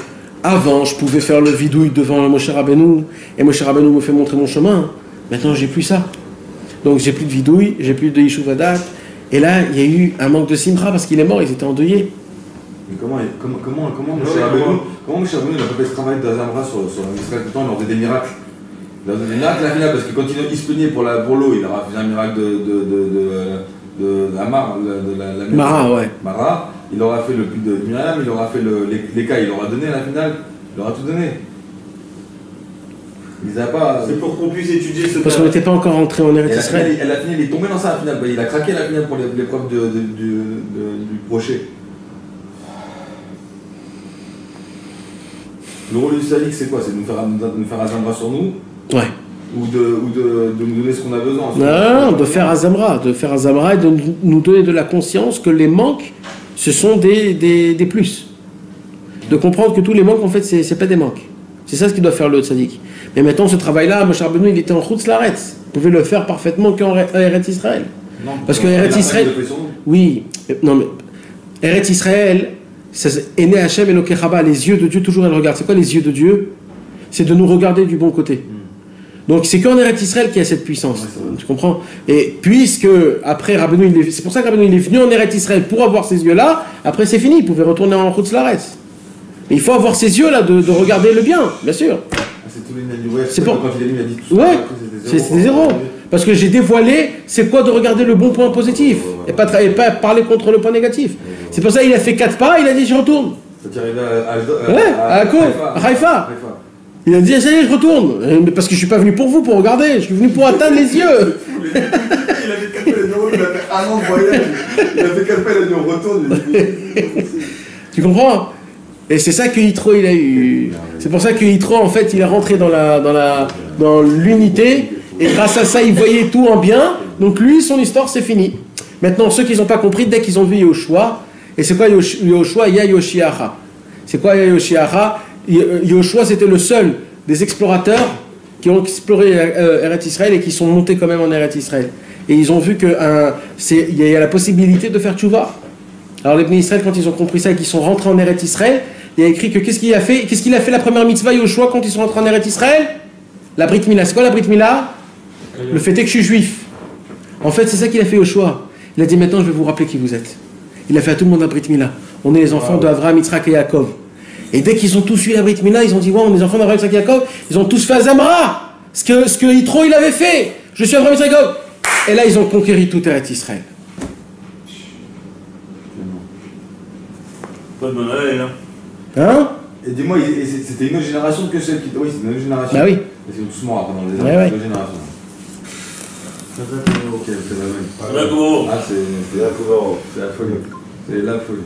avant je pouvais faire le vidouille devant Moshe Rabbeinu et Moshe Rabbeinu me fait montrer mon chemin. Maintenant j'ai plus ça. Donc j'ai plus de vidouille, j'ai plus de Yishuv Hadat. Et là, il y a eu un manque de simra parce qu'il est mort, ils étaient endeuillés. Mais comment Moshe Rabbeinu n'a pas fait ce travail d'Azamra sur Israël tout le temps, il leur faisait des miracles. Il leur faisait des miracles là, parce que quand il se plaignait pour l'eau, il leur a fait un miracle de la Mara, ouais. Mara, il leur a fait le puits de Myriam, il leur a fait les cas, il leur a donné à la finale, il leur a tout donné. C'est pour qu'on puisse étudier ce parce qu'on n'était pas encore rentré en Eretz Israël. À la finale, il est tombé dans ça à la finale. Il a craqué à la finale pour l'épreuve du brochet. Le rôle du sadique, c'est quoi? C'est de nous faire Azamra sur nous? Ouais. Ou de nous donner ce qu'on a besoin? Non, de faire Azamra et de nous donner de la conscience que les manques, ce sont des plus. De comprendre que tous les manques, en fait, c'est pas des manques. C'est ça ce qu'il doit faire le tzaddik. Mais maintenant, ce travail-là, Moshe Rabbeinu, il était en Chutz Laaretz. Il pouvait le faire parfaitement qu'en Eretz Israël. Non, parce que Eretz Israël. Oui, non, mais Eretz Israël, est né Hachem Elokei Chaba, les yeux de Dieu, toujours elle regarde. C'est quoi les yeux de Dieu? C'est de nous regarder du bon côté. Donc c'est qu'en Eretz Israël qu'il y a cette puissance. Tu comprends? Et puisque, après Rabbeinu, c'est pour ça que Rabbeinu il est venu en Eretz Israël pour avoir ces yeux-là, après c'est fini, il pouvait retourner en Chutz Laaretz. Mais il faut avoir ces yeux-là de regarder le bien, bien sûr. C'est tous les c'est pour... quand il a dit tout ça. Ouais, c'est des zéros. Parce que j'ai dévoilé, c'est quoi de regarder le bon point positif et pas parler contre le point négatif. C'est pour ça qu'il a fait 4 pas, il a dit je retourne. Ça t'est arrivé à Haïfa. Il a dit ça y est, je retourne. Mais parce que je suis pas venu pour vous, pour regarder, je suis venu pour atteindre les yeux. Il avait 4 pas, il a fait un an de voyage. Il a fait 4 pas, il a dit on retourne. Tu comprends? Et c'est ça que Yitro il a eu. C'est pour ça que Yitro en fait il est rentré dans l'unité et grâce à ça il voyait tout en bien. Donc lui son histoire c'est fini. Maintenant ceux qui n'ont pas compris dès qu'ils ont vu Yoshua, et c'est quoi Yoshua? Ya Yoshiacha. C'est quoi Ya Yoshiacha? Yoshua c'était le seul des explorateurs qui ont exploré Eretz Israël et qui sont montés quand même en Eretz Israël. Et ils ont vu que il y a la possibilité de faire tchouva. Alors les Bnei Israël, quand ils ont compris ça et qu'ils sont rentrés en Eretz Israël, il y a écrit que qu'est-ce qu'il a fait la première mitzvah Yoshua quand ils sont rentrés en Eretz Israël? La Brit Mila. C'est quoi la Brit Mila? Le fait est que je suis juif. En fait, c'est ça qu'il a fait Yoshua. Il a dit maintenant je vais vous rappeler qui vous êtes. il a fait à tout le monde la Brit Mila. On est les enfants d'Avraham, Yitzhak et Yaakov. Et dès qu'ils ont tous eu la Brit Mila, ils ont dit, ouais, on est les enfants d'Avraham, Yitzhak et Yaakov. Ils ont tous fait Azamra. Ce que Yitro, il avait fait. Je suis Avraham, Yitzhak et Yaakov. Et là, ils ont conquéri tout Eretz Israël. Pas de malade, là. Hein? Et dis-moi, c'était une autre génération que celle qui. Oui, c'était une autre génération. Bah oui. Parce qu'ils sont tous morts après dans les Ouais, années. ouais. Deux générations. Ok, c'est la même. Là, comment? Ah, c'est la folie. C'est la folie.